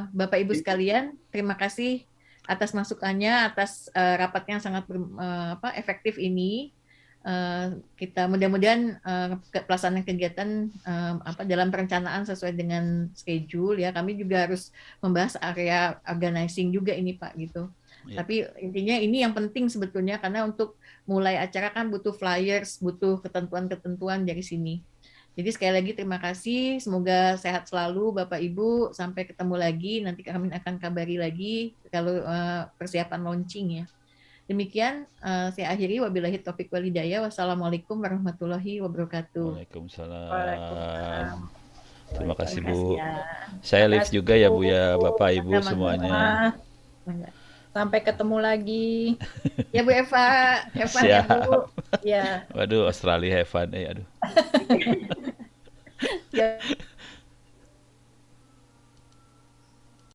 B: Bapak Ibu sekalian, terima kasih atas masukannya, atas rapatnya yang sangat efektif ini. Kita mudah-mudahan pelaksanaan kegiatan dalam perencanaan sesuai dengan schedule ya. Kami juga harus membahas area organizing juga ini Pak gitu.
D: Ya.
B: Tapi intinya ini yang penting sebetulnya karena untuk mulai acara kan butuh flyers, butuh ketentuan-ketentuan dari sini. Jadi sekali lagi terima kasih, semoga sehat selalu Bapak Ibu, sampai ketemu lagi, nanti kami akan kabari lagi kalau persiapan launching ya. Demikian saya akhiri, wabillahi taufiq wal hidayah, wassalamualaikum warahmatullahi wabarakatuh.
D: Waalaikumsalam. Terima kasih Bu.
B: Ya.
D: Saya live juga ya Bu ya, Bapak Ibu
B: Sama-sama.
D: semuanya.
E: Sampai ketemu lagi.
B: Ya Bu Eva, Evan ya
D: Siap.
B: Bu.
E: Ya.
D: Waduh, Australia have fun. Aduh.
B: Ya.